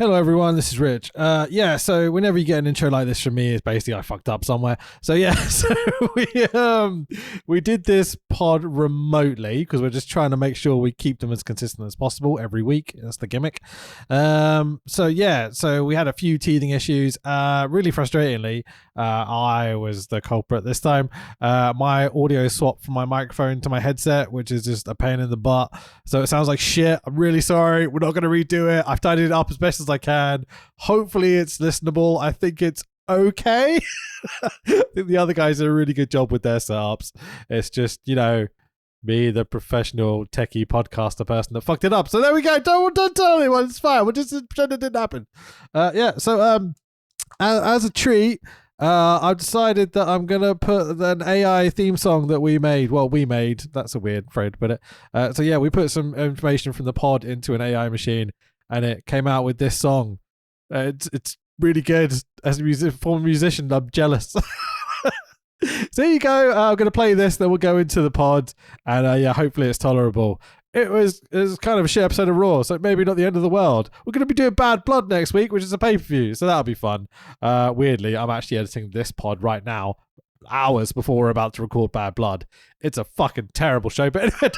Hello everyone, this is Rich. So whenever you get an intro like this from me, it's basically I fucked up somewhere. So we did this pod remotely because we're just trying to make sure we keep them as consistent as possible every week. That's the gimmick. So we had a few teething issues. Really frustratingly, I was the culprit this time. My audio swapped from my microphone to my headset, which is just a pain in the butt. So it sounds like shit. I'm really sorry. We're not going to redo it. I've tidied it up as best as I can. Hopefully it's listenable. I think it's okay. I think the other guys did a really good job with their setups. It's just, me, the professional techie podcaster person that fucked it up. So there we go. Don't tell anyone. It's fine. We'll just pretend it didn't happen. As a treat, I've decided that I'm going to put an AI theme song that we made. Well, we made. That's a weird phrase, but we put some information from the pod into an AI machine, and it came out with this song. It's really good. As a former musician, I'm jealous. So there you go. I'm going to play this, then we'll go into the pod, and hopefully it's tolerable. It was kind of a shit episode of Raw, so maybe not the end of the world. We're going to be doing Bad Blood next week, which is a pay-per-view, so that'll be fun. Weirdly, I'm actually editing this pod right now, hours before we're about to record Bad Blood. It's a fucking terrible show, but anyway,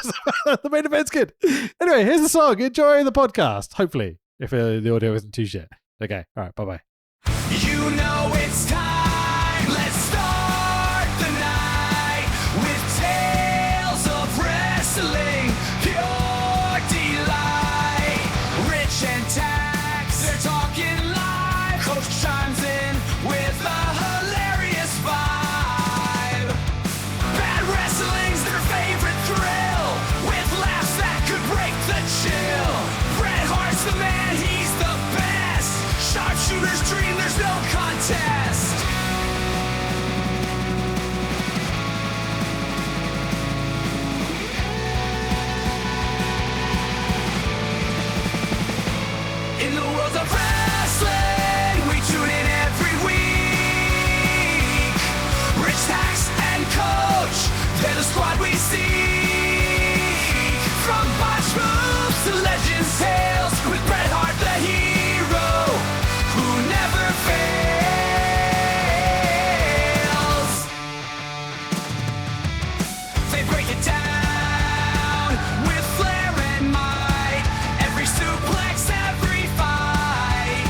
the main event's good. Anyway, here's the song. Enjoy the podcast, hopefully, if the audio isn't too shit. Okay, all right, bye-bye. You know it's time. Let's start the night with tales of wrestling. Pure delight. Rich and Tax, they're talking live. Coach chimes in with a hilarious vibe. Bad wrestling's their favorite thrill, with laughs that could break the chill. Bret Hart's the man, he's the best. Sharpshooter's dream, there's no contest. In the world of wrestling, we tune in every week. Rich, Tax, and Coach, they're the squad we seek. From botch moves to legends' tales, with Bret Hart the hero who never fails. They break it down with flair and might. Every suplex, every fight.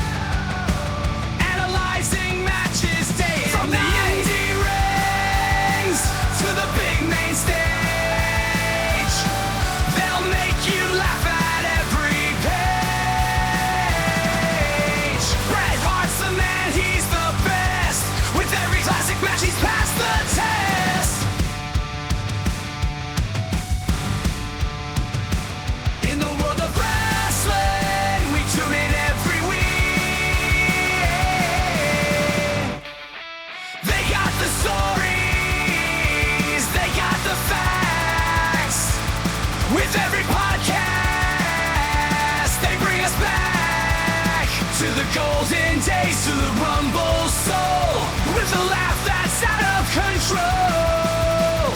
Analyzing matches day and night. From the indie rings to the big main stage, they'll make you laugh at every page. Bret Hart's the man, he's the best. With every classic match, he's passed the test. In the world of wrestling, we tune in every week. They got the stories, they got the facts. With every podcast, they bring us back to the golden days, to the Rumble soul, with a laugh that's out of control.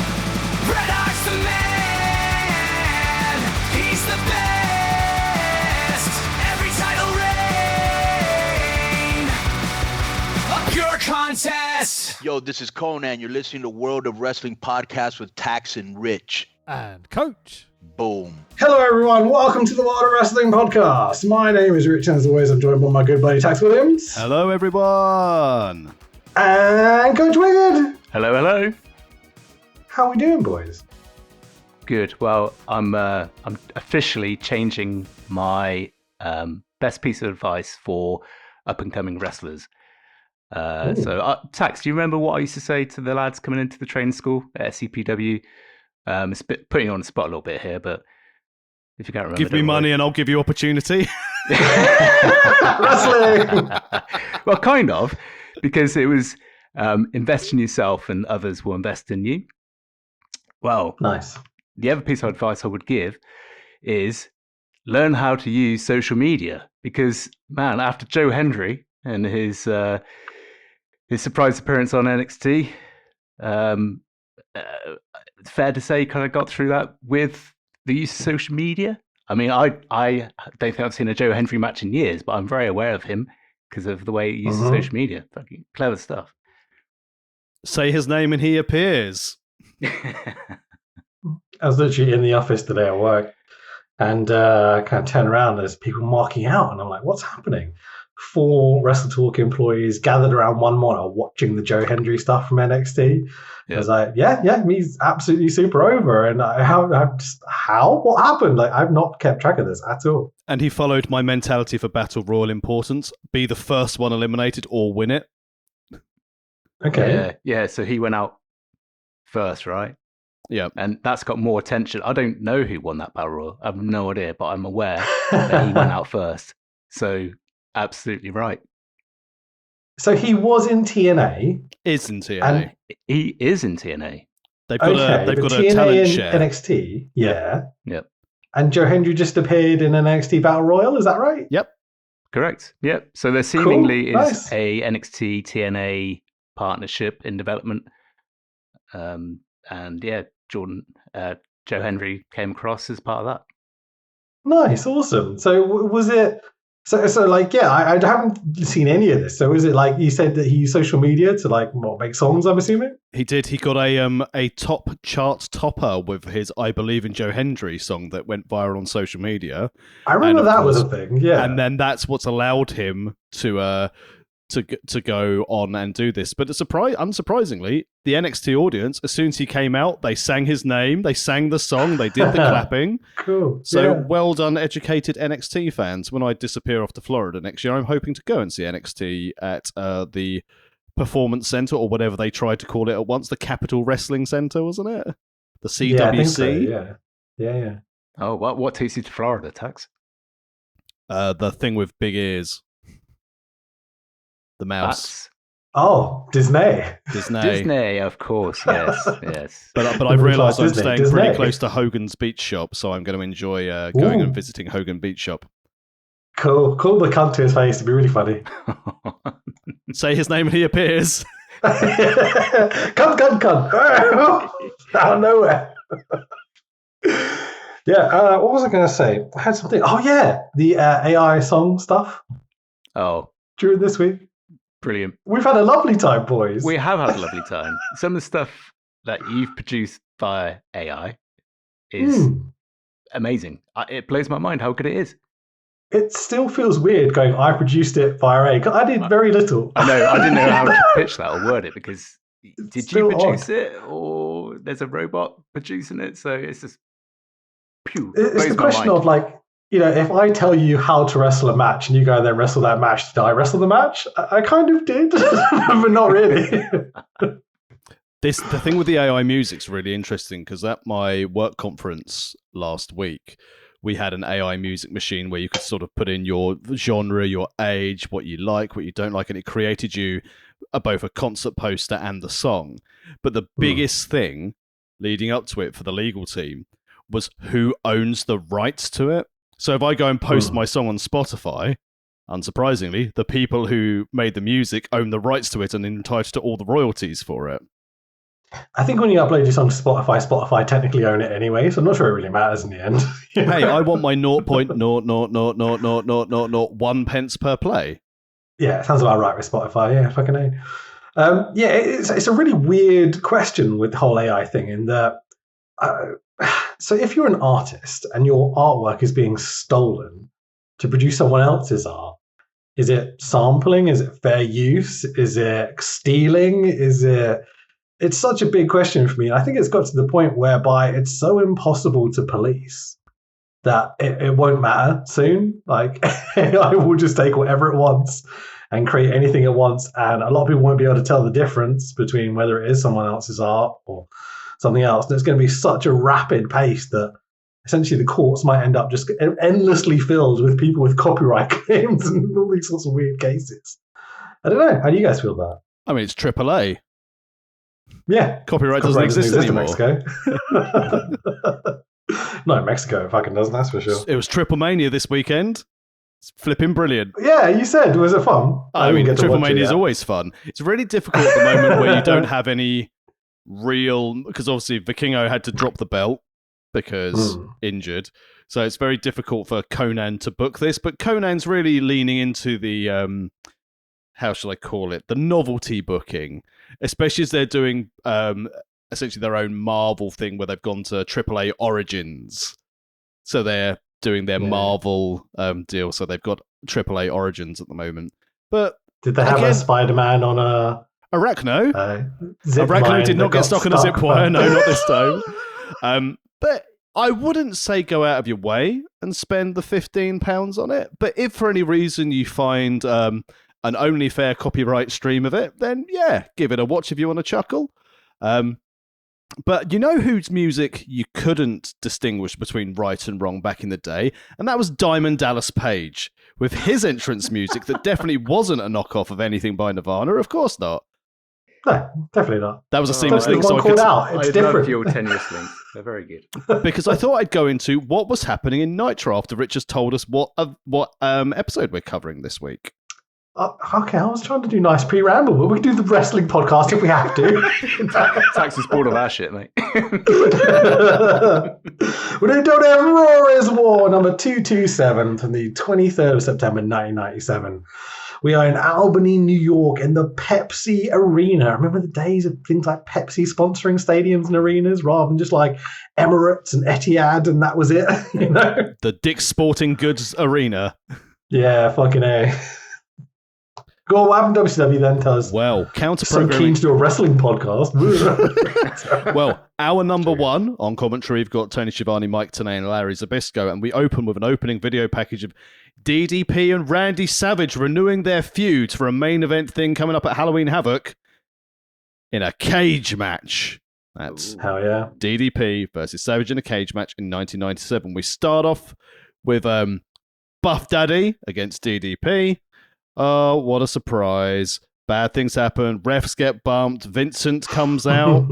Bret Hart's the man, he's the best. Every title reign, a pure contest. Yo, this is Conan. You're listening to World of Wrestling Podcast with Tax and Rich. And Coach. Boom. Hello, everyone. Welcome to the World of Wrestling Podcast. My name is Rich, and as always, I'm joined by my good buddy Tax Williams. Hello, everyone. And Coach Wigged. Hello, hello. How we doing, boys? Good. Well, I'm officially changing my best piece of advice for up-and-coming wrestlers. Tax, do you remember what I used to say to the lads coming into the training school at SCPW? It's putting you on the spot a little bit here, but if you can't remember... Give me money and I'll give you opportunity. Wrestling! Well, kind of, because it was invest in yourself and others will invest in you. Well, Nice. the other piece of advice I would give is learn how to use social media, because, man, after Joe Hendry and his surprise appearance on NXT, fair to say, kind of got through that with the use of social media. I mean, I don't think I've seen a Joe Hendry match in years, but I'm very aware of him because of the way he uses social media. Fucking clever stuff. Say his name and he appears. I was literally in the office today at work, and I kind of turn around, there's people marking out, and I'm like, what's happening? 4 Wrestle Talk employees gathered around one monitor watching the Joe Hendry stuff from NXT. I was like, yeah, he's absolutely super over. And how? What happened? Like, I've not kept track of this at all. And he followed my mentality for Battle Royal importance. Be the first one eliminated or win it. Okay. Yeah, so he went out first, right? Yeah. And that's got more attention. I don't know who won that Battle Royal. I have no idea, but I'm aware that he went out first. So, absolutely right. So he was in TNA. Is in TNA. And he is in TNA. They've got a TNA talent in share. NXT, yeah. Yep. And Joe Hendry just appeared in an NXT Battle Royal, is that right? Yep. Correct. Yep. So there seemingly Cool. is Nice. a NXT TNA partnership in development. And yeah, Joe Hendry came across as part of that. Nice, awesome. So was it... So like, yeah, I haven't seen any of this. So is it like you said that he used social media to like make songs, I'm assuming? He did. He got a top chart topper with his "I Believe in Joe Hendry" song that went viral on social media. I remember And of that was a course- thing, yeah. And then that's what's allowed him to go on and do this. But unsurprisingly, the NXT audience, as soon as he came out, they sang his name, they sang the song, they did the clapping. Cool. So yeah. well done, educated NXT fans. When I disappear off to Florida next year, I'm hoping to go and see NXT at the Performance Center, or whatever they tried to call it at once, the Capital Wrestling Center, wasn't it? The CWC. Yeah, I think so, yeah. Oh, what takes you to Florida, Tax? The thing with big ears. The mouse. That's Disney. Disney, of course. Yes. But I've Middle realised class I'm Disney. staying pretty Disney. close to Hogan's Beach Shop, so I'm going to enjoy going Ooh. and visiting Hogan Beach Shop. Cool. Call the cunt to his face. It'd be really funny. Say his name and he appears. Cunt. Out of nowhere. Yeah, what was I going to say? I had something. Oh, yeah. The AI song stuff Oh, during this week. brilliant. We've had a lovely time, boys. We have had a lovely time. Some of the stuff that you've produced via AI is amazing. It blows my mind how good it is. It still feels weird going, I produced it via AI. 'Cause I did very little. I know. I didn't know how to pitch that or word it because did you still produce it or there's a robot producing it? So it's just pew. It's blows the my question mind. of like, you know, if I tell you how to wrestle a match and you go there and wrestle that match, did I wrestle the match? I kind of did, but not really. The thing with the AI music's really interesting because at my work conference last week, we had an AI music machine where you could sort of put in your genre, your age, what you like, what you don't like, and it created you both a concert poster and the song. But the biggest thing leading up to it for the legal team was who owns the rights to it. So if I go and post my song on Spotify, unsurprisingly, the people who made the music own the rights to it and are entitled to all the royalties for it. I think when you upload your song to Spotify technically own it anyway, so I'm not sure it really matters in the end. Hey, I want my 0.0000001 pence per play. Yeah, it sounds about right with Spotify. Yeah, fucking A. Yeah, it's a really weird question with the whole AI thing in that. So if you're an artist and your artwork is being stolen to produce someone else's art, is it sampling? Is it fair use? Is it stealing? It's such a big question for me. And I think it's got to the point whereby it's so impossible to police that it won't matter soon. Like AI will just take whatever it wants and create anything it wants. And a lot of people won't be able to tell the difference between whether it is someone else's art or something else. And it's going to be such a rapid pace that essentially the courts might end up just endlessly filled with people with copyright claims and all these sorts of weird cases. I don't know. How do you guys feel about it? I mean, it's AAA. Yeah. Copyright doesn't exist in anymore. Mexico. No, in Mexico it fucking doesn't, that's for sure. It was Triple Mania this weekend. It's flipping brilliant. Yeah, you said, was it fun? I mean, didn't get to Triple watch it Mania is yet. always fun. It's really difficult at the moment where you don't have any real... Because obviously Vikingo had to drop the belt because injured. So it's very difficult for Conan to book this, but Conan's really leaning into the, how shall I call it, the novelty booking, especially as they're doing essentially their own Marvel thing where they've gone to AAA Origins. So they're doing their Marvel deal, so they've got AAA Origins at the moment. But did they have a Spider-Man on a... Arachno? Zip Arachno line did that not get got stuck on a zip stuck, wire, but- no, not this time. But I wouldn't say go out of your way and spend the £15 on it. But if for any reason you find an only fair copyright stream of it, then yeah, give it a watch if you want to chuckle. But you know whose music you couldn't distinguish between right and wrong back in the day? And that was Diamond Dallas Page, with his entrance music that definitely wasn't a knockoff of anything by Nirvana. Of course not. No, definitely not. That was a seamless Definitely link, so one I could... called out. It's I different. love your tenuous links. They're very good. Because I thought I'd go into what was happening in Nitro after Rich has told us what episode we're covering this week. Okay, I was trying to do nice pre-ramble, but we can do the wrestling podcast if we have to. Tax is bored of our shit, mate. We don't have Raw is War number 227 from the 23rd of September 1997. We are in Albany, New York, in the Pepsi Arena. Remember the days of things like Pepsi sponsoring stadiums and arenas rather than just like Emirates and Etihad, and that was it, you know? The Dick's Sporting Goods Arena. Yeah, fucking A. Go on, what happened to WCW then? Tell us. Well, So keen counter-programming. to do a wrestling podcast. Well, our number one on commentary, we've got Tony Schiavone, Mike Tenay, and Larry Zbyszko, and we open with an opening video package of DDP and Randy Savage renewing their feud for a main event thing coming up at Halloween Havoc in a cage match. That's Hell yeah. DDP versus Savage in a cage match in 1997. We start off with Buff Daddy against DDP. Oh, what a surprise. Bad things happen. Refs get bumped. Vincent comes out.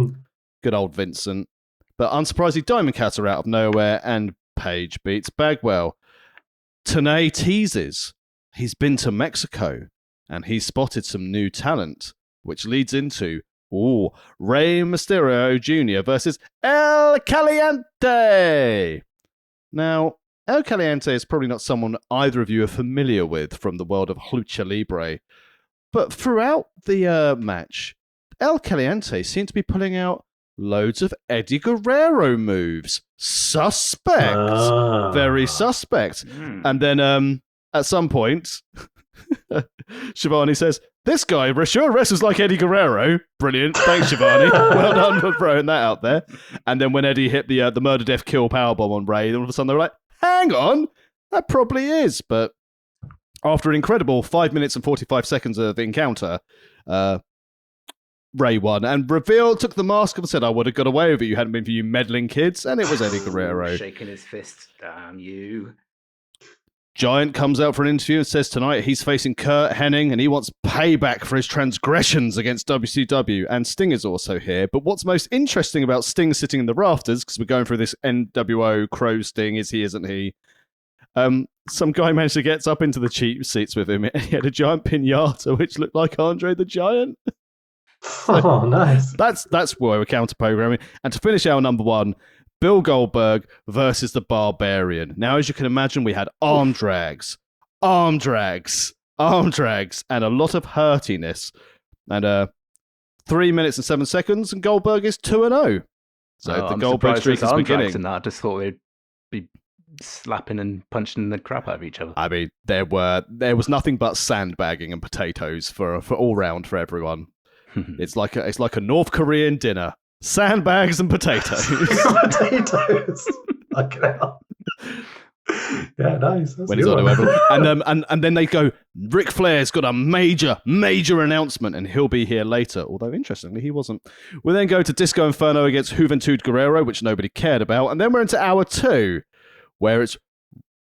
Good old Vincent. But unsurprisingly, Diamond Cat are out of nowhere, and Page beats Bagwell. Tenay teases he's been to Mexico, and he's spotted some new talent, which leads into Rey Mysterio Jr. versus El Caliente. Now, El Caliente is probably not someone either of you are familiar with from the world of Lucha Libre. But throughout the match, El Caliente seemed to be pulling out loads of Eddie Guerrero moves. Suspect. Very suspect. And then at some point, Schiavone says, this guy sure wrestles like Eddie Guerrero. Brilliant. Thanks, Schiavone. Well done for throwing that out there. And then when Eddie hit the murder, death, kill powerbomb on Ray, all of a sudden they were like, hang on, that probably is. But after an incredible 5 minutes and 45 seconds of encounter, Ray won and took the mask and said, I would have got away with it. You hadn't been for you meddling kids. And it was Eddie Guerrero. Shaking his fist. Damn you. Giant comes out for an interview and says tonight he's facing Kurt Hennig and he wants payback for his transgressions against WCW. And Sting is also here. But what's most interesting about Sting sitting in the rafters, because we're going through this NWO Crow Sting, is he, isn't he? Some guy managed to get up into the cheap seats with him. He had a giant pinata which looked like Andre the Giant. Oh, nice. That's where we're counter-programming. And to finish our number one, Bill Goldberg versus the Barbarian. Now, as you can imagine, we had arm drags, and a lot of hurtiness. And 3 minutes and 7 seconds, and Goldberg is 2-0. So the I'm Goldberg surprised streak there's is arm drags beginning. in that. I just thought they'd be slapping and punching the crap out of each other. I mean, there was nothing but sandbagging and potatoes for all round for everyone. It's like a North Korean dinner. Sandbags and potatoes. Potatoes. Fucking hell. Yeah, nice. That's When a he's good on one. whoever. And then they go, Ric Flair's got a major announcement, and he'll be here later. Although, interestingly, he wasn't. We then go to Disco Inferno against Juventud Guerrero, which nobody cared about. And then we're into hour 2, where it's,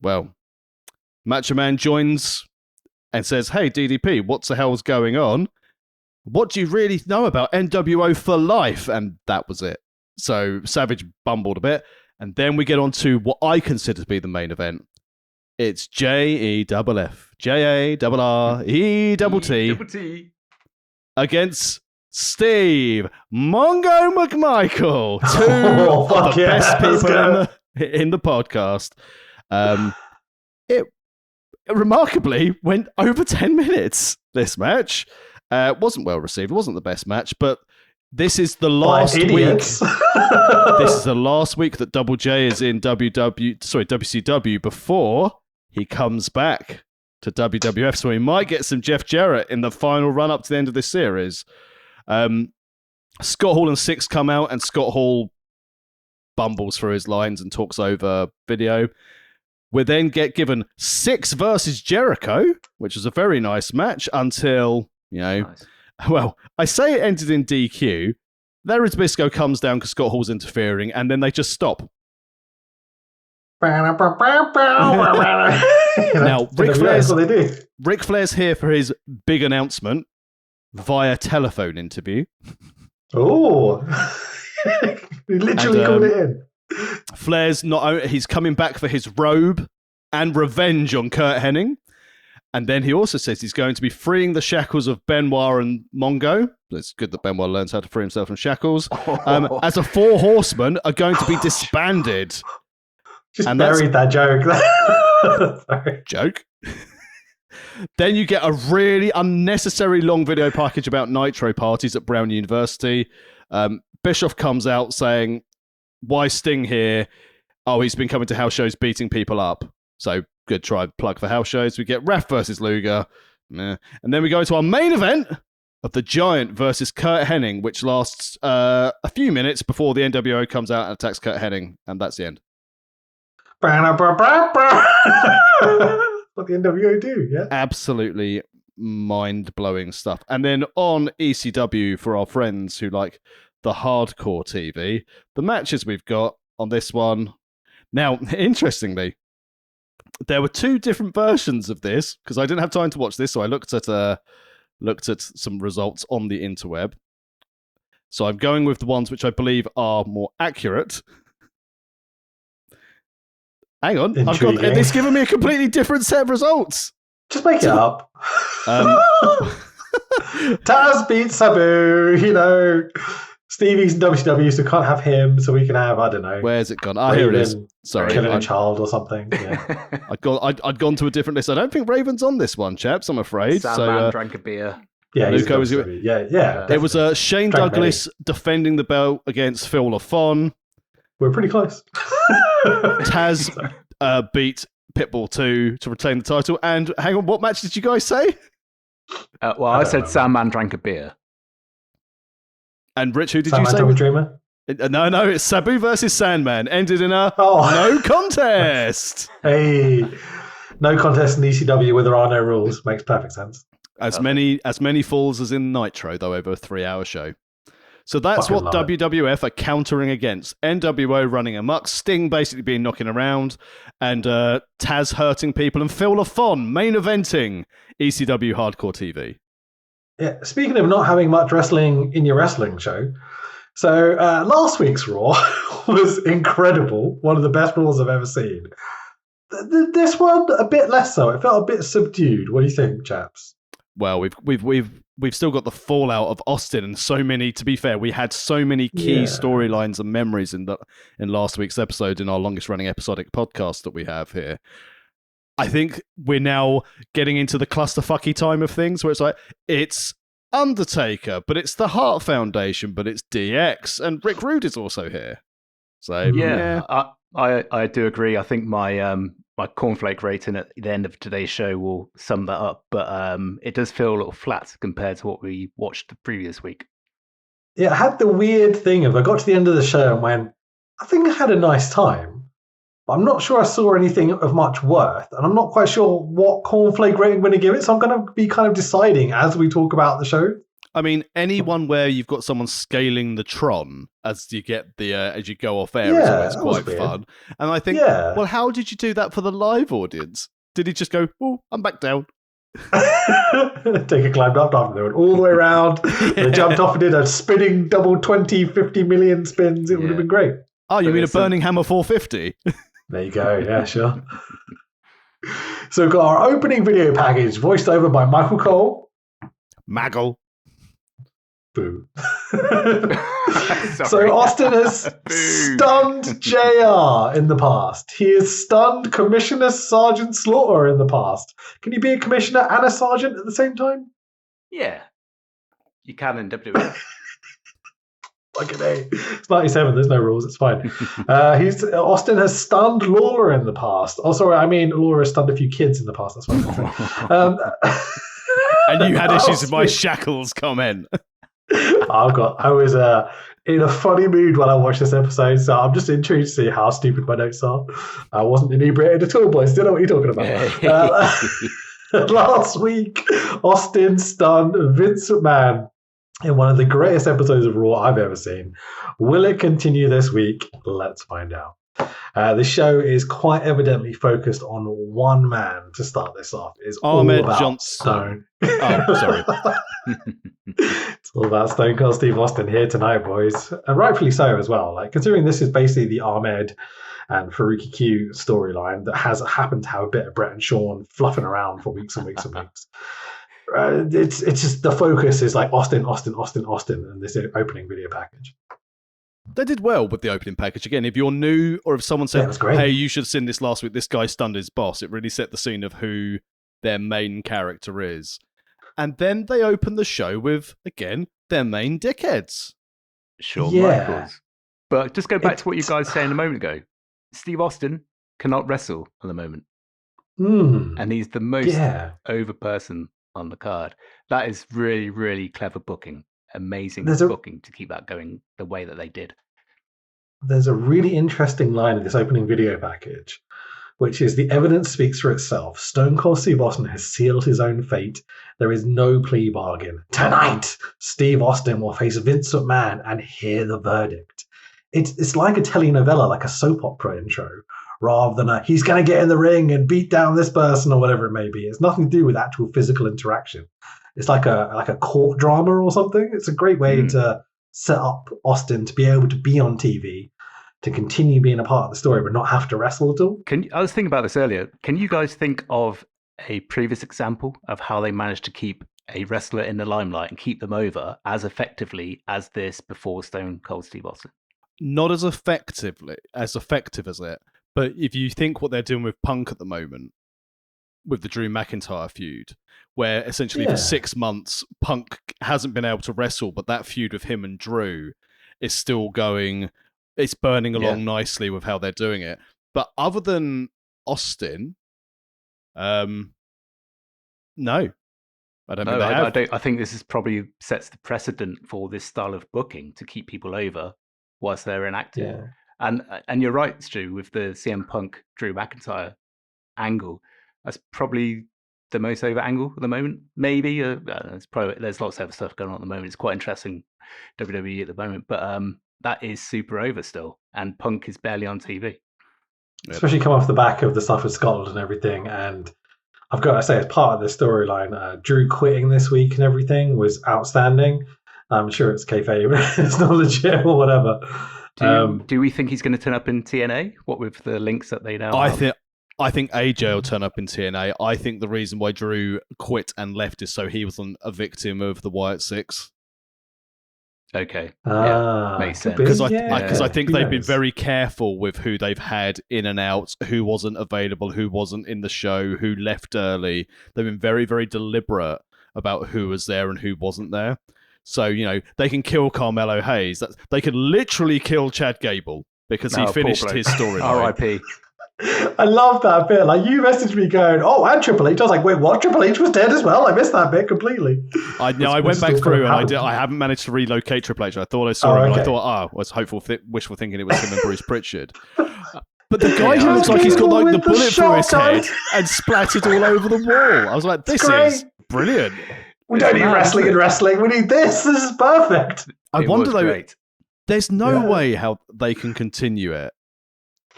well, Macho Man joins and says, hey, DDP, what the hell's going on? What do you really know about NWO for life? And that was it. So Savage bumbled a bit. And then we get on to what I consider to be the main event. It's JEFF, JARRETT against Steve Mongo McMichael. Two Oh, of fuck the yeah, best let's people go. in the podcast. It remarkably went over 10 minutes, this match. It wasn't well received. It wasn't the best match, but this is the last week. This is the last week that Double J is in WCW before he comes back to WWF. So we might get some Jeff Jarrett in the final run up to the end of this series. Scott Hall and Six come out, and Scott Hall bumbles through his lines and talks over video. We then get given Six versus Jericho, which was a very nice match until, nice. Well, I say it ended in DQ. Larry Zbyszko comes down because Scott Hall's interfering, and then they just stop. Now, Ric Flair's here for his big announcement via telephone interview. Oh, he literally called it in. Flair's he's coming back for his robe and revenge on Kurt Hennig. And then he also says he's going to be freeing the shackles of Benoit and Mongo. It's good that Benoit learns how to free himself from shackles. As the Four Horsemen are going to be disbanded. Just buried that joke. Sorry. Joke? Then you get a really unnecessary long video package about Nitro parties at Brown University. Bischoff comes out saying, why Sting here? Oh, he's been coming to house shows beating people up. So good try plug for house shows. We get Ref versus Luger. And then we go to our main event of the Giant versus Kurt Hennig, which lasts a few minutes before the NWO comes out and attacks Kurt Hennig. And that's the end. What the NWO do, yeah? Absolutely mind-blowing stuff. And then on ECW, for our friends who like the hardcore TV, the matches we've got on this one. Now, interestingly, there were two different versions of this because I didn't have time to watch this, so I looked at some results on the interweb. So I'm going with the ones which I believe are more accurate. Hang on, it's given me a completely different set of results. Just make it up. Taz beats Sabu, Stevie's in WCW, so can't have him, so we can have, I don't know. Where's it gone? Here it is. Sorry. Killing a child or something. Yeah. I'd gone to a different list. I don't think Raven's on this one, chaps, I'm afraid. Sandman drank a beer. Yeah, Luco was yeah. It was Shane Douglas defending the belt against Phil LaFon. We're pretty close. Taz beat Pitbull 2 to retain the title. And hang on, what match did you guys say? I said Sandman drank a beer. And Rich, who did Sandman you say? Dreamer? No, it's Sabu versus Sandman. Ended in a no contest. Hey, no contest in ECW where there are no rules. Makes perfect sense. As many falls as in Nitro, though, over a 3-hour show. So that's what WWF are countering against. NWO running amok, Sting basically being knocking around, and Taz hurting people, and Phil LaFon main eventing ECW Hardcore TV. Yeah, speaking of not having much wrestling in your wrestling show, so last week's Raw was incredible. One of the best Raws I've ever seen. This one, a bit less so. It felt a bit subdued. What do you think, chaps? Well, we've still got the fallout of Austin, and so many. To be fair, we had so many key storylines and memories in last week's episode, in our longest running episodic podcast that we have here. I think we're now getting into the clusterfucky time of things, where it's like it's Undertaker, but it's the Hart Foundation, but it's DX, and Rick Rude is also here. So I do agree. I think my cornflake rating at the end of today's show will sum that up, but it does feel a little flat compared to what we watched the previous week. Yeah, I had the weird thing of I got to the end of the show and went, I think I had a nice time, but I'm not sure I saw anything of much worth, and I'm not quite sure what cornflake rating I'm going to give it, so I'm going to be kind of deciding as we talk about the show. I mean, anyone where you've got someone scaling the Tron as you get as you go off air is always quite fun. And I think, well, how did you do that for the live audience? Did he just go, oh, I'm back down? Take a climb up, they went all the way around. They jumped off and did a spinning double 20, 50 million spins. It would have been great. Oh, you mean a Burning Hammer 450? There you go. Yeah, sure. So we've got our opening video package voiced over by Michael Cole. Maggle. Boo. So Austin has stunned JR in the past. He has stunned Commissioner Sergeant Slaughter in the past. Can you be a commissioner and a sergeant at the same time? Yeah. You can in WWF. Fucking A. It's 97. There's no rules. It's fine. Austin has stunned Lawler in the past. Oh, sorry. I mean, Lawler has stunned a few kids in the past. That's what I'm saying. And you had issues with my shackles comment. I was in a funny mood when I watched this episode, so I'm just intrigued to see how stupid my notes are. I wasn't inebriated at all, boys. Still know what you're talking about. Last week, Austin stunned Vince McMahon in one of the greatest episodes of Raw I've ever seen. Will it continue this week? Let's find out. The show is quite evidently focused on one man to start this off. It's Ahmed all about Johnson. Stone. Oh, sorry. It's all about Stone Cold Steve Austin here tonight, boys. And rightfully so as well. Like, considering this is basically the Ahmed and Faruqi Q storyline that has happened to have a bit of Brett and Sean fluffing around for weeks and weeks and weeks. It's just the focus is like Austin, and this opening video package. They did well with the opening package. Again, if you're new or if someone said, hey, you should have seen this last week, this guy stunned his boss, it really set the scene of who their main character is. And then they open the show with, again, their main dickheads. Shawn Michaels. But just go back to what you guys said a moment ago. Steve Austin cannot wrestle at the moment. And he's the most over person on the card. That is really, really clever booking. Amazing booking to keep that going the way that they did. There's a really interesting line in this opening video package, which is the evidence speaks for itself. Stone Cold Steve Austin has sealed his own fate. There is no plea bargain. Tonight, Steve Austin will face Vince McMahon and hear the verdict. It's like a telenovela, like a soap opera intro, rather than he's going to get in the ring and beat down this person or whatever it may be. It's nothing to do with actual physical interaction. It's like a court drama or something. It's a great way to set up Austin to be able to be on TV, to continue being a part of the story, but not have to wrestle at all. I was thinking about this earlier. Can you guys think of a previous example of how they managed to keep a wrestler in the limelight and keep them over as effectively as this before Stone Cold Steve Austin? Not as effective as it. But if you think what they're doing with Punk at the moment, with the Drew McIntyre feud, where essentially for 6 months, Punk hasn't been able to wrestle, but that feud with him and Drew is still going. It's burning along nicely with how they're doing it. But other than Austin, no. I don't think they have. I think this is probably sets the precedent for this style of booking to keep people over whilst they're inactive. Yeah. And you're right, Stu, with the CM Punk Drew McIntyre angle. That's probably the most over angle at the moment. Maybe there's lots of other stuff going on at the moment. It's quite interesting WWE at the moment, but that is super over still, and Punk is barely on TV. Especially come off the back of the stuff with Scotland and everything. And I've got to say, as part of the storyline, Drew quitting this week and everything was outstanding. I'm sure it's kayfabe, it's not legit or whatever. Do we think he's going to turn up in TNA? What with the links that they now have? I think AJ will turn up in TNA. I think the reason why Drew quit and left is so he wasn't a victim of the Wyatt Six. Okay. Makes sense. Because I think they've been very careful with who they've had in and out, who wasn't available, who wasn't in the show, who left early. They've been very, very deliberate about who was there and who wasn't there. So, they can kill Carmelo Hayes. They could literally kill Chad Gable because he finished his story. R.I.P. I love that bit. Like, you messaged me going, and Triple H. I was like, wait, what? Triple H was dead as well? I missed that bit completely. I went back through and I haven't managed to relocate Triple H. I thought I saw him and I thought, I was wishful thinking it was him and Bruce Pritchard. But the guy who looks like he's got like the bullet through his head and splattered all over the wall. I was like, this is brilliant. We don't need wrestling and wrestling. We need this. This is perfect. I wonder though, there's no way how they can continue it.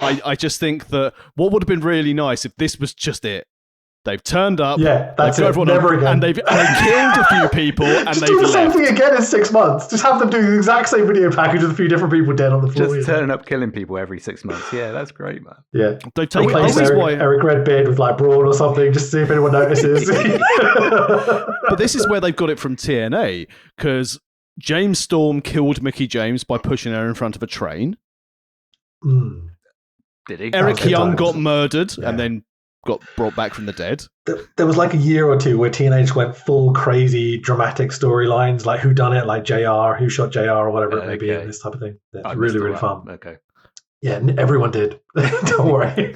I just think that what would have been really nice if this was just it. They've turned up, that's it. Never again. And they've killed a few people, and just they've do the same left. thing again in 6 months. Just have them do the exact same video package with a few different people dead on the floor. Just turning up, killing people every 6 months. Yeah, that's great, man. Yeah, they've taken Eric Redbeard with like Braun or something, just to see if anyone notices. But this is where they've got it from TNA, because James Storm killed Mickey James by pushing her in front of a train. Mm. Did he? Eric Okay, Young times. got murdered Yeah. and then got brought back from the dead. There was like a year or two where teenagers went full crazy dramatic storylines, like who done it, like JR, who shot JR, or whatever it may be, Okay. and this type of thing. It's I really, missed all really that. fun. Okay. Yeah, everyone did. Don't worry.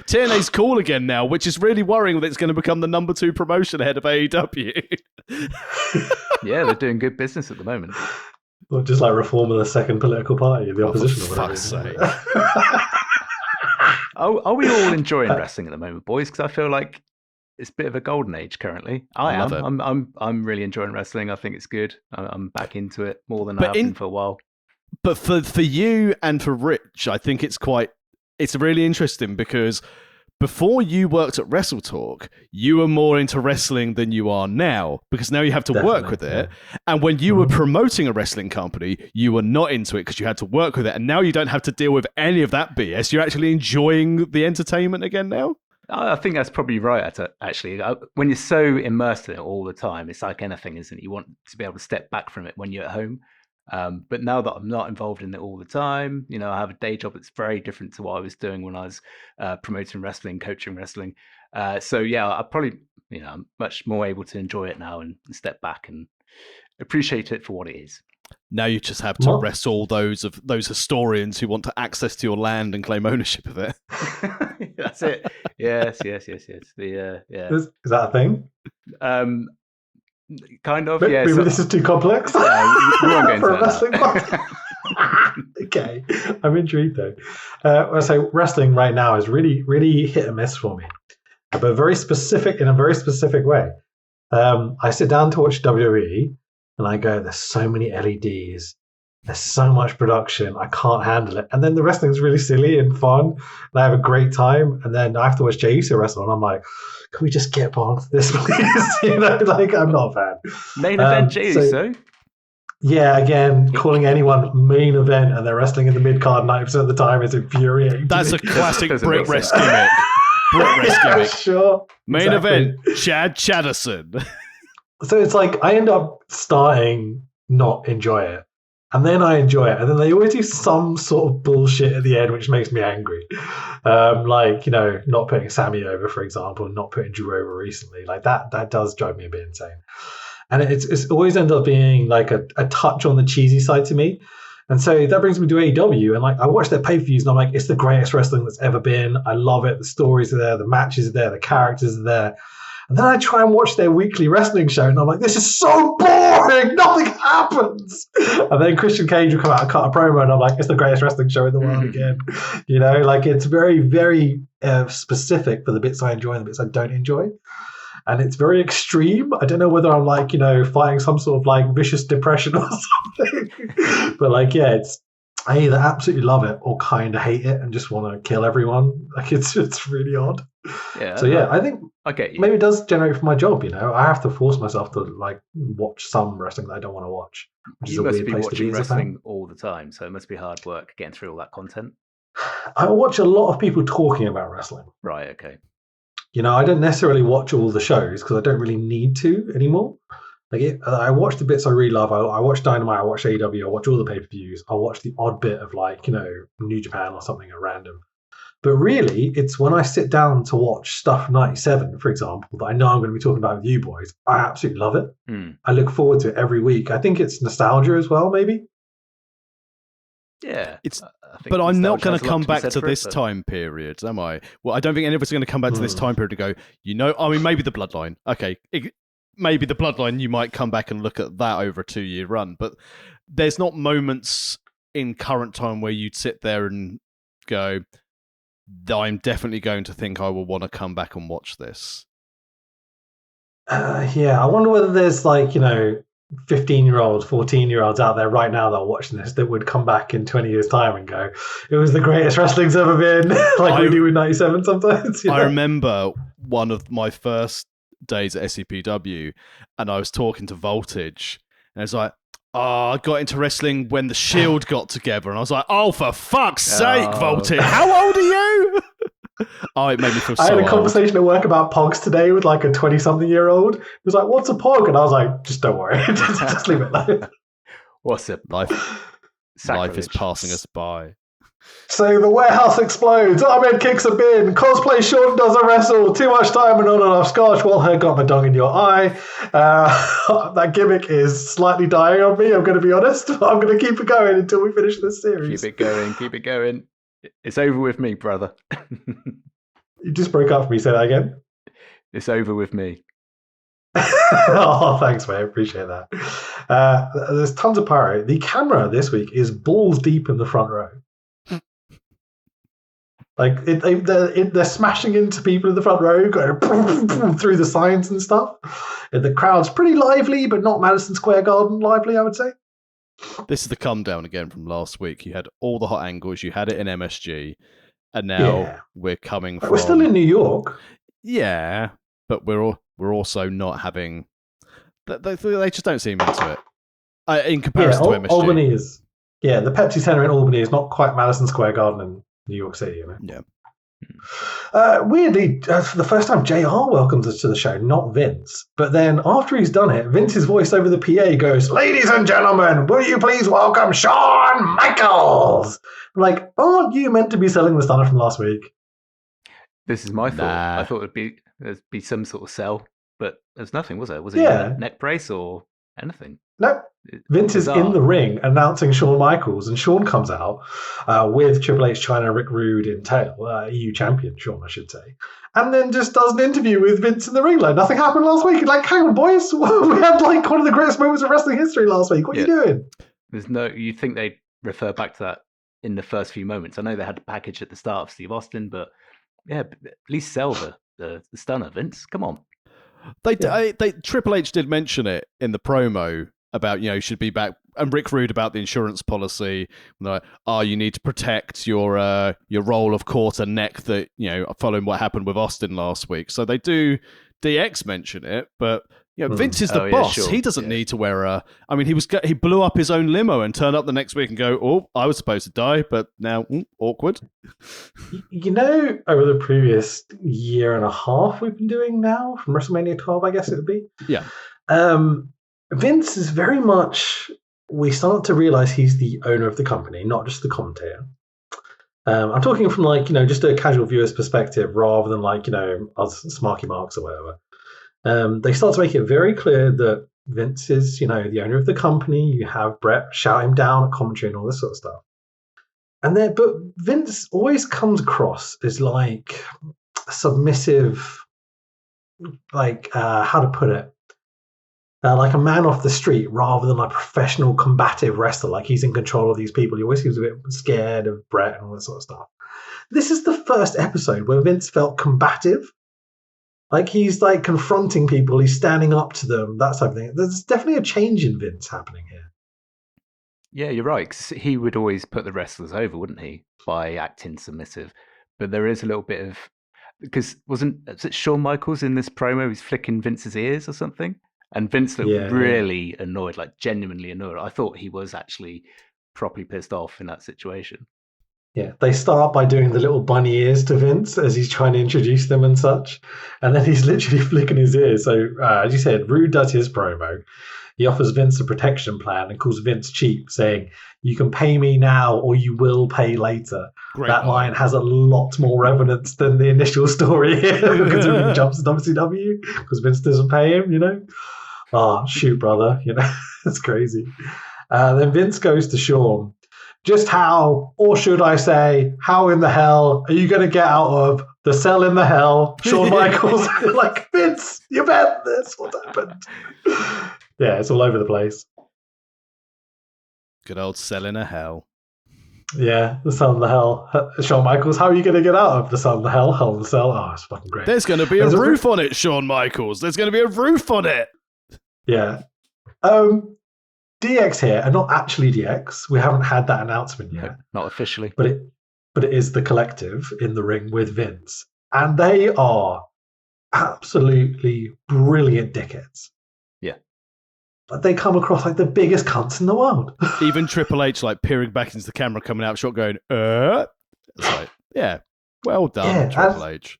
TNA's cool again now, which is really worrying that it's going to become the number 2 promotion ahead of AEW. Yeah, they're doing good business at the moment. Or just like reforming the second political party, the opposition. for or whatever. fuck's sake. Are we all enjoying wrestling at the moment, boys? Because I feel like it's a bit of a golden age currently. I love am. it. I'm really enjoying wrestling. I think it's good. I'm back into it more than I But have been for a while. But for you and for Rich, I think it's really interesting because before you worked at Wrestle Talk, you were more into wrestling than you are now because now you have to work Definitely, with it. And when you were promoting a wrestling company, you were not into it because you had to work with it. And now you don't have to deal with any of that BS. You're actually enjoying the entertainment again now? I think that's probably right. Actually, when you're so immersed in it all the time, it's like anything, isn't it? You want to be able to step back from it when you're at home. But now that I'm not involved in it all the time, I have a day job that's very different to what I was doing when I was promoting wrestling, coaching wrestling. So yeah, I probably, I'm much more able to enjoy it now and step back and appreciate it for what it is. Now you just have to wrestle those historians who want to access to your land and claim ownership of it. That's it. Yes. Yeah. Is that a thing? Kind of, Maybe yeah. this is too complex. Yeah, we won't go into for a that wrestling now. podcast. Okay, I'm intrigued though. So wrestling right now is really, really hit and miss for me, but in a very specific way. I sit down to watch WWE, and I go, "There's so many LEDs, there's so much production, I can't handle it." And then the wrestling's really silly and fun, and I have a great time. And then I have to watch Jey Uso wrestle, and I'm like, "Can we just get past this, please?" Like I'm not a fan. Main event Jey Uso. Yeah, again, calling anyone main event and they're wrestling in the mid card 90% of the time is infuriating. That's a classic Doesn't Brit make Rest sense. gimmick. Brit Rest Yeah, gimmick. sure. Main Exactly. event, Chad Chatterson. So it's like I end up starting not enjoy it. And then I enjoy it. And then they always do some sort of bullshit at the end, which makes me angry. Not putting Sammy over, for example, not putting Drew over recently. Like that does drive me a bit insane. And it's always ended up being like a touch on the cheesy side to me. And so that brings me to AEW. And like I watch their pay-per-views and I'm like, it's the greatest wrestling that's ever been. I love it. The stories are there. The matches are there. The characters are there. And then I try and watch their weekly wrestling show and I'm like, this is so boring. Nothing happens. And then Christian Cage will come out and cut a promo and I'm like, it's the greatest wrestling show in the world again. Like it's very, very specific for the bits I enjoy and the bits I don't enjoy. And it's very extreme. I don't know whether I'm like, fighting some sort of like vicious depression or something. But like, yeah, it's I either absolutely love it or kind of hate it and just want to kill everyone. Like it's really odd. Yeah. So yeah, I think I get you. maybe it does generate for my job. I have to force myself to like watch some wrestling that I don't want to watch. Which is You a must weird be place to watching be as a fan. wrestling all the time, so it must be hard work getting through all that content. I watch a lot of people talking about wrestling. Right. Okay. I don't necessarily watch all the shows because I don't really need to anymore. I watch the bits I really love. I watch Dynamite, I watch AEW, I watch all the pay-per-views. I watch the odd bit of like, New Japan or something at random. But really, it's when I sit down to watch Stuff 97, for example, that I know I'm going to be talking about with you boys. I absolutely love it. I look forward to it every week. I think it's nostalgia as well, maybe. Yeah. But I'm not going nostalgia has to a lot come be back said to for it, this but- time period, am I? Well, I don't think any of us are going to come back to this time period to go, maybe the Bloodline. Okay, maybe the Bloodline, you might come back and look at that over a 2-year run. But there's not moments in current time where you'd sit there and go, I'm definitely going to think I will want to come back and watch this. Yeah, I wonder whether there's like, 15-year-olds, 14-year-olds out there right now that are watching this that would come back in 20 years' time and go, it was the greatest wrestling's ever been, like we do with 97 sometimes. I remember one of my first days at SCPW and I was talking to Voltage and it's like, I got into wrestling when the Shield got together and I was like, oh, for fuck's sake, Oh. Voltage, how old are you? Oh, it made me feel so I had a old. conversation at work about pogs today with like a 20-something-year-old. He was like, "What's a pog?" And I was like, "Just don't worry, just leave it alone." What's it? Life is Sacrilege. passing us by. So the warehouse explodes. Ahmed kicks a bin. Cosplay Sean does a wrestle. Too much time and not enough scotch. Well, her got my dong in your eye. That gimmick is slightly dying on me. I'm going to be honest. I'm going to keep it going until we finish this series. Keep it going. Keep it going. It's over with me, brother. You just broke up for me. Say that again. It's over with me. Oh, thanks, mate. Appreciate that. There's tons of pyro. The camera this week is balls deep in the front row. Like they're smashing into people in the front row, going through the signs and stuff. And the crowd's pretty lively, but not Madison Square Garden lively, I would say. This is the come down again from last week. You had all the hot angles. You had it in MSG, and now we're coming from. We're still in New York. Yeah, but we're also not having. They just don't seem into it. In comparison to MSG. Albany is. Yeah, the Pepsi Center in Albany is not quite Madison Square Garden in New York City, you know. Yeah. Weirdly, for the first time, JR welcomes us to the show, not Vince. But then after he's done it, Vince's voice over the PA goes, "Ladies and gentlemen, will you please welcome Shawn Michaels?" I'm like, aren't you meant to be selling the stunner from last week? This is my thought. Nah. I thought there'd be some sort of sell, but there's nothing, was there? Was it Yeah. a neck brace or anything? No. Vince is in the ring announcing Shawn Michaels, and Shawn comes out with Triple H, China, Rick Rude in tail, EU champion Shawn, I should say, and then just does an interview with Vince in the ring like nothing happened last week. Like, hang on, boys, we had like one of the greatest moments of wrestling history last week. What are you doing? There's no. You'd think they'd refer back to that in the first few moments. I know they had the package at the start of Steve Austin, but yeah, at least sell the stunner, Vince. Come on. They Triple H did mention it in the promo about, you know, should be back, and Rick Rude about the insurance policy. Like, you need to protect your roll of quarter neck that, you know, following what happened with Austin last week. So they do DX mention it, but you know, Vince is the boss. Sure. He doesn't need to wear a. I mean, he blew up his own limo and turned up the next week and go, "Oh, I was supposed to die, but now awkward." You know, over the previous year and a half we've been doing now, from WrestleMania 12, I guess it would be. Yeah. Vince is very much, we start to realize he's the owner of the company, not just the commentator. I'm talking from like, you know, just a casual viewer's perspective rather than like, you know, us smarky marks or whatever. They start to make it very clear that Vince is, you know, the owner of the company. You have Brett shout him down at commentary and all this sort of stuff. But Vince always comes across as like submissive, like, how to put it? Like a man off the street rather than a professional combative wrestler. Like he's in control of these people. He always seems a bit scared of Brett and all that sort of stuff. This is the first episode where Vince felt combative. Like he's like confronting people. He's standing up to them, that type of thing. There's definitely a change in Vince happening here. Yeah, you're right. 'Cause he would always put the wrestlers over, wouldn't he, by acting submissive? But there is a little bit of, because was it Shawn Michaels in this promo? He's flicking Vince's ears or something. And Vince looked really annoyed, like genuinely annoyed. I thought he was actually properly pissed off in that situation. Yeah, they start by doing the little bunny ears to Vince as he's trying to introduce them and such. And then he's literally flicking his ears. So, as you said, Rude does his promo. He offers Vince a protection plan and calls Vince cheap, saying, "You can pay me now or you will pay later." Great that line. line has a lot more evidence than the initial story here because he jumps to WCW because Vince doesn't pay him, you know? Oh, shoot, brother. You know, it's crazy. Then Vince goes to Shawn. Just how, or should I say, how in the hell are you going to get out of the cell in the hell? Shawn Michaels, like, Vince, you bet this what happened. Yeah, it's all over the place. Good old selling a hell. Yeah, the cell in the hell. Shawn Michaels, how are you going to get out of the cell in the hell? Hell in the cell. Oh, it's fucking great. There's going to be a roof on it, Shawn Michaels. There's going to be a roof on it. Yeah. DX here are not actually DX. We haven't had that announcement yet. No, not officially. But it is the collective in the ring with Vince. And they are absolutely brilliant dickheads. Yeah. But they come across like the biggest cunts in the world. Even Triple H like peering back into the camera, coming out shot going, It's like, yeah. Well done, Yeah, Triple H.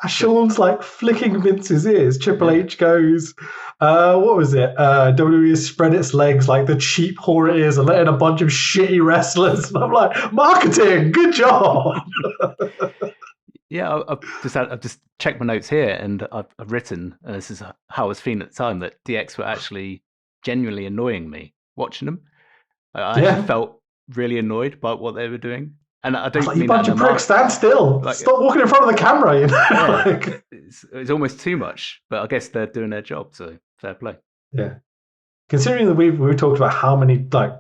as Sean's like flicking Vince's ears, Triple H goes, what was it? WWE spread its legs like the cheap whore it is and let in a bunch of shitty wrestlers. And I'm like, marketing, good job. Yeah, I've just checked my notes here, and I've written, and this is how I was feeling at the time, that DX were actually genuinely annoying me watching them. I Yeah. actually felt really annoyed by what they were doing, and I don't Like, you mean bunch that of in a pricks, stand still. like- Stop walking in front of the camera. You know? Yeah. Like, it's almost too much, but I guess they're doing their job, so fair play. yeah. Considering that we've talked about how many, like,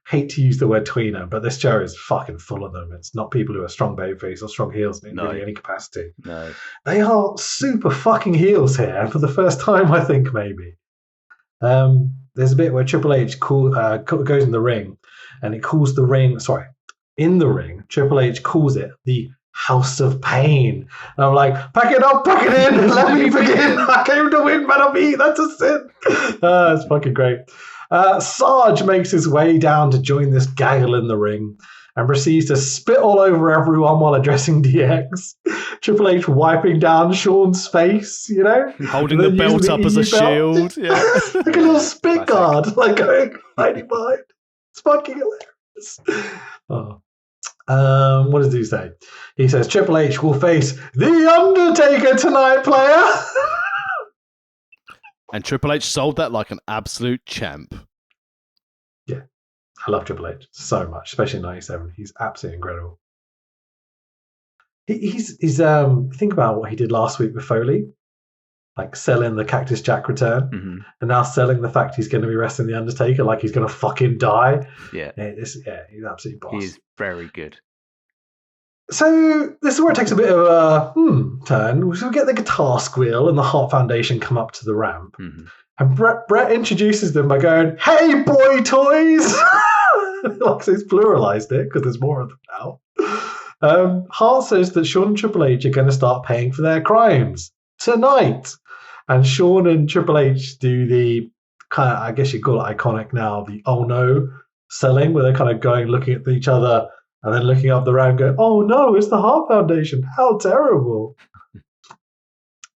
hate to use the word tweener, but this show is fucking full of them. It's not people who are strong babyface or strong heels in really any capacity. No. They are super fucking heels here, and for the first time, I think, maybe. There's a bit where Triple H goes in the ring, and it calls the ring, in the ring, Triple H calls it the House of Pain. And I'm like, pack it up, pack it in, let me begin. I came to win, man, that's a sin. It's fucking great. Sarge makes his way down to join this gaggle in the ring and proceeds to spit all over everyone while addressing DX. Triple H wiping down Sean's face, you know? Holding the belt up as a shield. Yeah. Like a little spit guard, like going hiding behind. It's fucking hilarious. Oh. What does he say? He says Triple H will face The Undertaker tonight, player. And Triple H sold that like an absolute champ. Yeah, I love Triple H so much, especially in '97. He's absolutely incredible. He's think about what he did last week with Foley, like selling the Cactus Jack return, and now selling the fact he's going to be wrestling the Undertaker like he's going to fucking die. Yeah, he's absolutely boss. He is very good. So this is where it takes a bit of a turn. We get the guitar squeal and the Hart Foundation come up to the ramp. And Brett introduces them by going, "Hey, boy toys!" Like he's pluralized it because there's more of them now. Hart says that Shawn and Triple H are going to start paying for their crimes tonight. And Shawn and Triple H do the kind of, I guess you call it iconic now, the oh no selling, where they're kind of going, looking at each other, and then looking up the round going, oh no, it's the Hart Foundation. How terrible.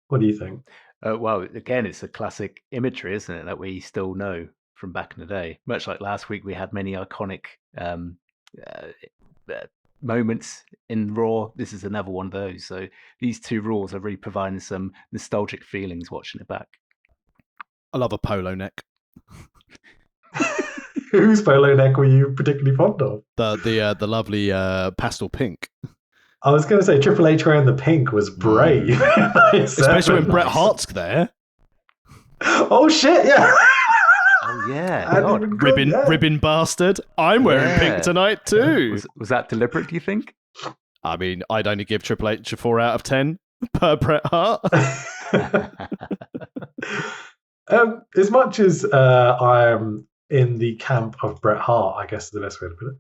What do you think? Well, again, it's a classic imagery, isn't it, that we still know from back in the day. Much like last week, we had many iconic moments in Raw. This is another one of those. So these two Raws are really providing some nostalgic feelings watching it back. I love a polo neck. Whose polo neck were you particularly fond of? The lovely pastel pink. I was going to say Triple H wearing the pink was brave. Especially when Bret Hart's there. Oh shit, yeah. Oh yeah. God. Ribbon bastard. I'm wearing pink tonight too. Was that deliberate, do you think? I mean, I'd only give Triple H a 4 out of 10 per Bret Hart. As much as I am in the camp of Bret Hart, I guess is the best way to put it.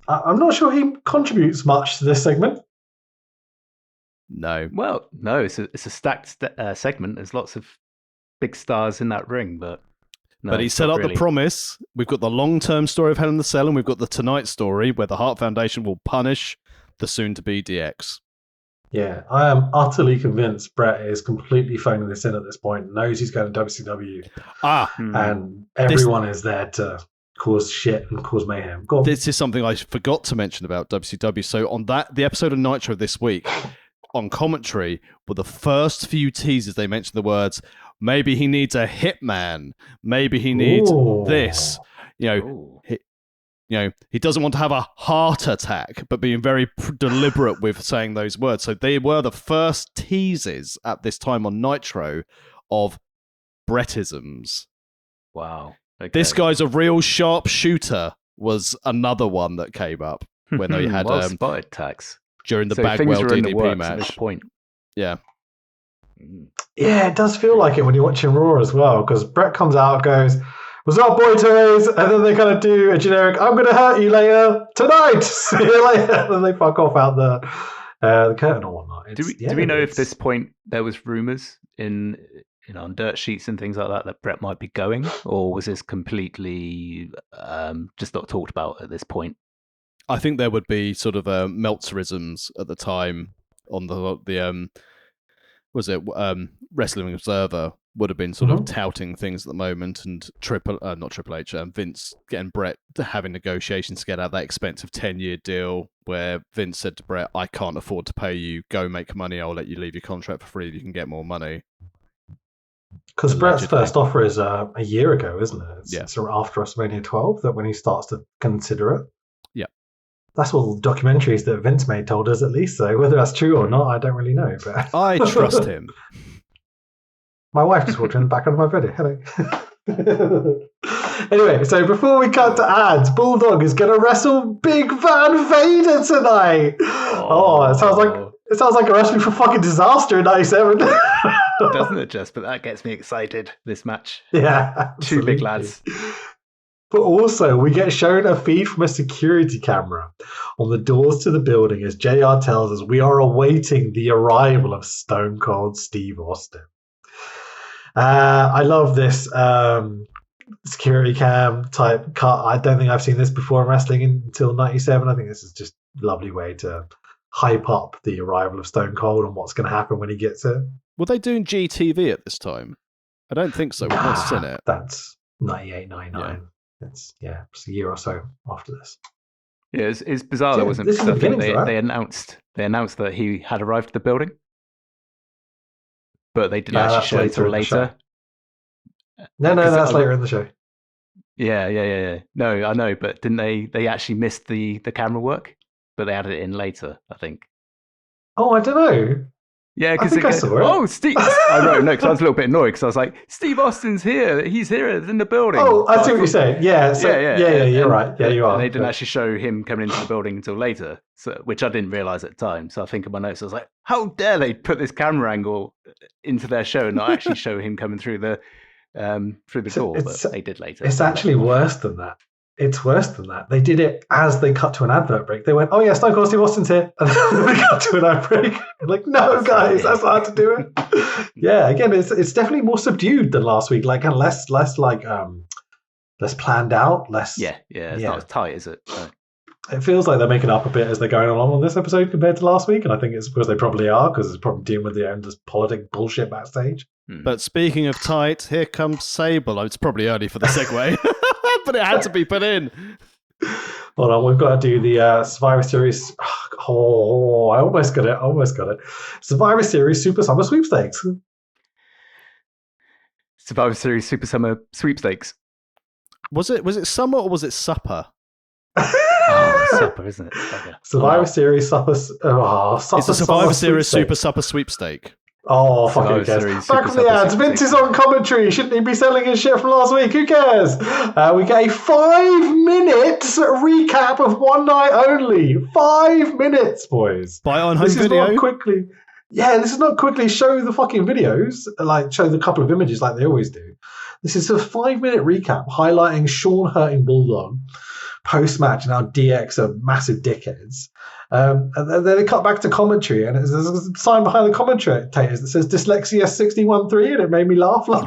I'm not sure he contributes much to this segment. No. Well, no, it's a stacked segment. There's lots of big stars in that ring, but no, but he set up the promise. We've got the long-term story of Hell in the Cell, and we've got the Tonight story where the Hart Foundation will punish the soon-to-be DX. Yeah, I am utterly convinced Bret is completely phoning this in at this point, knows he's going to WCW. And everyone is there to cause shit and cause mayhem. Go on. This is something I forgot to mention about WCW. So on the episode of Nitro this week, on commentary, were the first few teasers they mentioned the words, maybe he needs a hitman, maybe he needs this. He doesn't want to have a heart attack, but being very deliberate with saying those words. So they were the first teases at this time on Nitro of Brettisms. Wow. Okay. This guy's a real sharp shooter was another one that came up when they had well spotted, Tax. During the Bagwell DDP match. At this point. Yeah. Yeah, it does feel like it when you're watching Raw as well, because Bret comes out, goes, "What's up, boy toys?" And then they kind of do a generic, "I'm going to hurt you later tonight. See you later." And then they fuck off out the curtain or whatnot. Do we know if this point there was rumors in on dirt sheets and things like that Bret might be going, or was this completely just not talked about at this point? I think there would be sort of Meltzerisms at the time on the Wrestling Observer would have been sort of touting things at the moment, and not Triple H, Vince getting Brett having negotiations to get out that expensive 10-year deal where Vince said to Brett, I can't afford to pay you, go make money, I'll let you leave your contract for free if you can get more money. Because Brett's first offer is a year ago, isn't it? It's after WrestleMania 12 that when he starts to consider it. Yeah. That's what the documentaries that Vince made told us, at least. So whether that's true or not, I don't really know. But I trust him. My wife just walked in the background of my video. Hello. Anyway, so before we cut to ads, Bulldog is going to wrestle Big Van Vader tonight. Oh, it sounds like a recipe for fucking disaster in '97. Doesn't it just? But that gets me excited, this match. Yeah. Absolutely. Two big lads. But also, we get shown a feed from a security camera on the doors to the building as JR tells us we are awaiting the arrival of Stone Cold Steve Austin. I love this security cam type cut. I don't think I've seen this before in wrestling until '97. I think this is just a lovely way to hype up the arrival of Stone Cold and what's going to happen when he gets here. Were they doing GTV at this time? I don't think so. We've not seen it. That's 98, 99. It's a year or so after this. Yeah, it's bizarre that wasn't. This is the beginning, they announced that he had arrived at the building, but they didn't actually show it until later. No, that's later in the show. Yeah. No, I know, but didn't they actually missed the camera work, but they added it in later, I think. Oh, I don't know. Yeah, because I saw it. Oh, Steve! I wrote no because I was a little bit annoyed because I was like, Steve Austin's here. He's here in the building. Oh, I see what you're saying. Yeah, you're right. Yeah, you are. And they didn't actually show him coming into the building until later, which I didn't realize at the time. So I think in my notes I was like, how dare they put this camera angle into their show and not actually show him coming through the door? But they did later. It's actually worse than that. It's worse than that. They did it as they cut to an advert break. They went, "Oh yeah, Stone Cold Steve Austin's here," and then they cut to an ad break. Like, no, guys, that's not how to do it. Yeah, again, it's definitely more subdued than last week. Like, kind of less planned out. Less. Yeah. It's not as tight, is it? No. It feels like they're making up a bit as they're going along on this episode compared to last week, and I think it's because they probably are, because it's probably dealing with the endless politic bullshit backstage. But speaking of tight, here comes Sable. It's probably early for the segue, but it had to be put in. Hold on, we've got to do the Survivor Series. Oh, I almost got it. Survivor Series Super Summer Sweepstakes. Survivor Series Super Summer Sweepstakes. Was it summer or was it supper? Supper, isn't it? Okay. Survivor Series Supper. It's the Survivor Series Super Supper Sweepstake. Oh, fucking who cares? Back from the ads. Vince is on commentary. Shouldn't he be selling his shit from last week? Who cares? We get a 5 minutes recap of One Night Only. 5 minutes, boys. Buy it on home video. This is not quickly show the fucking videos, like show the couple of images like they always do. This is a 5-minute recap highlighting Sean hurting Bulldog post-match and how DX are massive dickheads. And then they cut back to commentary, and there's a sign behind the commentators that says Dyslexia 613, and it made me laugh. I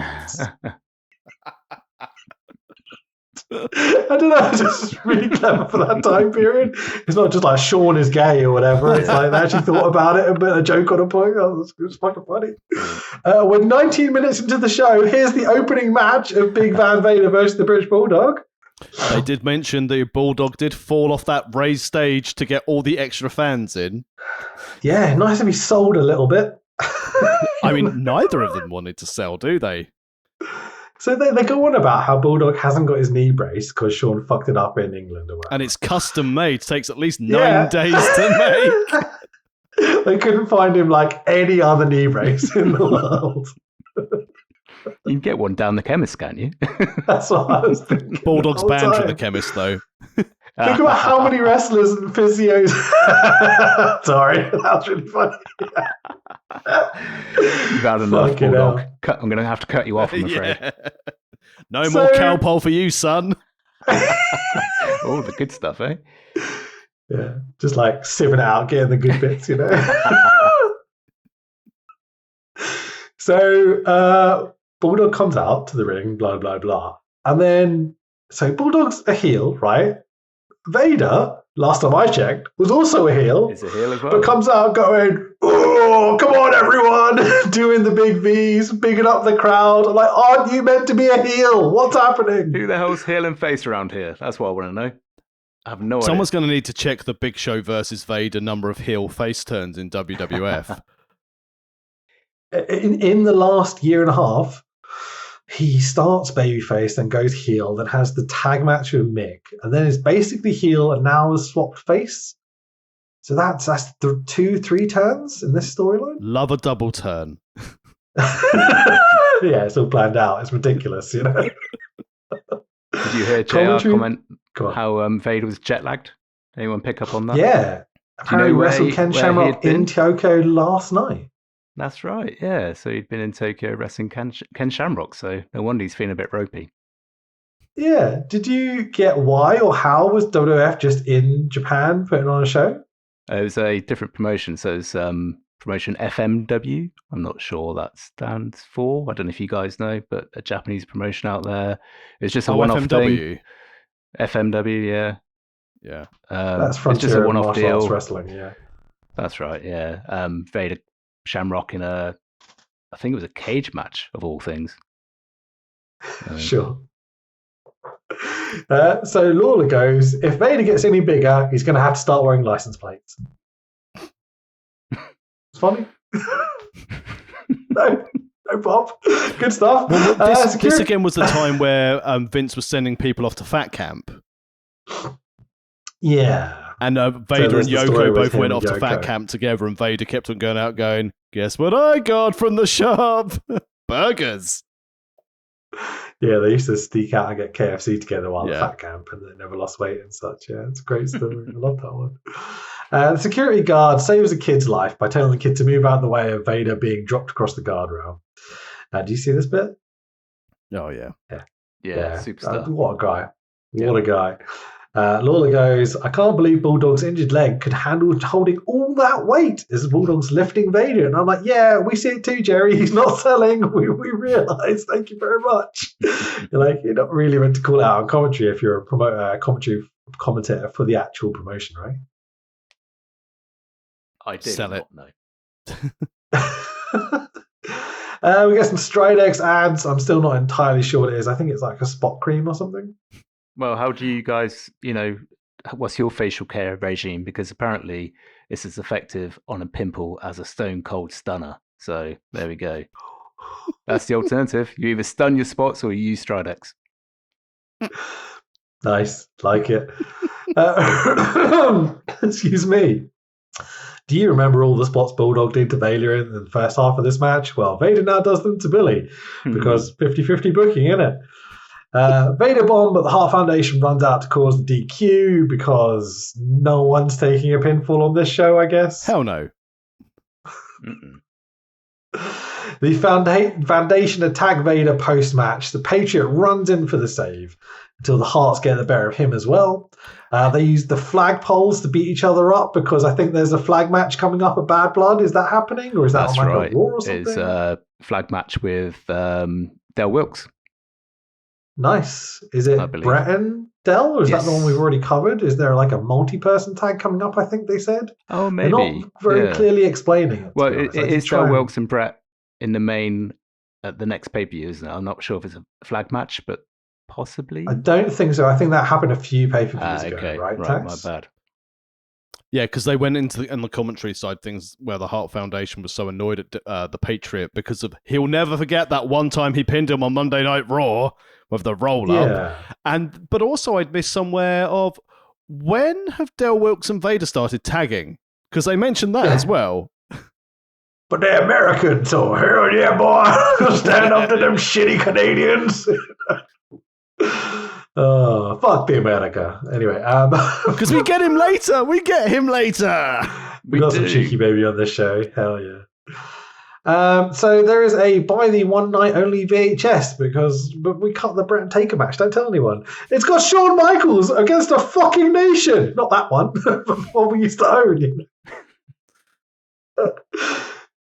don't know, it's just really clever for that time period. It's not just like Sean is gay or whatever. It's like they actually thought about it and put a joke on a point. Oh, it was fucking funny. We're 19 minutes into the show. Here's the opening match of Big Van Vader versus the British Bulldog. They did mention the Bulldog did fall off that raised stage to get all the extra fans in. Yeah, nice to be sold a little bit. I mean, neither of them wanted to sell, do they? So they go on about how Bulldog hasn't got his knee brace because Sean fucked it up in England or whatever. And it's custom made. It takes at least 9 days to make. They couldn't find him like any other knee brace in the world. You can get one down the chemist, can't you? That's what I was thinking. Bulldog's banned from the chemist, though. Think about how many wrestlers and physios. Sorry, that was really funny. You've had enough, Bulldog. I'm going to have to cut you off, I'm afraid. Yeah. No more cowpole for you, son. Oh, the good stuff, eh? Yeah, just like sieving it out, getting the good bits, you know. So Bulldog comes out to the ring, blah, blah, blah. And then, so Bulldog's a heel, right? Vader last time I checked, was also a heel. Is a heel as well. But comes out going, oh, come on, everyone, doing the big V's, bigging up the crowd. I'm like, aren't you meant to be a heel? What's happening? Who the hell's heel and face around here? That's what I want to know. I have no Someone's going to need to check the Big Show versus Vader number of heel face turns in WWF. In the last year and a half, he starts babyface, then goes heel, then has the tag match with Mick, and then is basically heel and now has swapped face. So that's 2-3 turns in this storyline. Love a double turn. Yeah, it's all planned out. It's ridiculous, you know. Did you hear JR comment how Vader was jet lagged? Anyone pick up on that? Yeah. Apparently wrestled Ken Shamrock in Tokyo last night. That's right, yeah. So he'd been in Tokyo wrestling Ken Shamrock, so no wonder he's feeling a bit ropey. Yeah. Did you get why or how was WWF just in Japan putting on a show? It was a different promotion, so it's promotion FMW. I'm not sure what that stands for. I don't know if you guys know, but a Japanese promotion out there. It's just a one-off FMW. thing. FMW, yeah. Yeah. That's it's Frontier just a one-off Martial Arts deal. Wrestling, yeah. That's right, yeah. Vader Shamrock in I think it was a cage match of all things. Sure. So Lawler goes, if Vader gets any bigger, he's going to have to start wearing license plates. It's funny. No, Bob. Good stuff. Well, this again was the time where Vince was sending people off to Fat Camp. Yeah. And Vader and Yoko both went off to Fat Camp together, and Vader kept on going out going, guess what I got from the shop? Burgers. Yeah, they used to sneak out and get KFC together while at Fat Camp, and they never lost weight and such. Yeah, it's a great story. I love that one. The security guard saves a kid's life by telling the kid to move out of the way of Vader being dropped across the guardrail. Do you see this bit? Oh, yeah. Yeah, superstar. What a guy. What a guy. Lawler goes, I can't believe Bulldog's injured leg could handle holding all that weight as Bulldog's lifting Vader. And I'm like, yeah, we see it too, Jerry. He's not selling. We realise. Thank you very much. You're not really meant to call out on commentary if you're a commentary commentator for the actual promotion, right? I did sell it. No. We get some Stridex ads. I'm still not entirely sure what it is. I think it's like a spot cream or something. Well, how do you guys, what's your facial care regime? Because apparently it's as effective on a pimple as a stone cold stunner. So there we go. That's the alternative. You either stun your spots or you use Stridex. Nice. Like it. Excuse me. Do you remember all the spots Bulldog did to Vader in the first half of this match? Well, Vader now does them to Billy because 50-50 booking, innit? Vader bomb, but the Hart Foundation runs out to cause the DQ because no one's taking a pinfall on this show, I guess. Hell no. The Foundation attack Vader post-match. The Patriot runs in for the save until the Harts get the better of him as well. They use the flag poles to beat each other up because I think there's a flag match coming up at Bad Blood. Is that happening? Or is that That's on like right. a Raw or something? It's a flag match with Del Wilkes. Nice. Is it Brett and Del, or is that the one we've already covered? Is there like a multi-person tag coming up, I think they said? Oh, maybe. They're not very clearly explaining it. Well, it is Del Wilkes and Brett in the main at the next pay-per-view, isn't it? I'm not sure if it's a flag match, but possibly. I don't think so. I think that happened a few pay-per-views ago, right, my bad. Yeah, because they went into the commentary side things where the Hart Foundation was so annoyed at the Patriot because of he'll never forget that one time he pinned him on Monday Night Raw with the roll-up. But also I'd missed somewhere of when have Del Wilkes and Vader started tagging? Because they mentioned that as well. But they're Americans, so hell yeah, boy. Stand up to them shitty Canadians. Oh, fuck the America. Anyway, because we get him later. We get him later. We got some cheeky baby on this show. Hell yeah. So there is a buy the one night only VHS but we cut the Brett and Taker match. Don't tell anyone. It's got Shawn Michaels against a fucking nation. Not that one, but what we used to own. You know?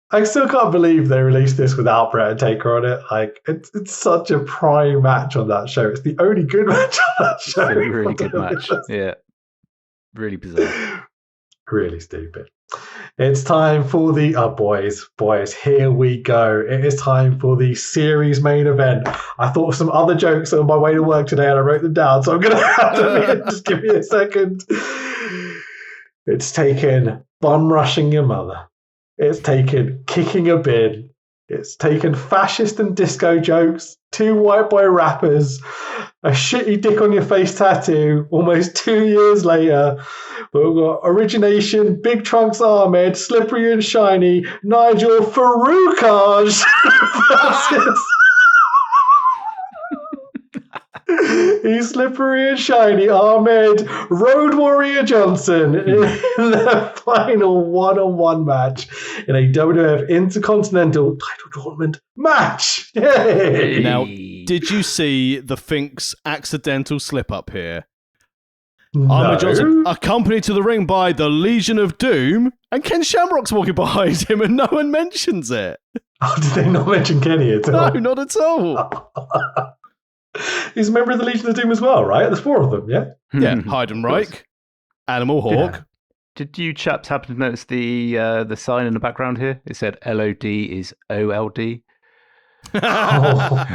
I still can't believe they released this without Brett and Taker on it. Like, it's such a prime match on that show. It's the only good match on that show. It's a really good match. Yeah. Really bizarre. Really stupid. It's time for the boys, here we go. It is time for the series main event. I thought of some other jokes on my way to work today and I wrote them down, so I'm going to have to just give me a second. It's taken bum rushing your mother. It's taken kicking a bin. It's taken fascist and disco jokes, 2 white boy rappers, a shitty dick on your face tattoo almost 2 years later. But we've got Origination, Big Trunks Ahmed, Slippery and Shiny, Nigel Farooqaj versus he's Slippery and Shiny Ahmed Road Warrior Johnson in the final one-on-one match in a WWF Intercontinental title tournament match. Yay! Now, did you see the Fink's accidental slip up here? No. Ahmed Johnson accompanied to the ring by the Legion of Doom, and Ken Shamrock's walking behind him, and no one mentions it. Oh, did they not mention Kenny at all? No, not at all. He's a member of the Legion of Doom as well, right? There's 4 of them, yeah? Yeah, Heidenreich, Animal Hawk. Yeah. Did you chaps happen to notice the sign in the background here? It said LOD is OLD. Oh,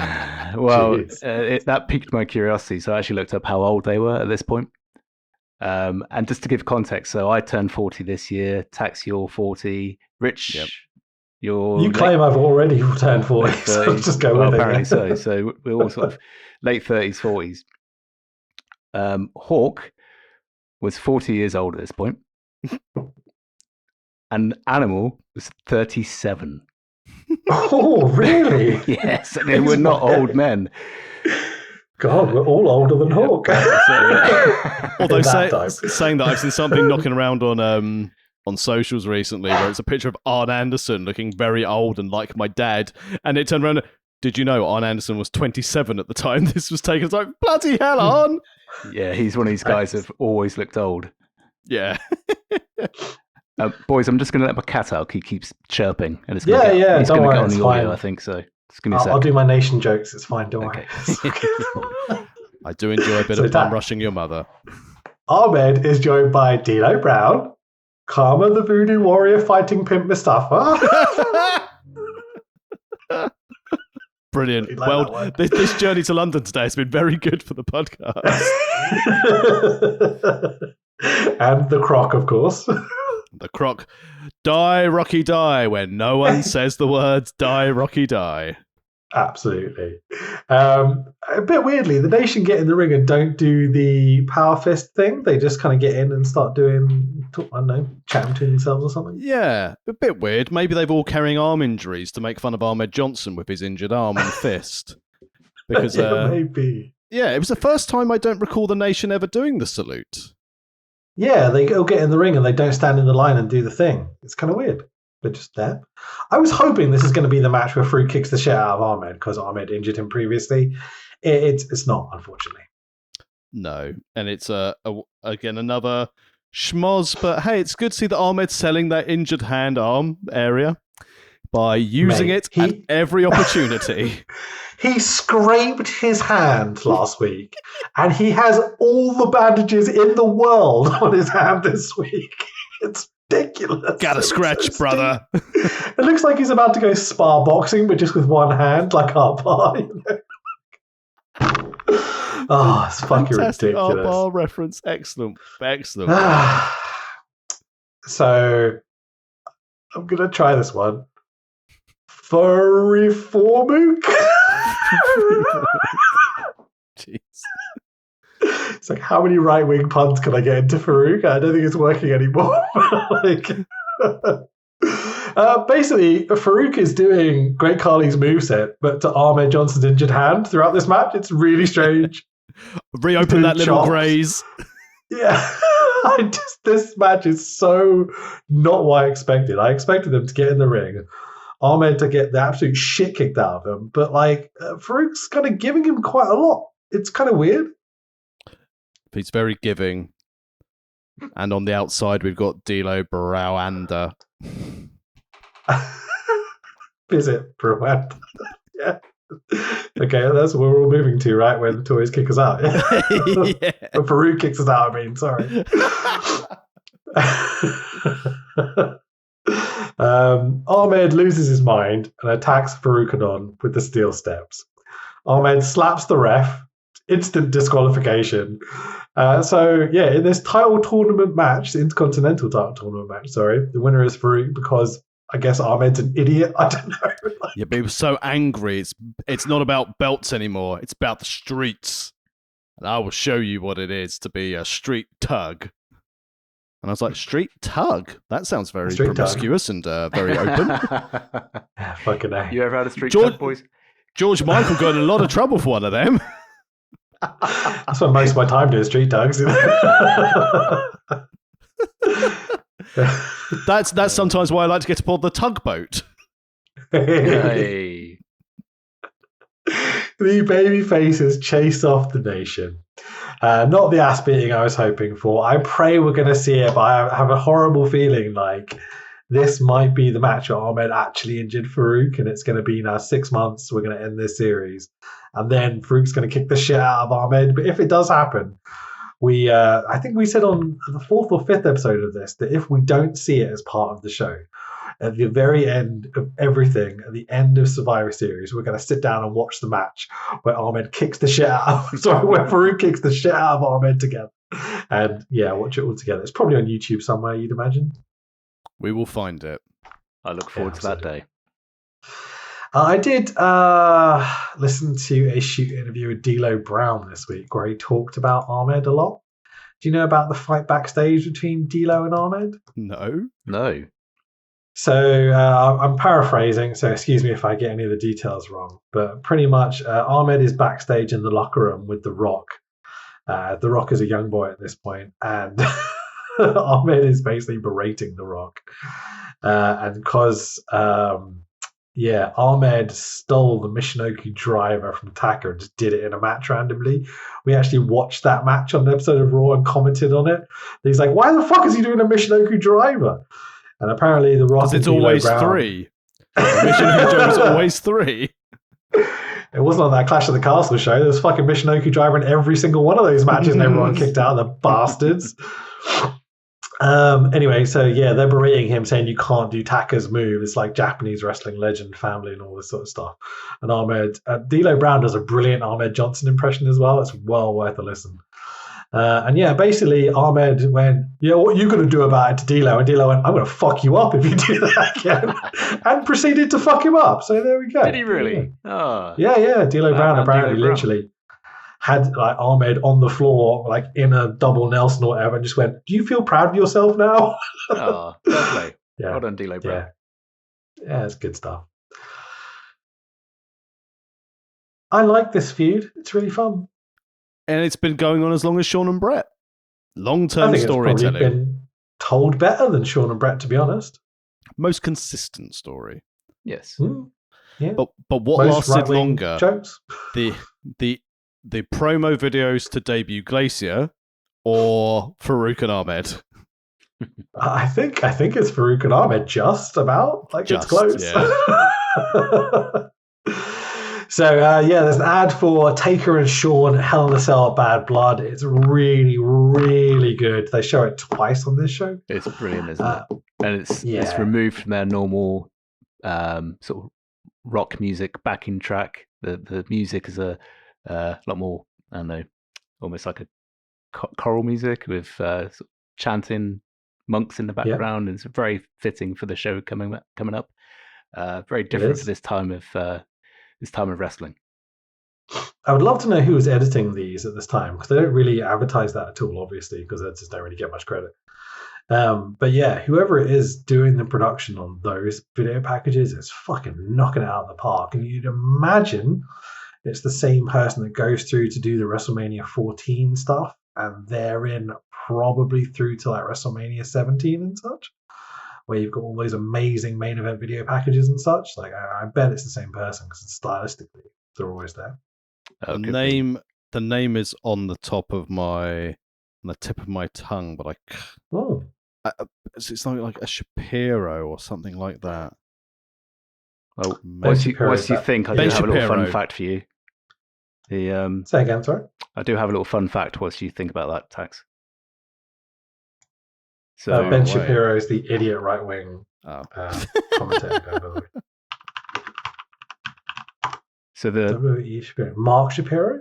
Well, jeez. that piqued my curiosity, so I actually looked up how old they were at this point. And just to give context, so I turned 40 this year. Tax, you're 40. Rich, Yep. you're You claim I've already turned 40, so just go with apparently it. so. So we're all sort of late 30s, 40s. Hawk was 40 years old at this point. And Animal was 37. Oh, really? Yes, they were not old men. God, we're all older than Hawk. Although In that time. saying that, I've seen something knocking around on socials recently where it's a picture of Arn Anderson looking very old and like my dad, and it turned around. Did you know Arn Anderson was 27 at the time this was taken? It's like, bloody hell, Arn! Yeah, he's one of these guys who've always looked old. Yeah. Boys, I'm just going to let my cat out. He keeps chirping, and it's Yeah, yeah, he's don't going to worry, get on it's the audio, fine. I think. So just give me a I'll sec. do my nation jokes. It's fine, don't Okay. worry. I do enjoy a bit So of bum that- rushing your mother. Ahmed is joined by Dino Brown, Karma the Voodoo Warrior fighting Pimp Mustafa. Brilliant. You like that Well, one? this journey to London today has been very good for the podcast. And the Croc, of course. The Croc. Die, Rocky, die, when no one says the words die, Rocky, die. Absolutely. A bit weirdly, the Nation get in the ring and don't do the power fist thing. They just kind of get in and start doing, I don't know, chatting to themselves or something. Yeah, a bit weird. Maybe they've all carrying arm injuries to make fun of Ahmed Johnson with his injured arm and fist. Because, Yeah, maybe. yeah, it was the first time I don't recall the Nation ever doing the salute. Yeah, they all get in the ring and they don't stand in the line and do the thing. It's kind of weird. They're just there. I was hoping this is going to be the match where Farouk kicks the shit out of Ahmed because Ahmed injured him previously. It's not, unfortunately. No, and it's again another schmoz, but hey, it's good to see that Ahmed's selling that injured hand arm area by using Mate, it at every opportunity. He scraped his hand last week, and he has all the bandages in the world on his hand this week. It's ridiculous. Got a It scratch, looks so brother. stupid. It looks like he's about to go spar boxing, but just with one hand, like Bar. You know? Oh, it's fucking Fantastic ridiculous. R-bar reference. Excellent. Excellent. So, I'm going to try this one. Furry Formuk? Jeez. It's like, how many right-wing puns can I get into Farouk? I don't think it's working anymore. Basically, Farouk is doing Great Khali's moveset, but to Ahmed Johnson's injured hand throughout this match. It's really strange. Reopen that little chops. graze. Yeah. This match is so not what I expected. I expected them to get in the ring, Ahmed to get the absolute shit kicked out of him, but Farouk's kind of giving him quite a lot. It's kind of weird. He's very giving. And on the outside, we've got D'Lo Browanda. Visit Brewand. Yeah. Okay, that's where we're all moving to, right? When the toys kick us out. Yeah. When Farouk kicks us out, I mean, sorry. Ahmed loses his mind and attacks Farouk with the steel steps. Ahmed slaps the ref, instant disqualification. In this title tournament match, the Intercontinental title tournament match, sorry, the winner is Farouk because I guess Ahmed's an idiot. I don't know. Yeah, but he was so angry. It's not about belts anymore. It's about the streets. And I will show you what it is to be a street tug. And I was like, street tug? That sounds very Street promiscuous and very open. Fucking A. You ever had a street George- tug, boys? George Michael got in a lot of trouble for one of them. That's what most of my time doing street tugs. That's sometimes why I like to get aboard the tugboat. Hey. The baby faces chase off the nation. Not the ass beating I was hoping for. I pray we're going to see it, but I have a horrible feeling like this might be the match where Ahmed actually injured Farouk, and it's going to be now 6 months. We're going to end this series, and then Farouk's going to kick the shit out of Ahmed. But if it does happen, I think we said on the 4th or 5th episode of this that if we don't see it as part of the show, at the very end of everything, at the end of Survivor Series, we're going to sit down and watch the match where Ahmed kicks the shit out of, where Farouk kicks the shit out of Ahmed together. And yeah, watch it all together. It's probably on YouTube somewhere, you'd imagine. We will find it. I look forward to that day. I did listen to a shoot interview with D'Lo Brown this week where he talked about Ahmed a lot. Do you know about the fight backstage between D'Lo and Ahmed? No. No. So I'm paraphrasing, so excuse me if I get any of the details wrong. But pretty much Ahmed is backstage in the locker room with The Rock. The Rock is a young boy at this point, and Ahmed is basically berating The Rock. And because... Ahmed stole the Michinoku driver from Taka and just did it in a match randomly. We actually watched that match on an episode of Raw and commented on it. And he's like, why the fuck is he doing a Michinoku driver? And apparently the Rock... Because it's always Brown, 3. Michinoku driver is always 3. It wasn't on that Clash of the Castle show. There was fucking Michinoku driver in every single one of those matches and everyone kicked out, the bastards. Anyway, so yeah, they're berating him, saying you can't do Taka's move. It's like Japanese wrestling legend family and all this sort of stuff. And D'Lo Brown does a brilliant Ahmed Johnson impression as well. It's well worth a listen. Basically Ahmed went, yeah, what are you going to do about it to D'Lo? And D'Lo went, I'm going to fuck you up if you do that again. And proceeded to fuck him up. So there we go. Did he really? Oh. Yeah. D'Lo Brown apparently D'Lo Brown. literally had like Ahmed on the floor, like in a double Nelson or whatever, and just went, do you feel proud of yourself now? Oh, lovely. Yeah. Well done, D'Lo Brown. Yeah, it's good stuff. I like this feud. It's really fun. And it's been going on as long as Sean and Brett. I Long-term think it's probably storytelling. been told better than Sean and Brett, to be honest. Most consistent story. Yes. Yeah. But what Most lasted right-wing longer? Jokes. The promo videos to debut Glacier or Farouk and Ahmed? I think it's Farouk and Ahmed just about. Like Just, it's close. yeah. So there's an ad for Taker and Sean Hell in a Cell Bad Blood. It's really, really good. They show it twice on this show. It's brilliant, isn't it? And it's yeah. removed from their normal sort of rock music backing track. The music is a lot more, I don't know, almost like a choral music with sort of chanting monks in the background. And it's very fitting for the show coming up. Very different for this time of wrestling. I would love to know who was editing these at this time, because they don't really advertise that at all, obviously, because they just don't really get much credit. But yeah, whoever it is doing the production on those video packages is fucking knocking it out of the park. And you'd imagine it's the same person that goes through to do the WrestleMania 14 stuff, and they're in probably through to like WrestleMania 17 and such, where you've got all those amazing main event video packages and such. Like I bet it's the same person, because stylistically they're always there. The name is on the tip of my tongue, but Oh, it's something like a Shapiro or something like that. Well, Ben Shapiro once is you that- think, I do Ben have a little fun Shapiro. fact for you. The Say again, sorry. I do have a little fun fact whilst you think about that, Tax. So Ben away. Shapiro is the idiot right-wing Oh. commentator guy, by the way. so the W.E. Shapiro. Mark Shapiro,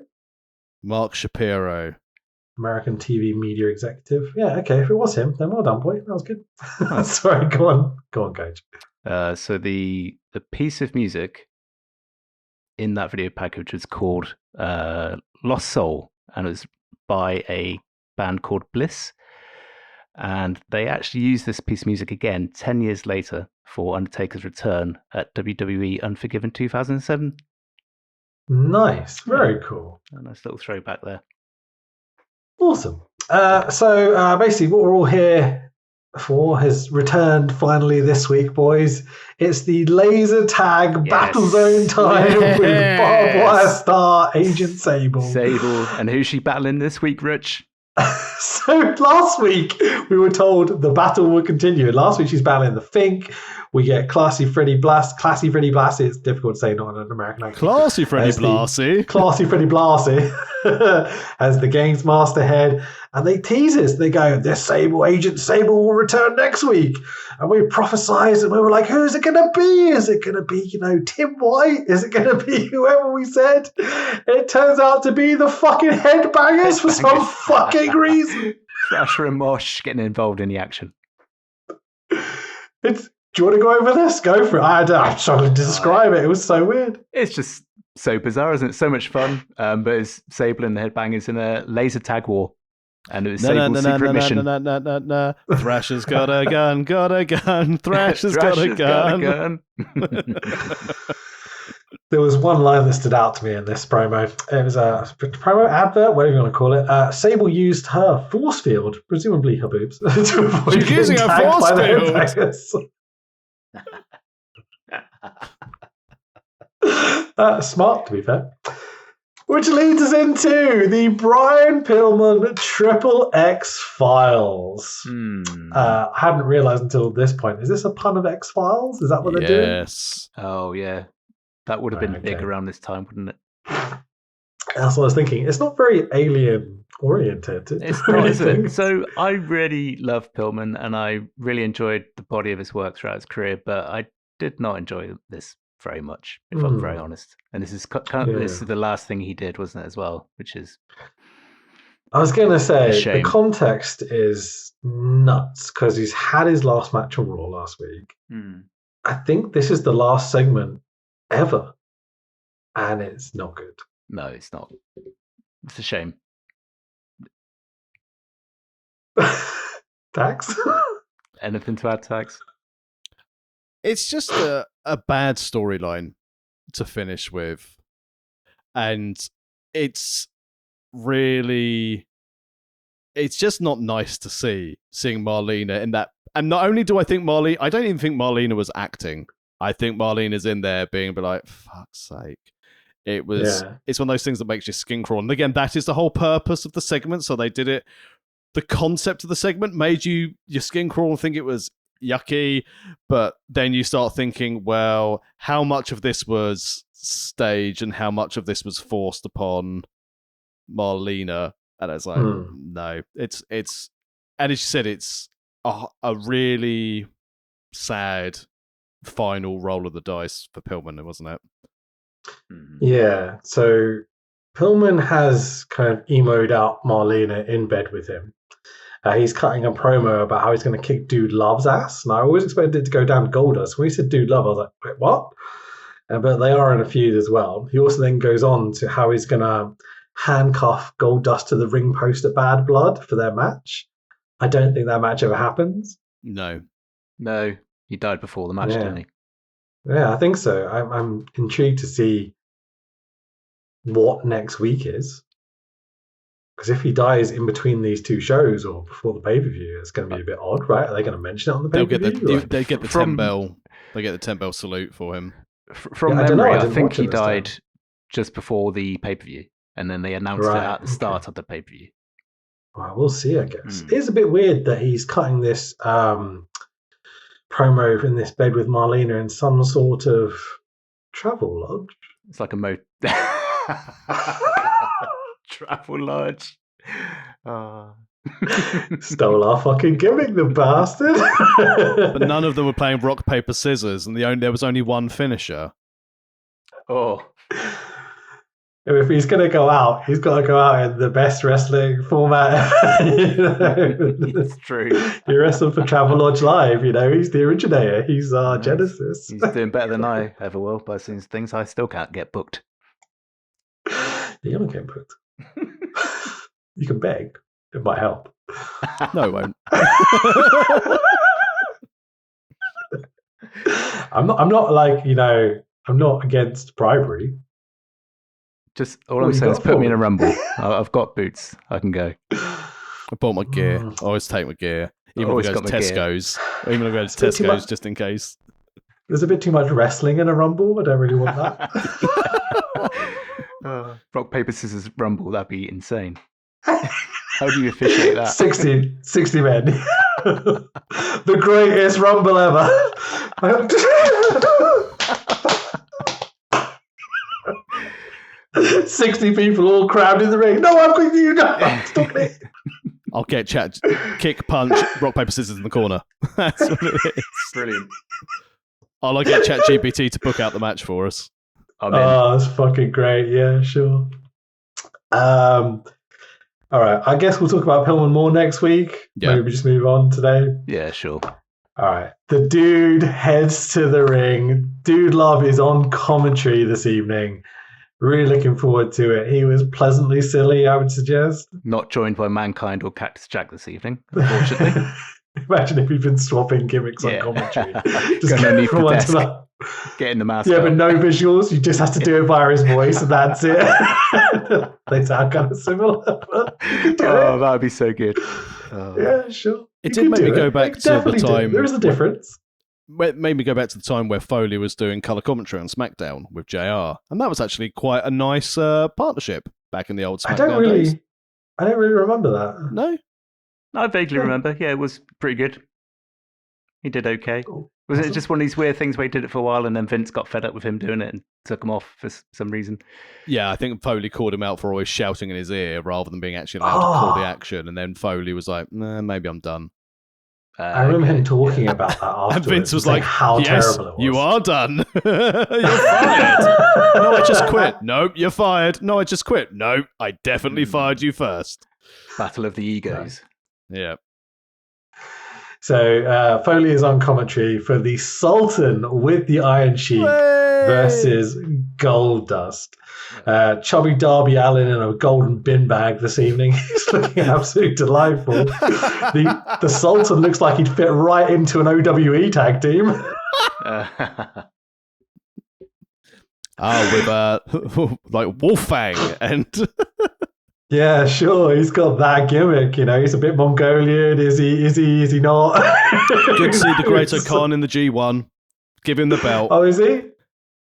Mark Shapiro. American TV media executive. Yeah, okay. If it was him, then well done, boy. That was good. Sorry, go on, Coach. so the piece of music in that video package was called Lost Soul, and it was by a band called Bliss. And they actually used this piece of music again 10 years later for Undertaker's return at WWE Unforgiven 2007. Nice, very cool. A nice little throwback there. Awesome. So basically, what we're all here for has returned finally this week, boys. It's the laser tag battle zone time with barbed wire star Agent Sable. Sable. And who's she battling this week, Rich? So last week we were told the battle would continue. Last week she's battling the Fink. We get Classy Freddy Blassie. It's difficult to say, not an American accent. Classy Freddy As the Blassie. Classy Freddy Blassie as the game's master head. And they tease us. They go, this Agent Sable will return next week. And we prophesized and we were like, who's it going to be? Is it going to be, Tim White? Is it going to be whoever we said? It turns out to be the fucking Headbangers for some fucking reason. Thrasher and Mosh getting involved in the action. Do you want to go over this? Go for it. I'm struggling to describe it. It was so weird. It's just so bizarre, isn't it? So much fun. But it's Sable and the Headbangers in a laser tag war. And it was Sable's secret mission. No. Thrasher's got a gun. Thrasher's got a gun. There was one line that stood out to me in this promo. It was a promo advert, whatever you want to call it. Sable used her force field, presumably her boobs, to avoid She's using getting her tagged force by the field. Headbangers. Smart, to be fair. Which leads us into the Brian Pillman Triple X Files. I hadn't realised until this point. Is this a pun of X Files? Is that what they're doing? Yes. Oh, yeah. That would have been big okay. around this time, wouldn't it? That's what I was thinking. It's not very alien oriented. It's not, is it? So I really love Pillman and I really enjoyed the body of his work throughout his career, but I did not enjoy this very much, if I'm very honest. And this is this is the last thing he did, wasn't it, as well? Which is, I was going to say, the shame. context is nuts because he's had his last match on Raw last week. I think this is the last segment ever, and it's not good. no, it's not. It's a shame. Tax? Anything to add, Tax? It's just a bad storyline to finish with. And it's just not nice to seeing Marlena in that. And not only do I think I don't even think Marlena was acting. I think Marlena's in there being like, fuck's sake. It's one of those things that makes your skin crawl. And again, that is the whole purpose of the segment. So they did it. The concept of the segment made your skin crawl and think it was yucky, but then you start thinking, well, how much of this was staged and how much of this was forced upon Marlena? And it's like, no, it's and as you said, it's a really sad final roll of the dice for Pillman, wasn't it? Yeah, so Pillman has kind of emoed out Marlena in bed with him. He's cutting a promo about how he's going to kick Dude Love's ass. And I always expected it to go down Goldust. When he said Dude Love, I was like, wait, what? But they are in a feud as well. He also then goes on to how he's going to handcuff Goldust to the ring post at Bad Blood for their match. I don't think that match ever happens. No, he died before the match, didn't he? Yeah, I think so. I'm intrigued to see what next week is. Because if he dies in between these two shows or before the pay-per-view, it's going to be a bit odd, right? Are they going to mention it on the pay-per-view? They get the 10 bell. They get the 10 bell salute for him. From memory, I think he died just before the pay-per-view, and then they announced it at the start of the pay-per-view. Well, we'll see, I guess. It is a bit weird that he's cutting this promo in this bed with Marlena in some sort of Travel lodge. It's like a travel lodge. Stole our fucking gimmick, the bastard. But none of them were playing rock, paper, scissors, and there was only one finisher. Oh, If he's going to go out, he's got to go out in the best wrestling format ever. it's true. He wrestled for Travelodge Live, he's the originator. He's our Genesis. He's doing better than I ever will by seeing things I still can't get booked. You're not getting booked. You can beg. It might help. No, it won't. I'm not like, I'm not against bribery. Just all I'm saying is put me in a rumble. I've got boots. I can go. I bought my gear. I always take my gear. Even if I go to Tesco's. Even if I go to Tesco's just in case. There's a bit too much wrestling in a rumble. I don't really want that. Rock, paper, scissors, rumble. That'd be insane. How do you officiate that? 60 men. The greatest rumble ever. 60 people all crammed in the ring. No, I'm going to you. No, stop me. I'll get kick, punch, rock, paper, scissors in the corner. That's what it is. Brilliant. I'll get ChatGPT to book out the match for us. Oh, that's fucking great. Yeah, sure. All right. I guess we'll talk about Pillman more next week. Yeah. Maybe we just move on today. Yeah, sure. All right. The dude heads to the ring. Dude Love is on commentary this evening. Really looking forward to it. He was pleasantly silly, I would suggest. Not joined by Mankind or Cactus Jack this evening, unfortunately. Imagine if he'd been swapping gimmicks on commentary. Just going underneath the desk, getting the mask but no visuals. You just have to do it via his voice, and that's it. They sound kind of similar. That would be so good. Yeah, sure. It did make me go back to the time. There is a difference. It made me go back to the time where Foley was doing colour commentary on SmackDown with JR, and that was actually quite a nice partnership back in the old SmackDown days. I don't really remember that. No? I vaguely remember. Yeah, it was pretty good. He did okay. Cool. Wasn't it just one of these weird things where he did it for a while and then Vince got fed up with him doing it and took him off for some reason? Yeah, I think Foley called him out for always shouting in his ear rather than being actually allowed to call the action, and then Foley was like, nah, maybe I'm done. I remember him talking about that afterwards. And Vince was like, how yes, terrible it was. you are done. You're fired. No, I just quit. Nope, you're fired. No, I just quit. No, I definitely fired you first. Battle of the egos. Yeah. So Foley is on commentary for the Sultan with the Iron Sheik versus Goldust. Chubby Darby Allin in a golden bin bag this evening. He's looking absolutely delightful. The Sultan looks like he'd fit right into an OWE tag team. With like Wolfgang and yeah, sure. He's got that gimmick, He's a bit Mongolian. Is he not? Good to see the Great Khan in the G1. Give him the belt. Oh, is he?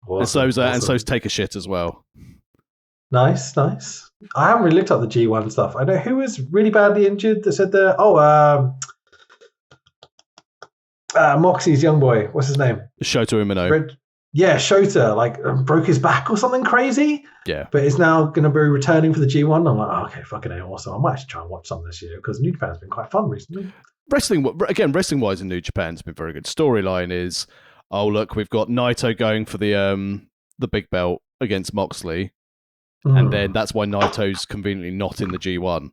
Awesome, and so's Take a Shit as well. Nice. I haven't really looked up the G1 stuff. I know who was really badly injured that said that. Moxie's young boy. What's his name? Shota Umino. Yeah, Shota, broke his back or something crazy. Yeah. But is now going to be returning for the G1. I'm like, oh, okay, fucking awesome. I might actually try and watch some this year because New Japan's been quite fun recently. Wrestling-wise in New Japan's been very good. Storyline is, oh, look, we've got Naito going for the big belt against Moxley. And then that's why Naito's conveniently not in the G1.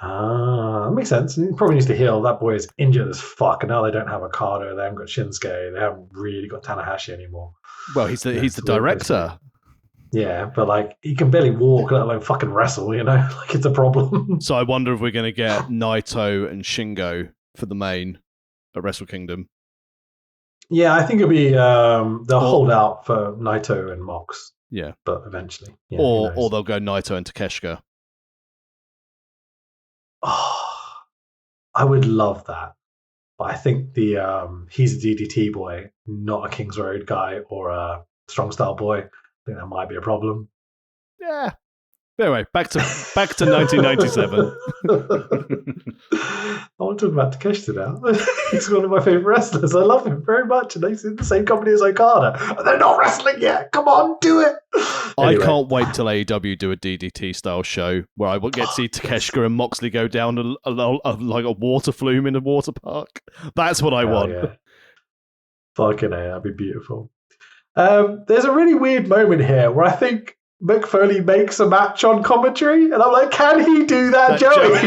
That makes sense. He probably needs to heal. That boy is injured as fuck. And now they don't have Okada. They haven't got Shinsuke. They haven't really got Tanahashi anymore. Well, he's the director. Yeah, but he can barely walk, let alone fucking wrestle, it's a problem. So I wonder if we're going to get Naito and Shingo for the main at Wrestle Kingdom. Yeah, I think it'll be they'll hold out for Naito and Mox. Yeah. But eventually. Yeah, or they'll go Naito and Takeshita. Oh, I would love that. But I think he's a DDT boy, not a Kings Road guy or a Strong Style boy. I think that might be a problem. Yeah. Anyway, back to 1997. I want to talk about Takeshita now. He's one of my favorite wrestlers. I love him very much, and he's in the same company as Okada. And they're not wrestling yet. Come on, do it. Anyway. I can't wait till AEW do a DDT style show where I will get to see Takeshita and Moxley go down like a water flume in a water park. That's what I want. Yeah. Fucking hell, that'd be beautiful. There's a really weird moment here where I think Mick Foley makes a match on commentary, and I'm like, can he do that, Joey?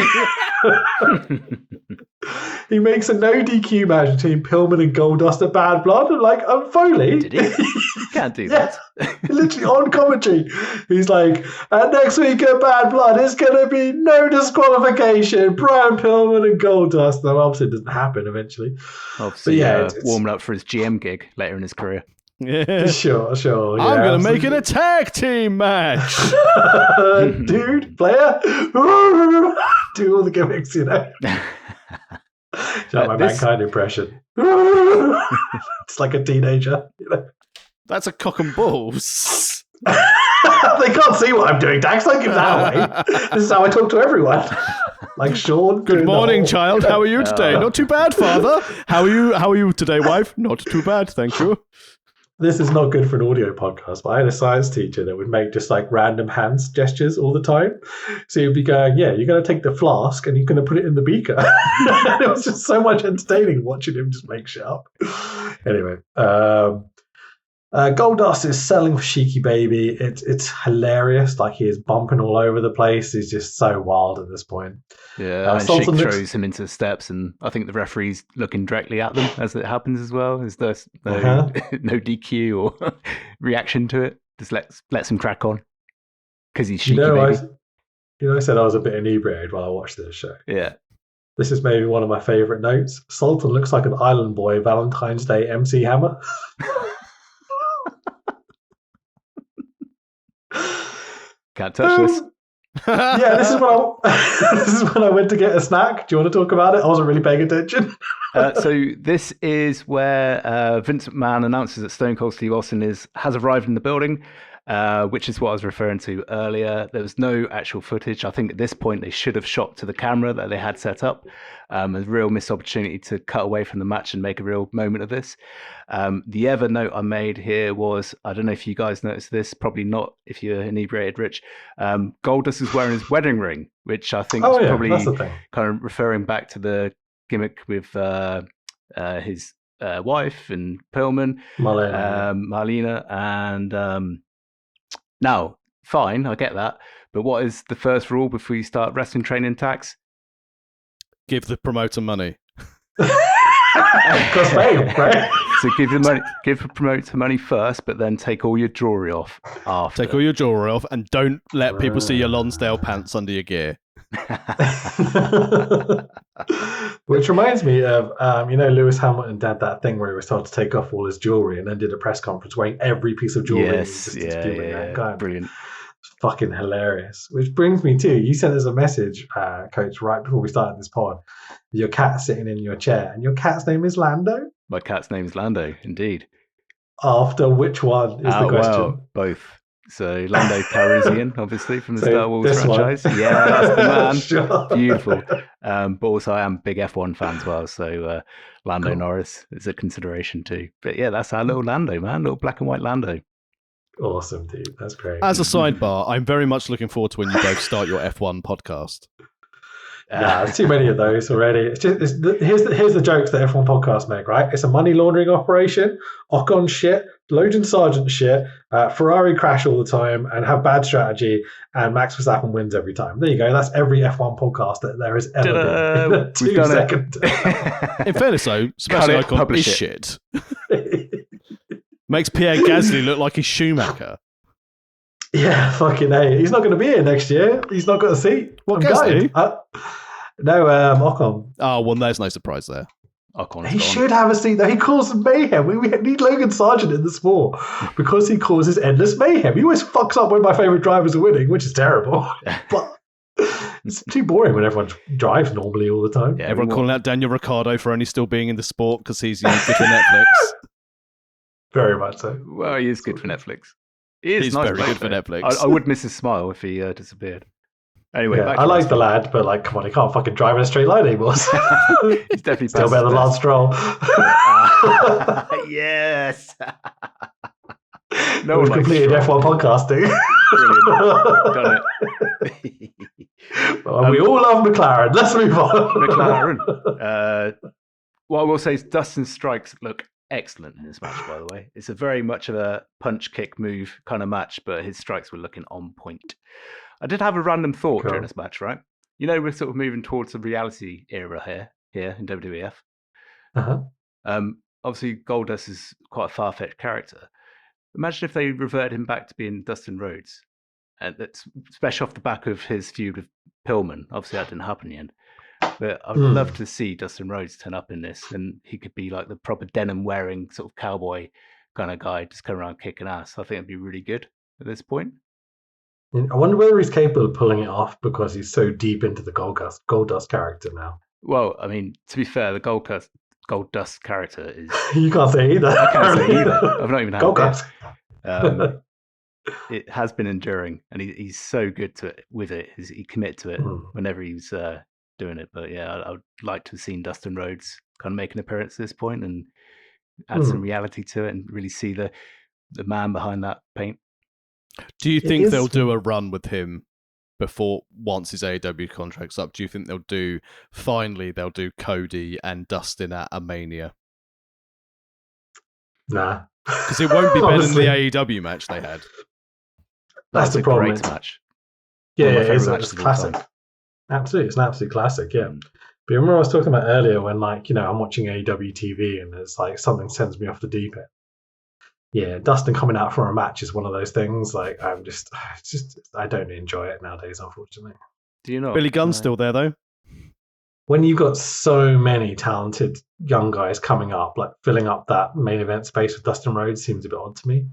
He makes a no DQ match between Pillman and Goldust at Bad Blood. I'm like, Foley? Did he? You can't do that. Literally on commentary. He's like, next week at Bad Blood, it's going to be no disqualification. Brian Pillman and Goldust. That obviously doesn't happen eventually. Obviously, it's warming up for his GM gig later in his career. Yeah. Sure. Yeah, I'm going to make it a tag team match. Dude, player. Do all the gimmicks, you know. My Mankind impression. It's like a teenager, you know. That's a cock and balls. They can't see what I'm doing, Dax. Don't give that away. This is how I talk to everyone. Like Sean. Good morning, child. How are you today? Not too bad, father. How are you today, wife? Not too bad, thank you. This is not good for an audio podcast, but I had a science teacher that would make just like random hands gestures all the time. So he'd be going, yeah, you're going to take the flask and you're going to put it in the beaker. It was just so much entertaining watching him just make shit up. Anyway, Goldust is selling for Sheiky Baby. It's hilarious. Like, he is bumping all over the place. He's just so wild at this point. Yeah, and Sheik throws him into the steps, and I think the referee's looking directly at them as it happens as well. Is there no DQ or reaction to it? Just lets him crack on because he's Sheiky Baby. I said I was a bit inebriated while I watched this show. Yeah. This is maybe one of my favourite notes. Sultan looks like an island boy Valentine's Day MC Hammer. Can't touch this. Yeah, this is when I went to get a snack. Do you want to talk about it? I wasn't really paying attention. So this is where Vince McMahon announces that Stone Cold Steve Austin has arrived in the building, which is what I was referring to earlier. There was no actual footage. I think at this point they should have shot to the camera that they had set up. A real missed opportunity to cut away from the match and make a real moment of this. The other note I made here was, I don't know if you guys noticed this, probably not if you're inebriated, Rich. Goldust is wearing his wedding ring, which I think is probably kind of referring back to the gimmick with his wife and Pillman, Marlena, and now, fine, I get that, but what is the first rule before you start wrestling training, Tax? Give the promoter money. Cost fame, right? So give the promoter money first, but then take all your jewelry off after. Take all your jewelry off, and don't let people see your Lonsdale pants under your gear. Which reminds me of, Lewis Hamilton did that thing where he was told to take off all his jewelry and then did a press conference wearing every piece of jewelry. Yes, yeah, brilliant. It's fucking hilarious. Which brings me to, you sent us a message, Coach, right before we started this pod. Your cat sitting in your chair, and your cat's name is Lando? My cat's name is Lando, indeed. After which one is the question? Well, both. So Lando Calrissian, obviously, from the Star Wars franchise. One. Yeah, that's the man. Sure. Beautiful. But also I am a big F1 fan as well, so Lando Norris is a consideration too. But yeah, that's our little Lando, man, little black and white Lando. Awesome, dude. That's great. As a sidebar, I'm very much looking forward to when you both start your F1 podcast. There's too many of those already. Here's the jokes that F1 podcasts make, right? It's a money laundering operation, Ocon shit, Logan Sargent shit, Ferrari crash all the time and have bad strategy, and Max Verstappen wins every time. There you go. That's every F1 podcast that there has ever been. In 2 seconds. In fairness, though, Sebastian Ocon is shit. Makes Pierre Gasly look like he's Schumacher. Yeah, fucking A. He's not going to be here next year. He's not got a seat. What, Gasly? No, Ocon. Oh, well, there's no surprise there. He should have a seat, though. He causes mayhem. We need Logan Sargent in the sport because he causes endless mayhem. He always fucks up when my favourite drivers are winning, which is terrible. But it's too boring when everyone drives normally all the time. Yeah, everyone calling out Daniel Ricciardo for only still being in the sport because he's good for Netflix. Very much so. Well, he is good for Netflix. He is He's nice very bloke, good for though. Netflix. I would miss his smile if he disappeared. Anyway, Yeah, back I to like the wrestling. lad, but like, come on, he can't fucking drive in a straight line anymore. He's definitely Still past better than his Lance best. Stroll. Yes. It No was one likes completed Stroll. F1 podcasting. Brilliant. Done it. Well, we all love McLaren. Let's move on. McLaren. What I will say is Dustin's strikes look excellent in this match, by the way. It's a very much of a punch kick move kind of match, but his strikes were looking on point. I did have a random thought during Cool. this match, right? You know, we're sort of moving towards the reality era here in WWF. Uh-huh. Obviously, Goldust is quite a far-fetched character. Imagine if they reverted him back to being Dustin Rhodes, and that's especially off the back of his feud with Pillman. Obviously, that didn't happen in the end. But I'd love to see Dustin Rhodes turn up in this, and he could be like the proper denim-wearing sort of cowboy kind of guy, just come around kicking ass. I think it'd be really good at this point. I wonder whether he's capable of pulling it off because he's so deep into the Goldust character now. Well, I mean, to be fair, the Goldust character is. You can't say either. I can't say either. I've not even had Goldust. It has been enduring, and he's so good to it with it. He committed to it whenever he's doing it. But yeah, I would like to have seen Dustin Rhodes kind of make an appearance at this point and add some reality to it, and really see the man behind that paint. Do you It think is- they'll do a run with him before once his AEW contract's up? Do you think they'll do Cody and Dustin at a Mania? Nah. Because it won't be better than Honestly. the AEW match they had. That's the a problem. great match. Yeah, One of my it is. favourite It's matches of all classic. time. Absolutely. It's an absolute classic, yeah. But remember I was talking about earlier when, like, you know, I'm watching AEW TV and it's like something sends me off the deep end. Yeah, Dustin coming out for a match is one of those things. Like, I don't enjoy it nowadays, unfortunately. Do you know Billy Gunn's still there though. When you've got so many talented young guys coming up, like filling up that main event space with Dustin Rhodes seems a bit odd to me.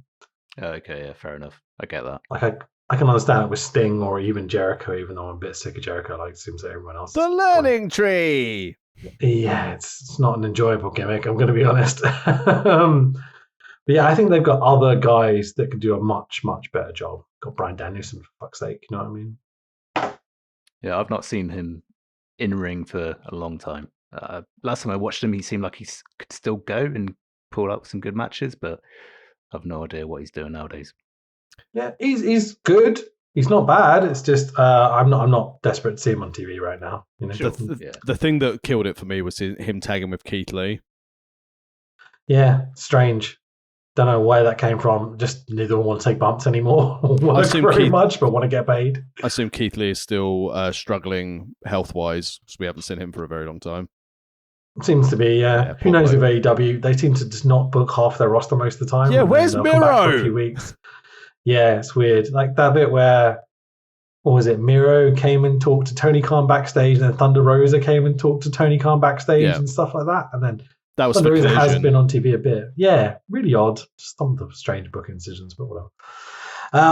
Okay, yeah, fair enough. I get that. Like, I can understand it with Sting or even Jericho, even though I'm a bit sick of Jericho. Like, it seems like everyone else. The learning tree. Yeah, it's not an enjoyable gimmick, I'm going to be honest. But yeah, I think they've got other guys that could do a much, much better job. Got Bryan Danielson, for fuck's sake, you know what I mean? Yeah, I've not seen him in ring for a long time. Last time I watched him, he seemed like he could still go and pull out some good matches, but I've no idea what he's doing nowadays. Yeah, he's good. He's not bad. It's just I'm not desperate to see him on TV right now. You know? Sure. The thing that killed it for me was him tagging with Keith Lee. Yeah, strange. Don't know where that came from. Just neither one want to take bumps anymore. Work assume very Keith- much, but want to get paid. I assume Keith Lee is still struggling health-wise, because we haven't seen him for a very long time. Seems to be. Yeah, Who knows poor with AEW? They seem to just not book half their roster most of the time. Yeah, and then where's they'll come back for Miro? a few weeks. Yeah, it's weird. Like that bit where, what was it? Miro came and talked to Tony Khan backstage, and then Thunder Rosa came and talked to Tony Khan backstage Yeah. and stuff like that. And then That was Thunder for Rosa has Collision. been on TV a bit. Yeah, really odd. Some of the strange booking decisions, but whatever.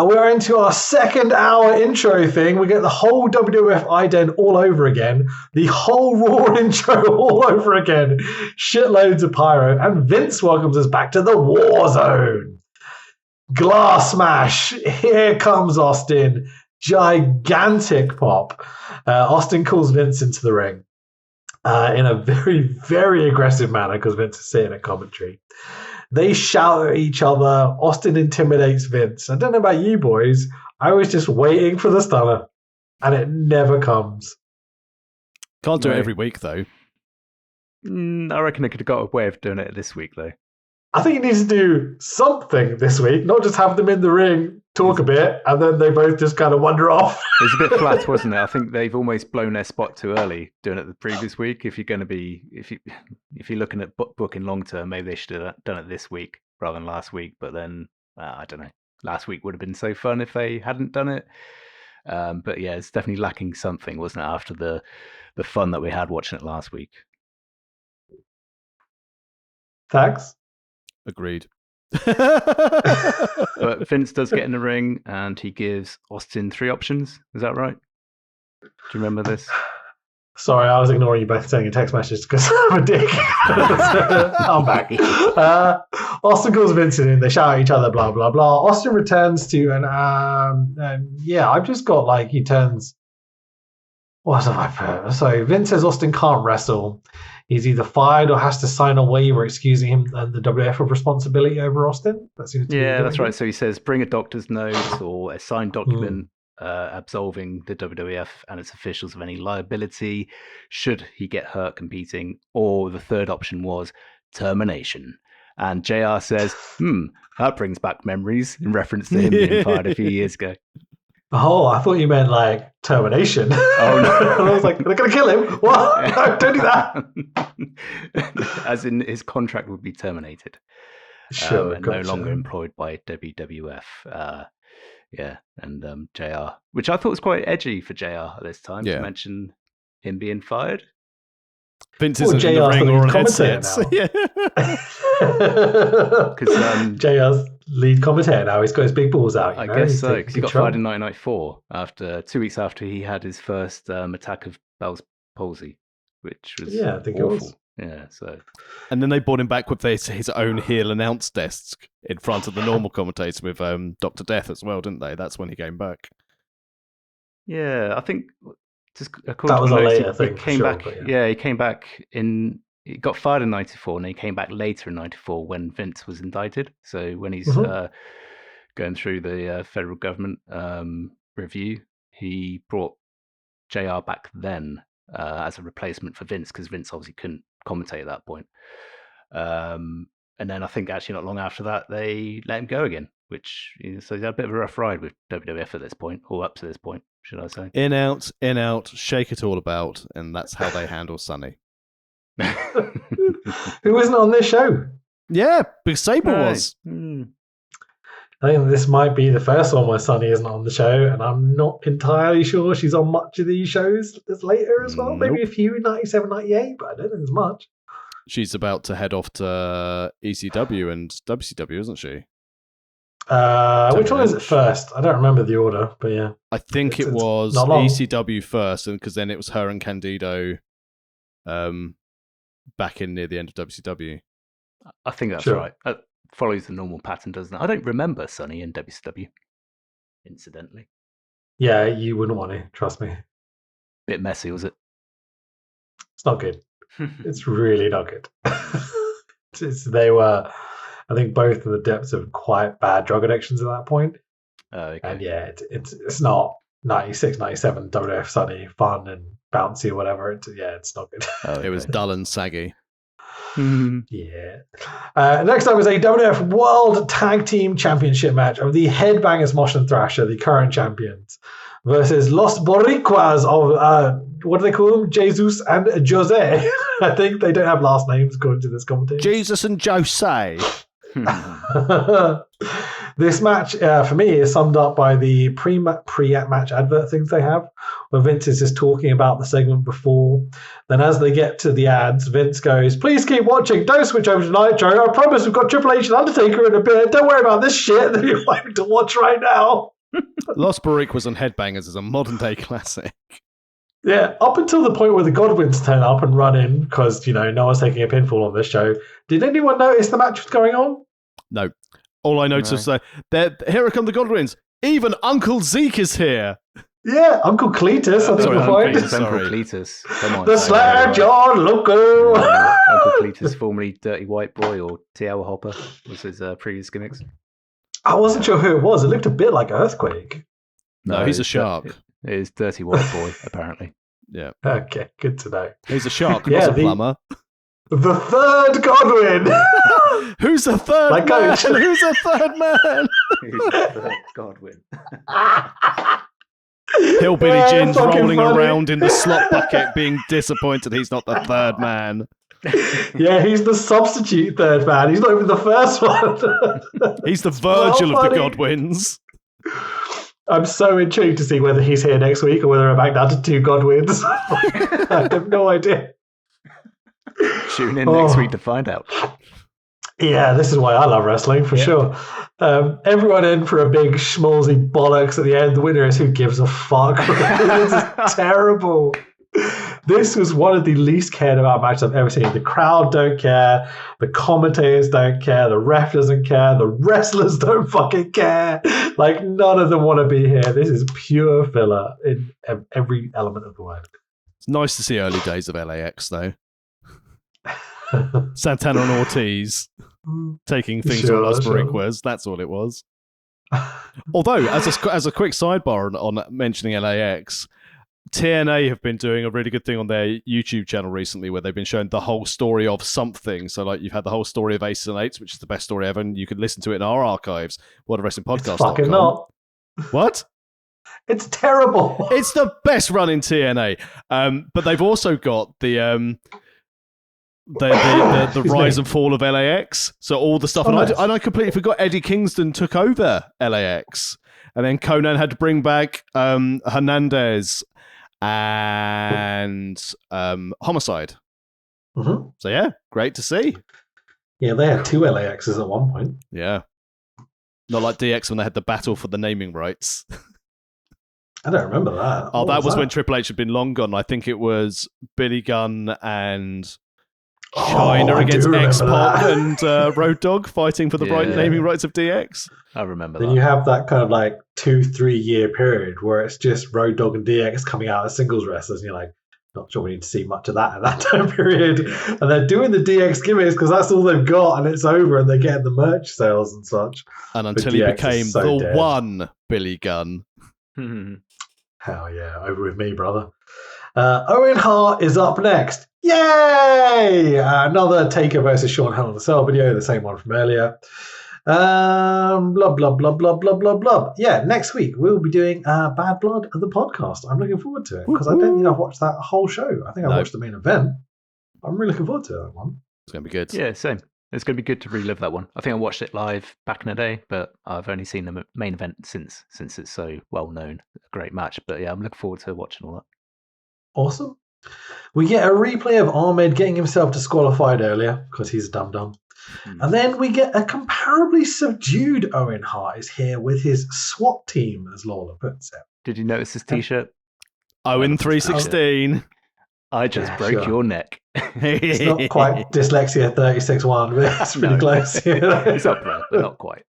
We're into our second hour intro thing. We get the whole WWF ident all over again. The whole Raw intro all over again. Shitloads of pyro. And Vince welcomes us back to the War Zone. Glass smash. Here comes Austin. Gigantic pop. Austin calls Vince into the ring in a very, very aggressive manner because Vince is sitting at commentary. They shout at each other. Austin intimidates Vince. I don't know about you boys. I was just waiting for the stunner, and it never comes. Can't do it No. every week, though. I reckon they could have got a way of doing it this week, though. I think he needs to do something this week, not just have them in the ring, talk a bit, and then they both just kind of wander off. It was a bit flat, wasn't it? I think they've almost blown their spot too early doing it the previous week. If you're going to be, if you're looking at booking long term, maybe they should have done it this week rather than last week. But then I don't know. Last week would have been so fun if they hadn't done it. But yeah, it's definitely lacking something, wasn't it? After the fun that we had watching it last week. Thanks. Agreed. But Vince does get in the ring and he gives Austin 3 options. Is that right? Do you remember this? Sorry, I was ignoring you both saying a text message because I'm a dick. I'm back. Austin calls Vincent in. They shout at each other, blah, blah, blah. Austin returns to, I've just got like, he turns. What have I put? So Vince says Austin can't wrestle. He's either fired or has to sign a waiver excusing him and the WWF of responsibility over Austin. That seems to be that's right. So he says bring a doctor's note or a signed document absolving the WWF and its officials of any liability should he get hurt competing. Or the third option was termination. And JR says, that brings back memories in reference to him being fired a few years ago. Oh, I thought you meant like termination. Oh, no. I was like, they're going to kill him. What? No, don't do that. As in, his contract would be terminated. Sure, and no longer employed by WWF. And JR, which I thought was quite edgy for JR at this time to mention him being fired. Vince isn't in the ring or on headsets. Because JR's lead commentator now. He's got his big balls out. I guess so, because he got fired in 1994 after 2 weeks after he had his first attack of Bell's palsy, which was I think awful. It was. Yeah, so. And then they brought him back with his own heel announce desk in front of the normal commentator with Dr. Death as well, didn't they? That's when he came back. Yeah, I think just according that was to a notes, later thing. He came back. He came back in. He got fired in 94, and he came back later in 94 when Vince was indicted. So when he's going through the federal government review, he brought JR back then as a replacement for Vince, because Vince obviously couldn't commentate at that point. And then I think actually not long after that, they let him go again, which, so he's had a bit of a rough ride with WWF at this point, or up to this point, should I say. In, out, shake it all about, and that's how they handle Sonny. Who isn't on this show? Yeah, Big Sable was. I think this might be the first one where Sonny isn't on the show, and I'm not entirely sure she's on much of these shows later as well. Maybe a few in 97, 98, but I don't think there's much. She's about to head off to ECW and WCW, isn't she? Which one is it first? I don't remember the order, but yeah. I think it was ECW first, because then it was her and Candido back in near the end of WCW. I think that's right. That follows the normal pattern, doesn't it? I don't remember Sonny in WCW, incidentally. Yeah, you wouldn't want to, trust me. Bit messy, was it? It's not good. It's really not good. They were, I think, both in the depths of quite bad drug addictions at that point. Okay. And yeah, it's not 96, 97 WWF Sonny fun and bouncy or whatever. It's not good. It was dull and saggy. Yeah. Next up is a WWF World Tag Team Championship match of the Headbangers Mosh and Thrasher, the current champions, versus Los Boricuas of, what do they call them? Jesus and Jose. I think they don't have last names according to this competition. Jesus and Jose. This match, for me, is summed up by the pre-match advert things they have, where Vince is just talking about the segment before. Then as they get to the ads, Vince goes, "Please keep watching. Don't switch over to Nitro. I promise we've got Triple H and Undertaker in a bit. Don't worry about this shit that you're likely to watch right now." Los Boricuas and Headbangers is a modern-day classic. Yeah, up until the point where the Godwins turn up and run in, because, no one's taking a pinfall on this show. Did anyone notice the match was going on? No. All I noticed was here come the Godwins. Even Uncle Zeke is here. Yeah, Uncle Cletus, I think we'll find. Uncle Cletus. Come on. The Sledge on Loco. Uncle Cletus, formerly Dirty White Boy or TL Hopper, was his previous gimmicks. I wasn't sure who it was. It looked a bit like Earthquake. No, he's a shark. It is Dirty White Boy, apparently. Yeah. Okay, good to know. He's a shark, not a plumber. The third Godwin. Who's the third man? Coach. Who's the third man? Who's the third Godwin? Hillbilly Jin's rolling around in the slot bucket being disappointed he's not the third man. Yeah, he's the substitute third man. He's not even the first one. He's the Virgil of the Godwins. I'm so intrigued to see whether he's here next week or whether I'm back down to 2 Godwins. I have no idea. Tune in next week to find out. Yeah, this is why I love wrestling, for sure. Everyone in for a big schmaltzy bollocks at the end. The winner is Who Gives a Fuck. This is terrible. This was one of the least cared about matches I've ever seen. The crowd don't care. The commentators don't care. The ref doesn't care. The wrestlers don't fucking care. Like, none of them want to be here. This is pure filler in every element of the word. It's nice to see early days of LAX, though. Santana and Ortiz taking things from Los Boricuas. That's all it was. Although, as a quick sidebar on mentioning LAX, TNA have been doing a really good thing on their YouTube channel recently where they've been showing the whole story of something. So, like, you've had the whole story of Aces and Eights, which is the best story ever, and you can listen to it in our archives, WhatAWrestlingPodcast.com. It's fucking not. What? It's terrible. It's the best run in TNA. But they've also got the rise and fall of LAX. So all the stuff, nice. and I completely forgot Eddie Kingston took over LAX, and then Conan had to bring back Hernandez and Homicide. Mm-hmm. So yeah, great to see. Yeah, they had 2 LAXs at one point. Yeah, not like DX when they had the battle for the naming rights. I don't remember that. Oh, What that was when Triple H had been long gone. I think it was Billy Gunn and China against X-Pac and Road Dogg fighting for the naming rights of DX. I remember then that. You have that kind of like 2-3 year period where it's just Road Dogg and DX coming out as singles wrestlers, and you're like, not sure we need to see much of that at that time period. And they're doing the DX gimmicks because that's all they've got, and it's over, and they're getting the merch sales and such. And until he became the one Billy Gunn. Hell yeah, over with me, brother. Owen Hart is up next. Yay! Another Taker versus Sean Hell in the Cell video, the same one from earlier. Blah, blah, blah, blah, blah, blah, blah. Yeah, next week we'll be doing Bad Blood of the podcast. I'm looking forward to it because I don't think I've watched that whole show. I think I watched the main event. I'm really looking forward to that one. It's going to be good. Yeah, same. It's going to be good to relive that one. I think I watched it live back in the day, but I've only seen the main event since it's so well known. A great match. But yeah, I'm looking forward to watching all that. Awesome. We get a replay of Ahmed getting himself disqualified earlier because he's a dum-dum. And then we get a comparably subdued Owen Hart is here with his SWAT team, as Lawler puts it. Did you notice his t-shirt? Owen 316. I just broke your neck. It's not quite Dyslexia 36-1, but it's pretty close. It's up there, but not quite.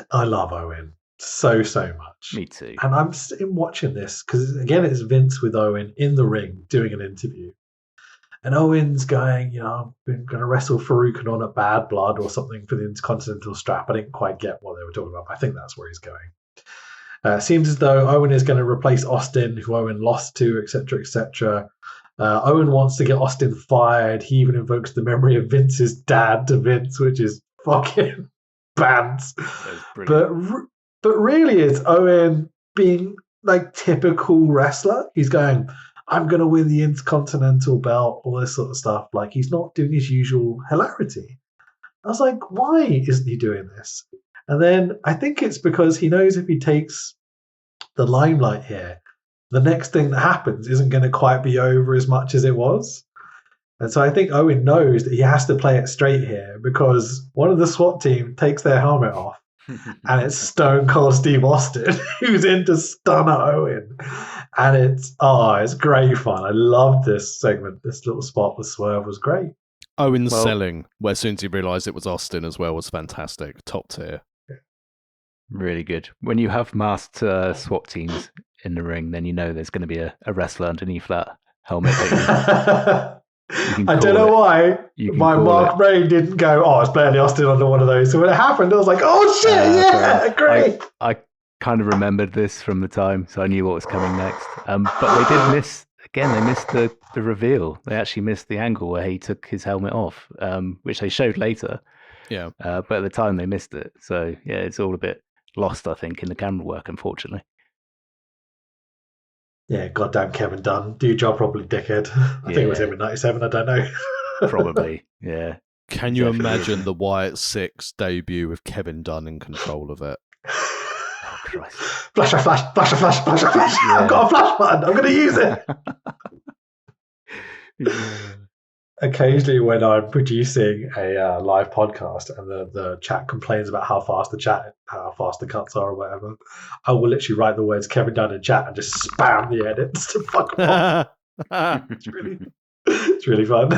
I love Owen so much. Me too. And I'm sitting watching this because, again, it's Vince with Owen in the ring doing an interview. And Owen's going, I'm going to wrestle Farouk on at Bad Blood or something for the Intercontinental strap. I didn't quite get what they were talking about, but I think that's where he's going. Seems as though Owen is going to replace Austin, who Owen lost to, etc., etc. Owen wants to get Austin fired. He even invokes the memory of Vince's dad to Vince, which is fucking pants. But really, it's Owen being like typical wrestler. He's going, I'm going to win the Intercontinental belt, all this sort of stuff. Like, he's not doing his usual hilarity. I was like, why isn't he doing this? And then I think it's because he knows if he takes the limelight here, the next thing that happens isn't going to quite be over as much as it was. And so I think Owen knows that he has to play it straight here because one of the SWAT team takes their helmet off and it's Stone Cold Steve Austin who's in to stun at Owen. And it's great fun. I loved this segment. This little spot with Swerve was great. Owen's selling, where soon as he realised it was Austin as well, was fantastic. Top tier. Really good. When you have masked SWAT teams in the ring, then you know there's going to be a wrestler underneath that helmet. I don't know why my Mark brain didn't go, it's Blair Austin under one of those. So when it happened, I was like, oh shit, great. I kind of remembered this from the time, so I knew what was coming next. But they did miss, again, they missed the reveal. They actually missed the angle where he took his helmet off, which they showed later. Yeah. But at the time, they missed it. So, yeah, it's all a bit lost, I think, in the camera work, unfortunately. Yeah, goddamn Kevin Dunn. Do your job properly, dickhead. I think it was him in 97, I don't know. Probably, yeah. Can you imagine the Wyatt 6 debut with Kevin Dunn in control of it? Oh, Christ. Flash. Yeah. I've got a flash button. I'm going to use it. occasionally when I'm producing a live podcast and the chat complains about how fast the cuts are or whatever, I will literally write the words Kevin Dunn in chat and just spam the edits to fuck 'em off. It's really fun.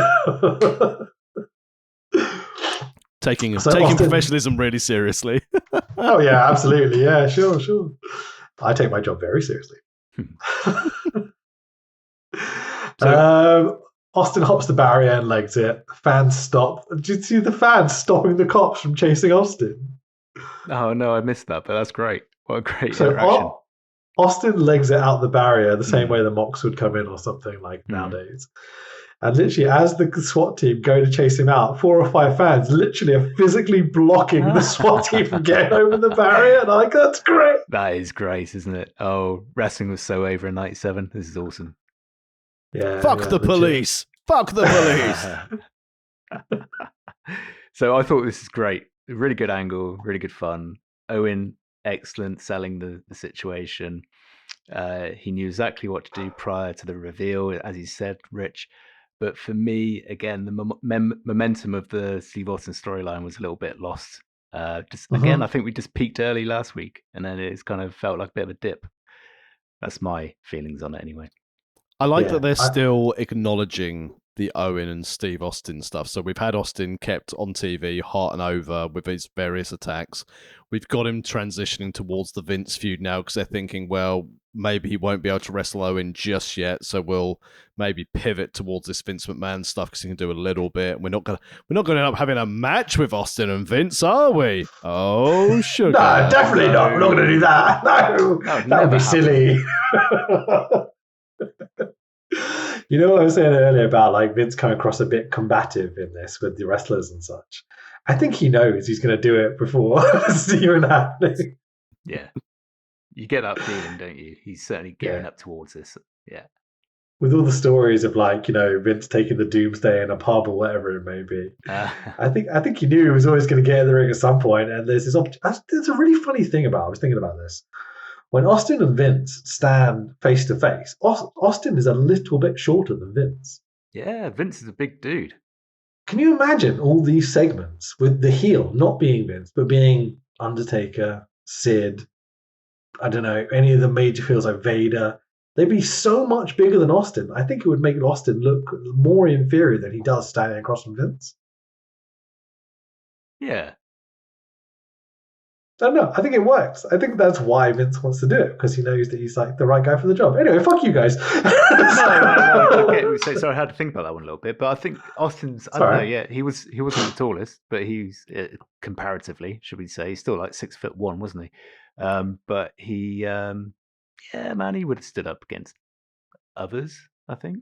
taking So taking Austin- professionalism really seriously. Oh yeah, absolutely. Yeah, sure. I take my job very seriously. Austin hops the barrier and legs it. Fans stop. Did you see the fans stopping the cops from chasing Austin? Oh no, I missed that, but that's great. What a great So interaction. Austin legs it out the barrier the same way the mocks would come in or something like nowadays. And literally, as the SWAT team go to chase him out, 4 or 5 fans literally are physically blocking the SWAT team from getting over the barrier. And I'm like, that's great. That is great, isn't it? Oh, wrestling was so over in '97. This is awesome. Yeah. Fuck yeah, the legit. police. Fuck the police. So I thought this is great. Really good angle, really good fun. Owen, excellent selling the situation. He knew exactly what to do prior to the reveal, as you said, Rich. But for me, again, the momentum of the Steve Austin storyline was a little bit lost. Again, I think we just peaked early last week, and then it's kind of felt like a bit of a dip. That's my feelings on it, anyway. I like Yeah, that they're still acknowledging the Owen and Steve Austin stuff. So we've had Austin kept on TV, heart and over, with his various attacks. We've got him transitioning towards the Vince feud now because they're thinking, well, maybe he won't be able to wrestle Owen just yet, so we'll maybe pivot towards this Vince McMahon stuff because he can do a little bit. We're not gonna end up having a match with Austin and Vince, are we? Oh, sugar! No, definitely not. We're not going to do that. No, That would that would never be silly. You know what I was saying earlier about like Vince coming across a bit combative in this with the wrestlers and such? I think he knows he's going to do it before it's even happening. Yeah. You get that feeling, don't you? He's certainly gearing up towards this. Yeah. With all the stories of like, Vince taking the Doomsday in a pub or whatever it may be. I think he knew he was always going to get in the ring at some point. And there's this there's a really funny thing I was thinking about this. When Austin and Vince stand face to face, Austin is a little bit shorter than Vince. Yeah, Vince is a big dude. Can you imagine all these segments with the heel not being Vince, but being Undertaker, Sid, I don't know, any of the major heels like Vader? They'd be so much bigger than Austin. I think it would make Austin look more inferior than he does standing across from Vince. Yeah. I don't know. I think it works. I think that's why Vince wants to do it, because he knows that he's like the right guy for the job. Anyway, fuck you guys. No. Okay, so I had to think about that one a little bit, but I think Austin's. I don't know. Sorry. Yeah, he wasn't the tallest, but he's comparatively, should we say, he's still like 6'1", wasn't he? But he, yeah, man, he would have stood up against others, I think.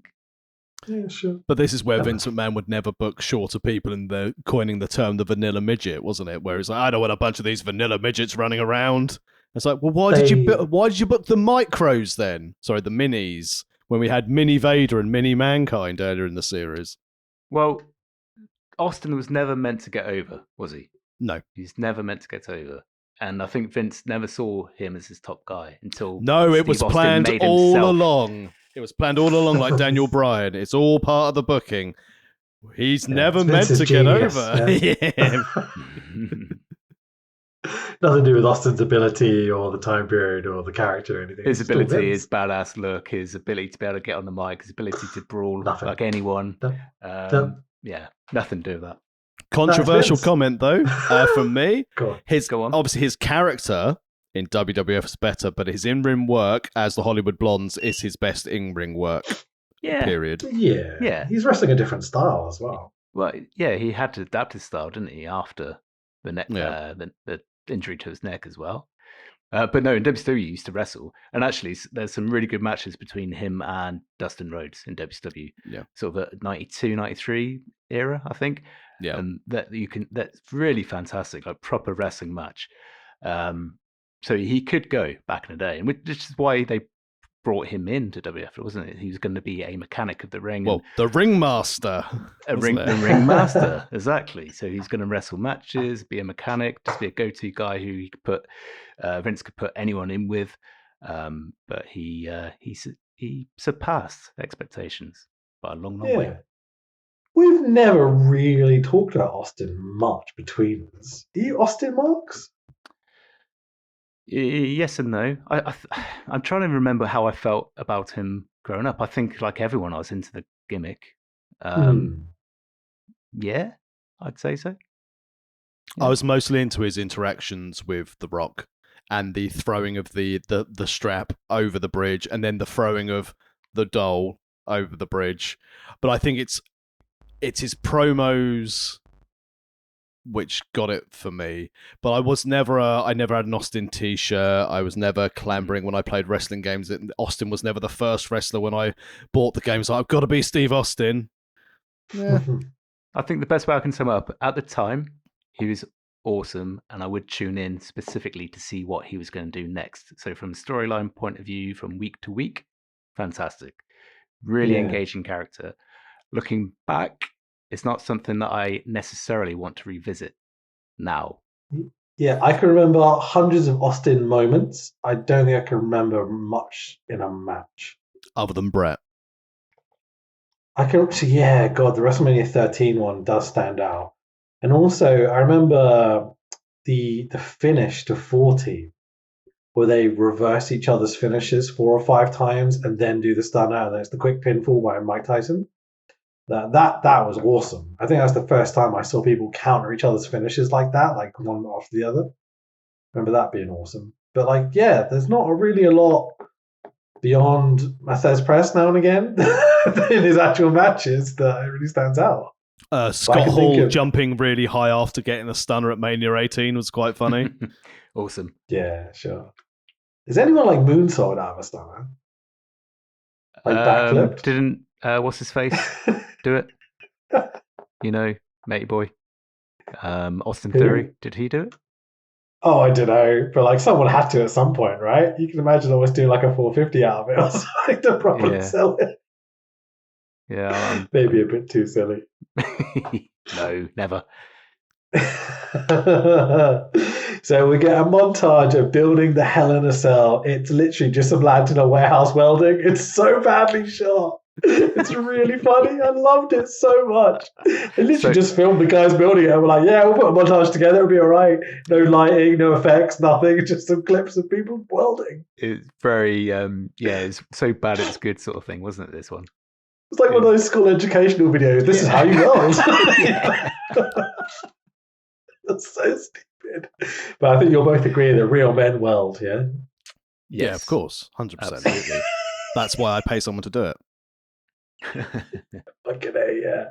Yeah, sure. But this is where Vince McMahon would never book shorter people, and they're coining the term the vanilla midget, wasn't it? Where it's like, I don't want a bunch of these vanilla midgets running around. It's like, well, why did you book the micros then? Sorry, the minis, when we had Mini Vader and Mini Mankind earlier in the series. Well, Austin was never meant to get over, was he? No. He's never meant to get over. And I think Vince never saw him as his top guy until No, it was Steve Austin planned made all himself. along. It was planned all along, like Daniel Bryan. It's all part of the booking. He's never it's meant to Vince's get genius, over. yeah. Nothing to do with Austin's ability or the time period or the character or anything. His It's still ability, Vince. his badass look, his ability to be able to get on the mic, his ability to brawl Nothing. like anyone. No. Yeah, nothing to do with that. Controversial Vince. comment, though, from me. Go on. Go on. Obviously, his character in WWF is better, but his in-ring work as the Hollywood Blondes is his best in-ring work, Yeah. period. Yeah. Yeah. He's wrestling a different style as well. Well, yeah, he had to adapt his style, didn't he, after the neck, Yeah. the injury to his neck as well. But no, in WCW he used to wrestle, and actually there's some really good matches between him and Dustin Rhodes in WCW. Yeah. Sort of a 92, 93 era, I think. Yeah. And that's really fantastic, like proper wrestling match. So he could go back in the day, and which is why they brought him into WWF, wasn't it? He was going to be a mechanic of the ring. Well, the ringmaster. The wasn't it? ring master, exactly. So he's going to wrestle matches, be a mechanic, just be a go-to guy who he could put Vince could put anyone in with. But he surpassed expectations by a long, long way. we've never really talked about Austin much between us. Are you Austin Marks? Yes and no. I'm trying to remember how I felt about him growing up. I think, like everyone, I was into the gimmick. Yeah, I'd say so. I was mostly into his interactions with The Rock and the throwing of the strap over the bridge and then the throwing of the doll over the bridge. But I think it's his promos which got it for me. But I never had an Austin t-shirt. I was never clambering when I played wrestling games. Austin was never the first wrestler when I bought the game. So I've got to be Steve Austin. Yeah. I think the best way I can sum it up, at the time, he was awesome, and I would tune in specifically to see what he was going to do next. So from a storyline point of view, from week to week, fantastic. Really engaging character. Looking back, it's not something that I necessarily want to revisit now. Yeah, I can remember hundreds of Austin moments. I don't think I can remember much in a match. Other than Brett. I can actually, God, the WrestleMania 13 one does stand out. And also, I remember the finish to 40, where they reverse each other's finishes 4 or 5 times and then do the stunner, and then it's the quick pinfall by Mike Tyson. That was awesome. I think that's the first time I saw people counter each other's finishes like that, like one after the other. Remember that being awesome. But there's not really a lot beyond Mathers Press now and again in his actual matches that it really stands out. Scott Hall jumping really high after getting the stunner at Mania 18 was quite funny. Awesome. Yeah, sure. Is anyone moonsault out of a stunner? Backflipped? Didn't what's his face do it? Matey boy. Austin Theory, did he do it? Oh, I don't know, but someone had to at some point, right? You can imagine almost doing a 450 out of it or something to properly sell it. Yeah, maybe a bit too silly. No, never. So we get a montage of building the Hell in a Cell. It's literally just some lads in a warehouse welding. It's so badly shot. It's really funny. I loved it so much. They literally just filmed the guys building it and were like, yeah, we'll put a montage together, it'll be all right. No lighting, no effects, nothing. Just some clips of people welding. It's very, it's so bad it's good sort of thing, wasn't it, this one? It's like one of those school educational videos. This is how you weld. That's so stupid. But I think you'll both agree that real men weld, yeah? Yes. Yeah, of course. 100%. Absolutely. That's why I pay someone to do it. Fucking A, yeah.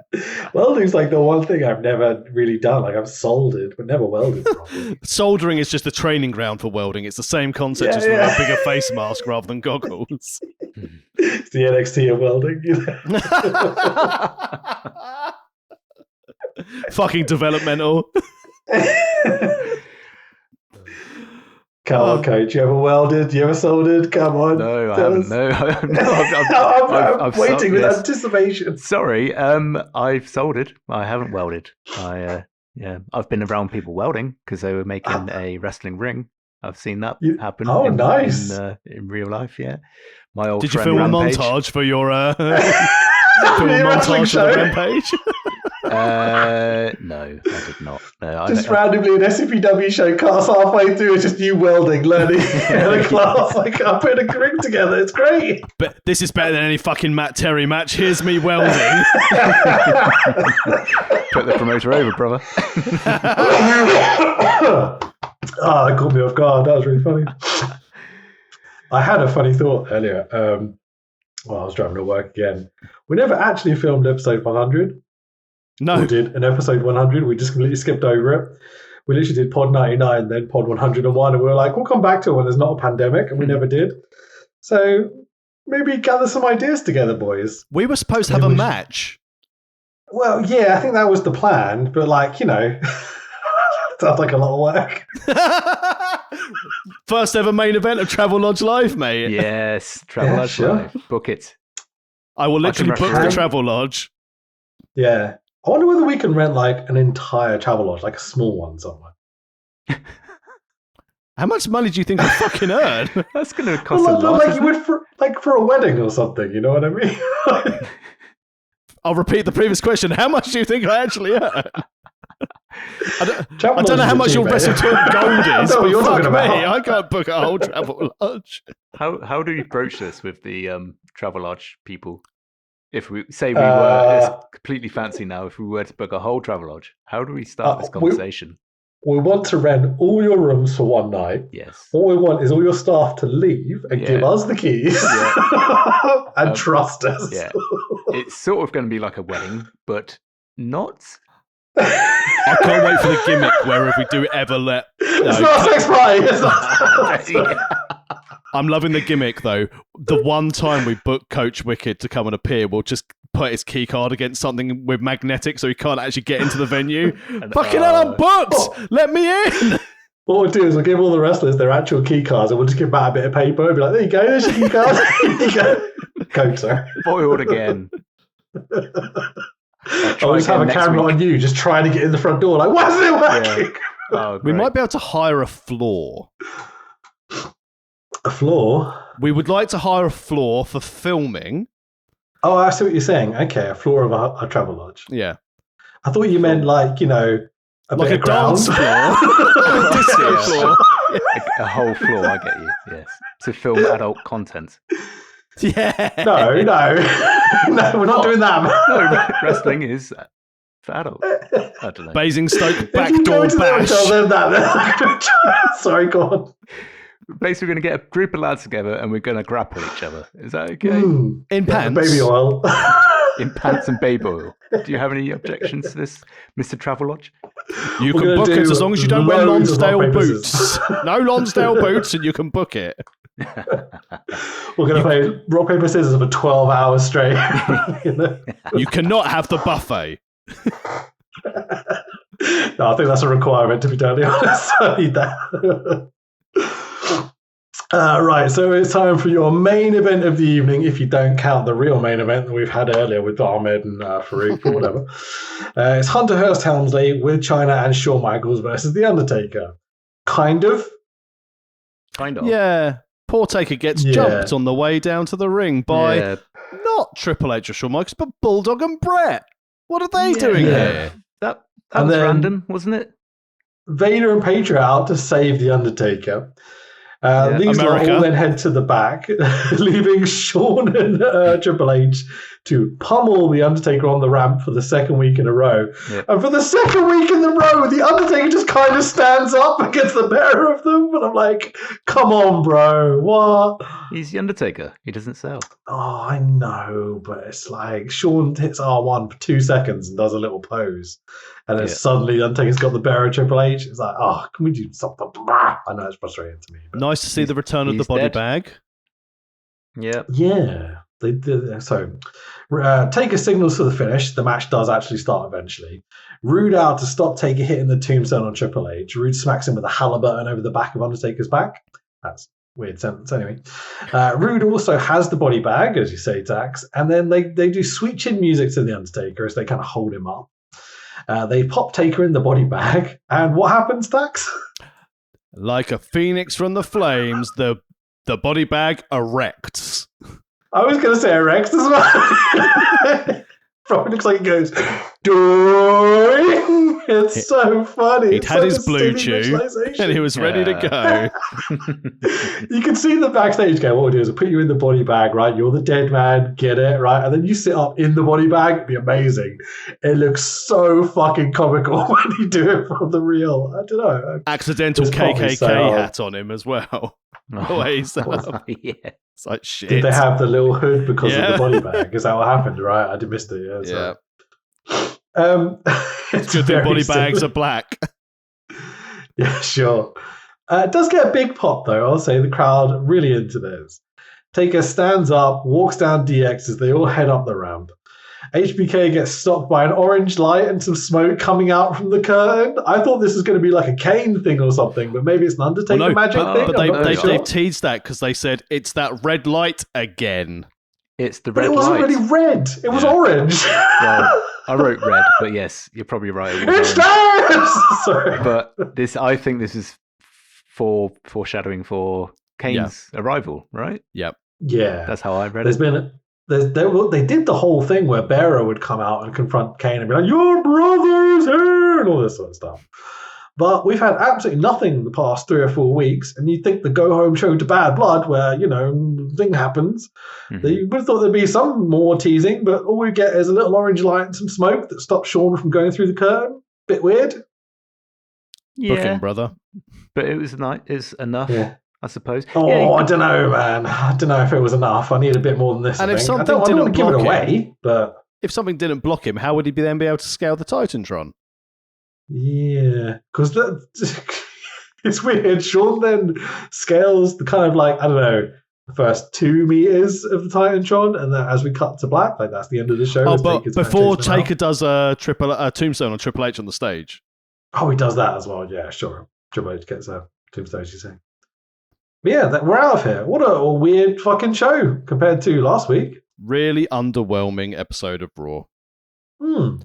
Welding's the one thing I've never really done. I've soldered, but never welded properly. Soldering is just a training ground for welding. It's the same concept, just with a bigger face mask rather than goggles. It's the NXT of welding, Fucking developmental. Come on, coach. You ever welded? You ever soldered? Come on. No, I haven't. No, I'm waiting with anticipation. Sorry, I've soldered. I haven't welded. I've been around people welding because they were making a wrestling ring. I've seen that happen. Oh, nice. In real life, yeah. My old Did you friend film Rampage. a montage for your montage show? for the Rampage? No, I did not. No, just randomly an SCPW show cuts halfway through. It's just you welding, learning in a class. I'm putting a ring together. It's great. But this is better than any fucking Matt Terry match. Here's me welding. Put the promoter over, brother. That caught me off guard. That was really funny. I had a funny thought earlier. I was driving to work again. We never actually filmed episode 100. No. We did an episode 100. We just completely skipped over it. We literally did pod 99, then pod 101, and we were like, we'll come back to it when there's not a pandemic, and we never did. So maybe gather some ideas together, boys. We were supposed to have a match. Well, yeah, I think that was the plan, but sounds like a lot of work. First ever main event of Travel Lodge Live, mate. Yes, Travel Lodge Live. Book it. I will literally book the Travel Lodge. Yeah. I wonder whether we can rent an entire Travel Lodge, a small one somewhere. How much money do you think I fucking earn? That's going to cost a lot. You would for a wedding or something, you know what I mean? I'll repeat the previous question. How much do you think I actually earn? I don't know how much your Wrestle Talk gold is, know what but you're fuck talking me, about. I can't book a whole travel lodge. How do we approach this with the Travelodge people? If we say we were, it's completely fancy now. If we were to book a whole Travelodge, how do we start this conversation? We want to rent all your rooms for one night. Yes. All we want is all your staff to leave and give us the keys and trust us. Yeah. It's sort of going to be like a wedding, but not. I can't wait for the gimmick where if we do ever let... It's not a sex party. It's not. I'm loving the gimmick, though. The one time we book Coach Wicked to come and appear, we'll just put his key card against something with magnetic so he can't actually get into the venue. Fucking hell, I'm booked! Let me in! What we'll do is we'll give all the wrestlers their actual key cards and we'll just give Matt a bit of paper and be like, there you go, there's your key card. Here you go. Coach, sorry. Foiled again. I'll just have a camera on you just trying to get in the front door like, why is it working? Yeah. Oh, We great. might be able to hire a floor. A floor? We would like to hire a floor for filming. Oh, I see what you're saying. Okay, a floor of a travel lodge. Yeah. I thought you meant like, you know, a Like bit a of ground. dance floor. Disco Yeah. floor. A whole floor, I get you. Yes. To film adult content. Yeah. No, no, we're not doing that. No, wrestling is for adults. I don't know. Basingstoke If you go backdoor into them and tell bash. them that, sorry, go on. Basically, we're going to get a group of lads together and we're going to grapple each other. Is that okay? Mm. In Yeah, pants. baby oil. In pants and baby oil. Do you have any objections to this, Mr. Travelodge? You We're can gonna book it do as long as you don't wear loads of rock, Lonsdale paper, boots. scissors. No Lonsdale boots and you can book it. We're going to play rock, paper, scissors for 12 hours straight. You know? You cannot have the buffet. No, I think that's a requirement, to be totally honest. I need that. Right, so it's time for your main event of the evening, if you don't count the real main event that we've had earlier with Ahmed and Farouk or whatever. It's Hunter Hearst Helmsley with Chyna and Shawn Michaels versus The Undertaker. Kind of. Kind of. Yeah. Poor Taker gets Yeah. jumped on the way down to the ring by Yeah. not Triple H or Shawn Michaels, but Bulldog and Brett. What are they doing Yeah. here? That And was then- random, wasn't it? Vader and Paige are out to save The Undertaker. Yeah. These America. all then head to the back, leaving Shawn and Triple H to pummel The Undertaker on the ramp for the second week in a row. Yeah. And for the second week in a row, The Undertaker just kind of stands up against the better of them. And I'm like, come on, bro. What? He's the Undertaker. He doesn't sell. Oh, I know, but it's like Shawn hits R1 for 2 seconds and does a little pose. And then Yeah. suddenly The Undertaker's got the better of Triple H. It's like, oh, can we do something? I know it's frustrating to me. But Nice to see the return of the he's body dead. bag. Yeah. yeah. They did. So Taker signals for the finish. The match does actually start eventually. Rude out to stop Taker hitting the tombstone on Triple H. Rude smacks him with a Halliburton over the back of Undertaker's back. That's a weird sentence anyway. Rude also has the body bag, as you say, Tax. And then they do sweet chin music to The Undertaker as they kind of hold him up. They pop Taker in the body bag. And what happens, Tax? Like a phoenix from the flames, the body bag erects. I was going to say Rex as well. Probably looks like it goes, doing. It's so funny. He'd It's had such his a blue silly chew visualization. and he was ready to go. You can see the backstage go, what we'll do is we'll put you in the body bag, right? You're the dead man, get it, right? And then you sit up in the body bag. It'd be amazing. It looks so fucking comical when you do it from the real. I don't know. Accidental It's probably KKK so hard. hat on him as well. The way he's up. Yeah. It's like shit. Did they have the little hood because Yeah. of the body bag? Is that what happened, right? I did miss it. Yeah. Yeah. So. It's good that body bags are black. Yeah, sure. It does get a big pop, though. I'll say the crowd really into this. Taker stands up, walks down DX as they all head up the ramp. HBK gets stopped by an orange light and some smoke coming out from the curtain. I thought this was going to be like a Kane thing or something, but maybe it's an Undertaker magic thing. but I'm not they, sure. they've teased that because they said it's that red light again. It's the But red it wasn't light. really red. It was Yeah. orange. Well, I wrote red, but yes, you're probably right. It was It's orange. there! Sorry. But I think this is foreshadowing for Kane's arrival, right? Yep. Yeah. That's how I read There's it. they did the whole thing where Bearer would come out and confront Kane and be like, "Your brother's here," and all this sort of stuff. But we've had absolutely nothing the past 3 or 4 weeks, and you'd think the go home show to Bad Blood, where thing happens, you would have thought there'd be some more teasing, but all we get is a little orange light and some smoke that stops Sean from going through the curtain. Bit weird. Yeah, Booking, brother. but it was enough. Yeah. I suppose. Oh, I don't know, man. I don't know if it was enough. I need a bit more than this. And I if think. something I don't want didn't to give it block away, but If something didn't block him, how would he then be able to scale the Titantron? yeah, because it's weird. Sean then scales the kind of like, I don't know, the first 2 meters of the Titantron, and then as we cut to black, like that's the end of the show. Oh, as but Taker's before chasing them out. Taker does a tombstone on Triple H on the stage. Oh, he does that as well. Yeah, sure. Triple H gets a tombstone, you say. But yeah, we're out of here. What a weird fucking show compared to last week. Really underwhelming episode of Raw.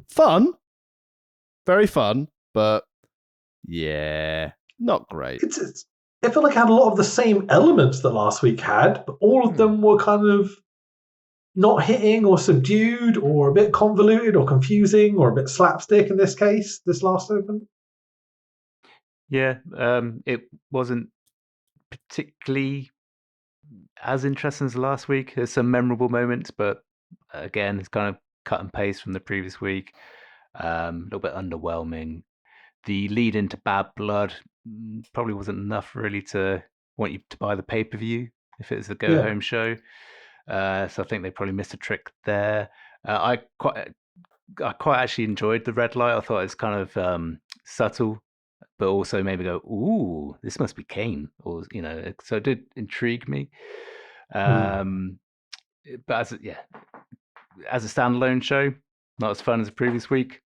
Fun. Very fun, but yeah, not great. It felt like it had a lot of the same elements that last week had, but all of them were kind of not hitting or subdued or a bit convoluted or confusing or a bit slapstick in this case, this last open. Yeah, it wasn't particularly as interesting as last week. There's some memorable moments, but again, it's kind of cut and paste from the previous week. A little bit underwhelming. The lead into Bad Blood probably wasn't enough really to want you to buy the pay-per-view if it was a go-home show. So I think they probably missed a trick there. I quite actually enjoyed the red light. I thought it was kind of subtle, but also maybe go, ooh, this must be Kane, or so it did intrigue me. But as a standalone show, not as fun as the previous week.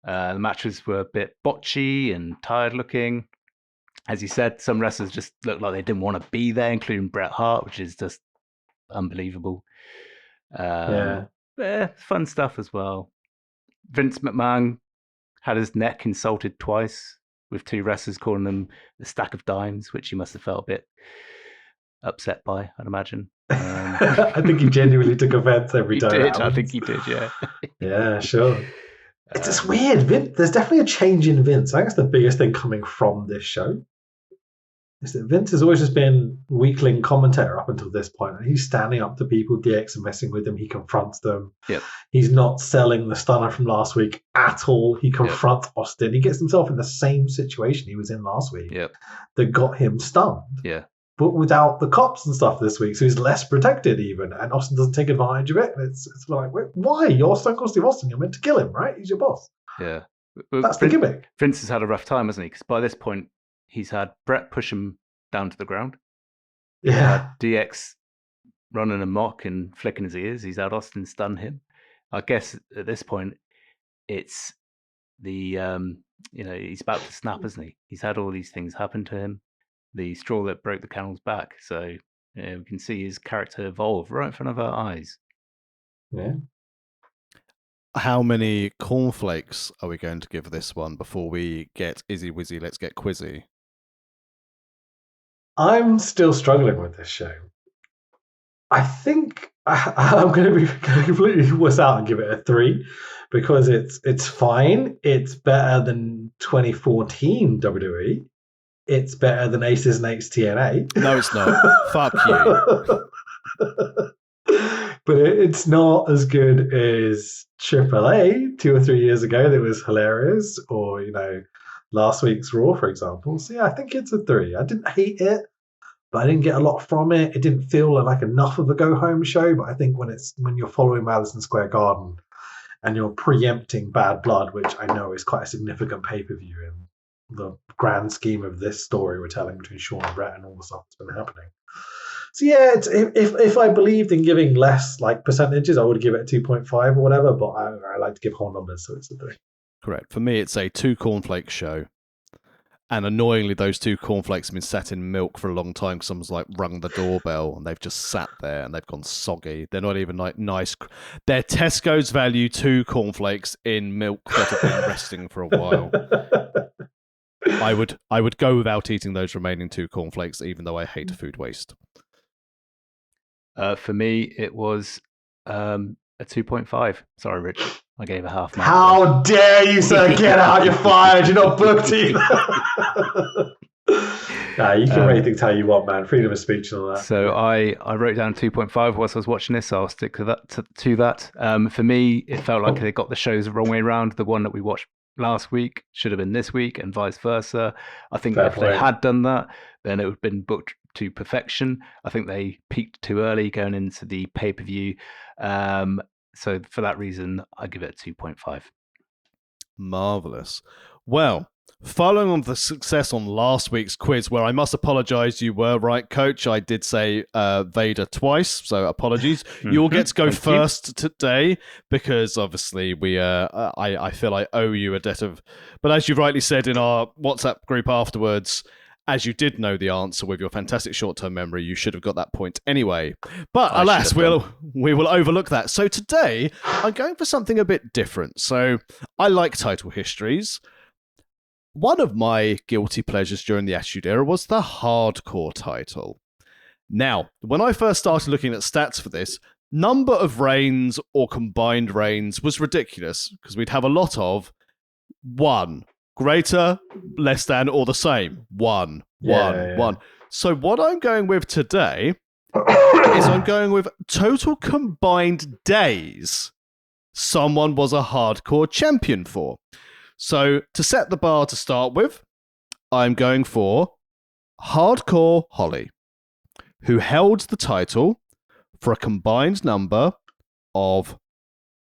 The matches were a bit botchy and tired looking. As you said, some wrestlers just looked like they didn't want to be there, including Bret Hart, which is just unbelievable. Fun stuff as well. Vince McMahon had his neck insulted twice, with 2 wrestlers calling them the stack of dimes, which he must have felt a bit upset by, I'd imagine. I think he genuinely took offense every time. I think he did, yeah. Yeah, sure. It's just weird. There's definitely a change in Vince. I think that's the biggest thing coming from this show. Is that Vince has always just been weakling commentator up until this point. And he's standing up to people, DX, and messing with them. He confronts them. Yep. He's not selling the stunner from last week at all. He confronts Austin. He gets himself in the same situation he was in last week that got him stunned. Yeah. But without the cops and stuff this week, so he's less protected even, and Austin doesn't take advantage of it. And it's like, wait, why? You're Stone Cold Steve Austin. You're meant to kill him, right? He's your boss. Yeah, that's the gimmick. Vince has had a rough time, hasn't he? Because by this point, he's had Brett push him down to the ground. Yeah, DX running amok and flicking his ears. He's had Austin stun him. I guess at this point, it's the he's about to snap, isn't he? He's had all these things happen to him. The straw that broke the camel's back. So we can see his character evolve right in front of our eyes. Yeah. How many cornflakes are we going to give this one before we get Izzy Wizzy? Let's get quizzy. I'm still struggling with this show. I think I'm going to be completely wuss out and give it a 3 because it's fine. It's better than 2014 WWE. It's better than Aces and Eights TNA. No, it's not. Fuck you. But it's not as good as AAA 2 or 3 years ago that was hilarious, or last week's Raw, for example. So yeah, I think it's a 3. I didn't hate it, but I didn't get a lot from it. It didn't feel like enough of a go-home show. But I think when you're following Madison Square Garden and you're preempting Bad Blood, which I know is quite a significant pay-per-view in the grand scheme of this story we're telling between Sean and Brett and all the stuff that's been happening. So yeah, if I believed in giving less like percentages, I would give it a 2.5 or whatever, but I like to give whole numbers, so it's a 3. Correct. For me, it's a 2 cornflake show. And annoyingly, those 2 cornflakes have been sat in milk for a long time because someone's like rung the doorbell and they've just sat there and they've gone soggy. They're not even like nice. They're Tesco's value 2 cornflakes in milk that have been resting for a while. I would go without eating those remaining 2 cornflakes, even though I hate food waste. For me, it was A 2.5. Sorry, Rich. I gave a half mark. How dare you, sir? Get out, you're fired. You're not booked either. Nah, you can rate things how you want, man. Freedom of speech and all that. So I wrote down 2.5 whilst I was watching this. So I'll stick to that. For me, it felt like they got the shows the wrong way around. The one that we watched last week should have been this week, and vice versa. I think Fair if point. they had done that, then it would have been booked to perfection. I think they peaked too early going into the pay-per-view. So for that reason, I give it a 2.5. Marvelous. Well, following on the success on last week's quiz, where I must apologize, you were right, Coach. I did say Vader twice, so apologies. You'll get to go first today because obviously I feel I owe you a debt of. But as you rightly said in our WhatsApp group afterwards, as you did know the answer with your fantastic short-term memory, you should have got that point anyway. But alas, we will overlook that. So today, I'm going for something a bit different. So I like title histories. One of my guilty pleasures during the Attitude Era was the hardcore title. Now, when I first started looking at stats for this, number of reigns or combined reigns was ridiculous because we'd have a lot of 1. Greater, less than, or the same. 1. So what I'm going with today is I'm going with total combined days someone was a hardcore champion for. So to set the bar to start with, I'm going for Hardcore Holly, who held the title for a combined number of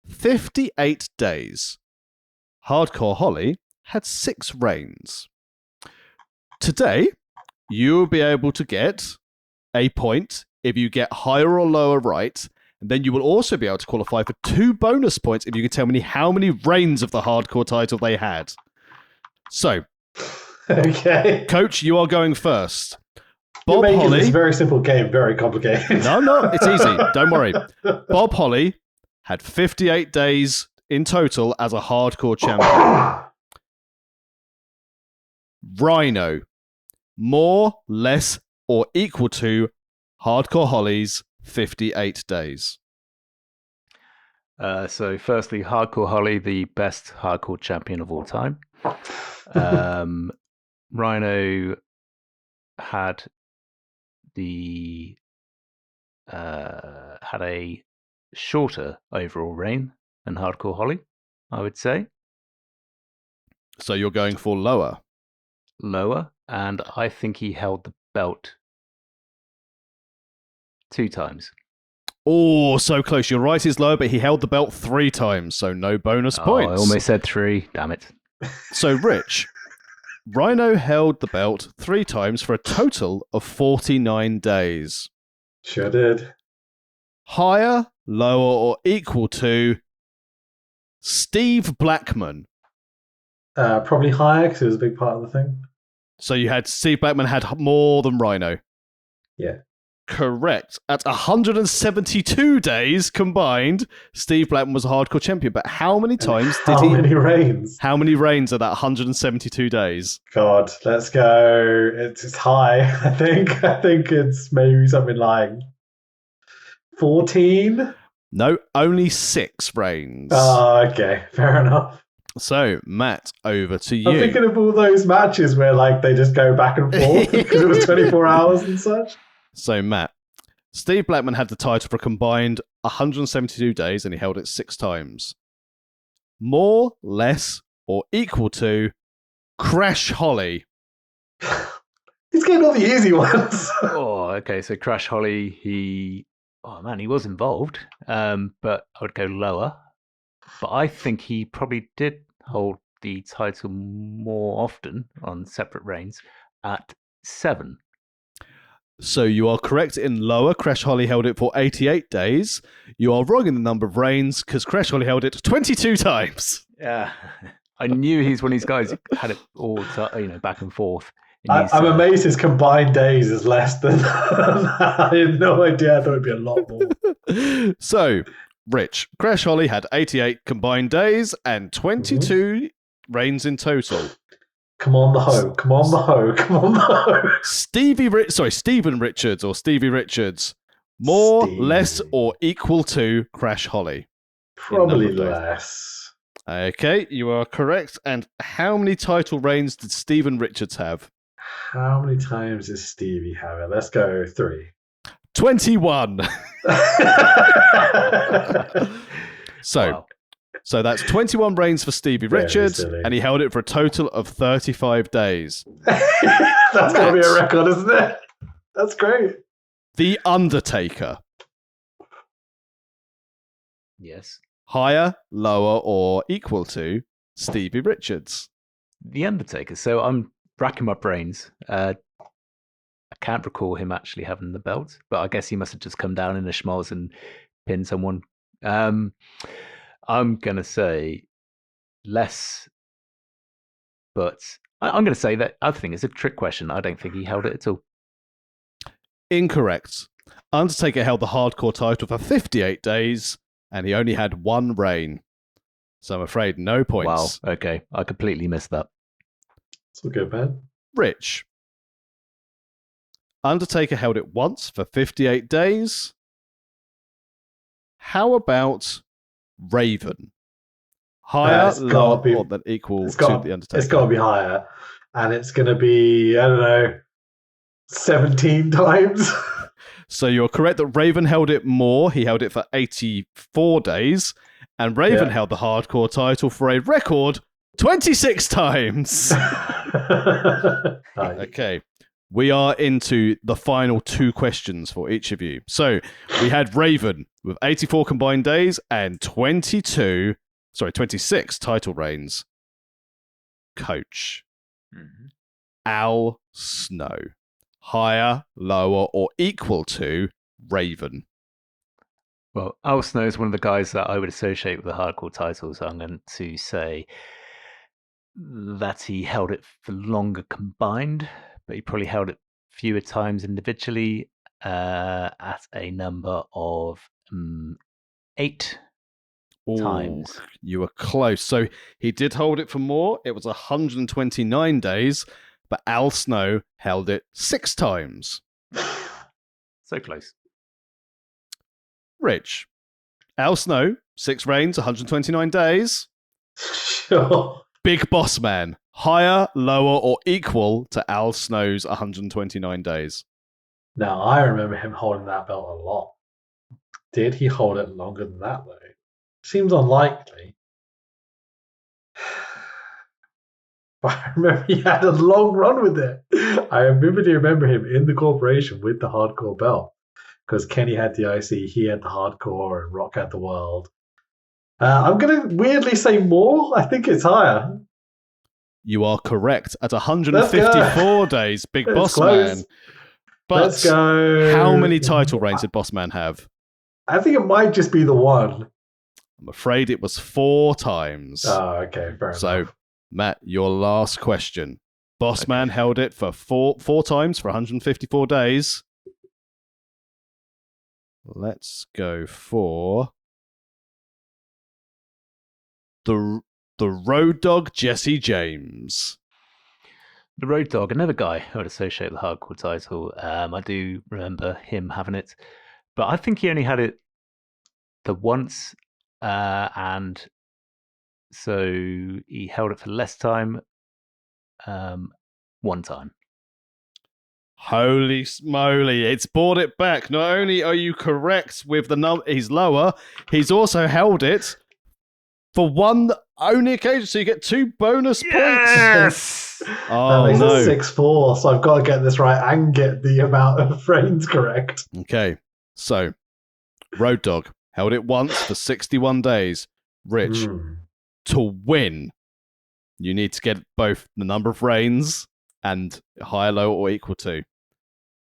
58 days. Hardcore Holly had 6 reigns. Today, you will be able to get a point if you get higher or lower right, and then you will also be able to qualify for 2 bonus points if you can tell me how many reigns of the hardcore title they had. So, Okay. Coach, you are going first. You're Bob making Holly. this very simple game very complicated. No, it's easy. Don't worry. Bob Holly had 58 days in total as a hardcore champion. Rhino, more, less, or equal to Hardcore Holly's 58 days. So firstly, Hardcore Holly, the best hardcore champion of all time. Rhino had had a shorter overall reign than Hardcore Holly, I would say. So you're going for lower. Lower, and I think he held the belt 2 times. Oh, so close. You're right, is lower, but he held the belt 3 times, so no bonus points. I almost said 3. Damn it. So, Rich, Rhino held the belt 3 times for a total of 49 days. Sure did. Higher, lower, or equal to Steve Blackman. Probably higher because it was a big part of the thing. So you had Steve Blackman had more than Rhino. Yeah. Correct. At 172 days combined, Steve Blackman was a hardcore champion. But how many times did he? How many reigns? How many reigns are that 172 days? God, let's go. It's high, I think. I think it's maybe something like 14. No, only 6 reigns. Oh, okay. Fair enough. So, Matt, over to you. I'm thinking of all those matches where like they just go back and forth because it was 24 hours and such. So, Matt, Steve Blackman had the title for a combined 172 days and he held it 6 times. More, less, or equal to Crash Holly. He's getting all the easy ones. Oh, okay. So Crash Holly, he was involved, but I would go lower. But I think he probably did hold the title more often on separate reigns at 7. So you are correct in lower. Crash Holly held it for 88 days. You are wrong in the number of reigns because Crash Holly held it 22 times. Yeah, I knew he's one of these guys who had it all, back and forth. I'm amazed his combined days is less than I had no idea. I thought it'd be a lot more. So, Rich, Crash Holly had 88 combined days and 22 reigns in total. Come on the hoe. Come on the hoe. Come on the hoe. Stephen Richards or Stevie Richards More, Stevie. less, or equal to Crash Holly? Probably number of days. less. Okay, you are correct. And how many title reigns did Steven Richards have? How many times does Stevie have it? Let's go 3. 21. So, Wow. so that's 21 reigns for Stevie Very Richards, silly. and he held it for a total of 35 days. That's got to be a record, isn't it? That's great. The Undertaker. Yes. Higher, lower, or equal to Stevie Richards? The Undertaker. So I'm racking my brains. I can't recall him actually having the belt, but I guess he must have just come down in a schmoz and pinned someone. I'm going to say less, but I'm going to say that I think it's a trick question. I don't think he held it at all. Incorrect. Undertaker held the hardcore title for 58 days, and he only had 1 reign. So I'm afraid no points. Wow. Okay. I completely missed that. It's all good, man. Rich. Undertaker held it once for 58 days. How about Raven? Higher, It's gotta lower, be- or than equal It's to got, the Undertaker? it's got to be higher. And it's going to be, I don't know, 17 times. So you're correct that Raven held it more. He held it for 84 days. And Raven Yeah. held the hardcore title for a record 26 times. Nice. Okay. We are into the final 2 questions for each of you. So we had Raven with 84 combined days and 26 title reigns. Coach. Al Snow. Higher, lower, or equal to Raven? Well, Al Snow is one of the guys that I would associate with the hardcore titles. So I'm going to say that he held it for longer combined, but he probably held it fewer times individually at a number of 8 Ooh, times. You were close. So he did hold it for more. It was 129 days, but Al Snow held it 6 times. So close. Rich. Al Snow, 6 reigns, 129 days. Sure. Big Boss Man. Higher, lower, or equal to Al Snow's 129 days? Now, I remember him holding that belt a lot. Did he hold it longer than that, though? Seems unlikely. But I remember he had a long run with it. I vividly remember him in the corporation with the hardcore belt. Because Kenny had the IC, he had the hardcore, and Rock had the world. I'm going to weirdly say more. I think it's higher. You are correct. At 154 days, Big It's Boss close. Man. But Let's go. how many title reigns did Boss Man have? I think it might just be the one. I'm afraid it was 4 times. Oh, okay, fair So, enough. Matt, your last question. Boss Man held it for four times for 154 days. Let's go for the Road Dogg Jesse James. The Road Dogg, another guy I would associate with the hardcore title. I do remember him having it, but I think he only had it the once, and so he held it for less time. 1 time. Holy smoly, it's brought it back. Not only are you correct with the number, he's lower, he's also held it for one only occasion, so you get 2 bonus points. Yes. Oh, that makes no. it 6-4, so I've got to get this right and get the amount of frames correct. Okay, so Road Dogg held it once for 61 days. Rich, to win, you need to get both the number of reigns and higher, low, or equal to.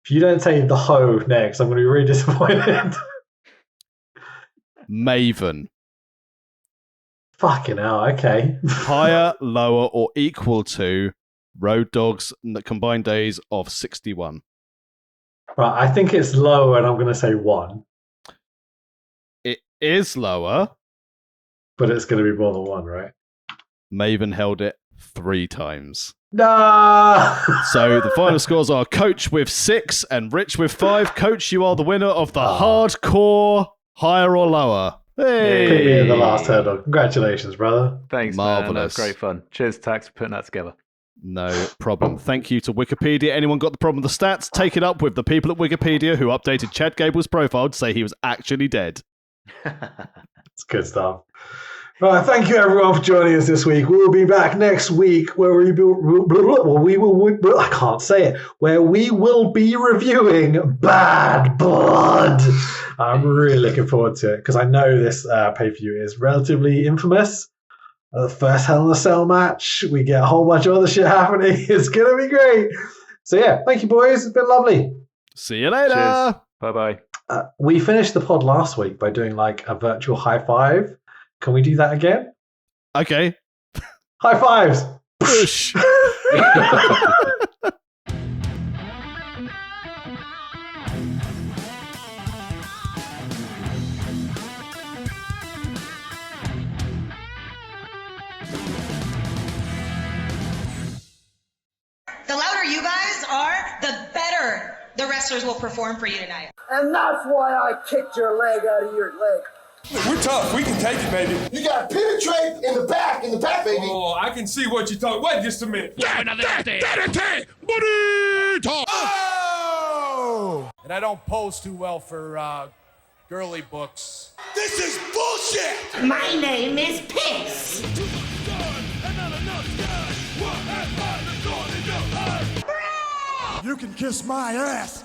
If you don't say the hoe next, I'm going to be really disappointed. Maven, Fucking hell, okay. higher, lower, or equal to Road Dogg's combined days of 61. Right, I think it's lower, and I'm going to say 1, It is lower. but it's going to be more than 1, right? Maven held it 3 times. No. So the final scores are Coach with 6 and Rich with 5. Coach, you are the winner of the hardcore higher or lower. Hey! Pick me in the last hurdle. Congratulations, brother. Thanks, man. That Marvellous. was great fun. Cheers, Tax, for putting that together. No problem. Thank you to Wikipedia. Anyone got the problem with the stats? Take it up with the people at Wikipedia who updated Chad Gable's profile to say he was actually dead. It's good stuff. Right, thank you everyone for joining us this week. We will be back next week where we will I can't say it. Where we will be reviewing Bad Blood. I'm really looking forward to it because I know this pay-per-view is relatively infamous. The first Hell in a Cell match, we get a whole bunch of other shit happening. It's gonna be great. So yeah, thank you boys. It's been lovely. See you later. Cheers. Bye-bye. We finished the pod last week by doing like a virtual high five. Can we do that again? Okay. High fives. Push. The louder you guys are, the better the wrestlers will perform for you tonight. And that's why I kicked your leg out of your leg. We're tough. We can take it, baby. You got to penetrate in the back, baby. Oh, I can see what you're talking. Wait just a minute. Oh! And I don't pose too well for girly books. This is bullshit. My name is Piss. You can kiss my ass.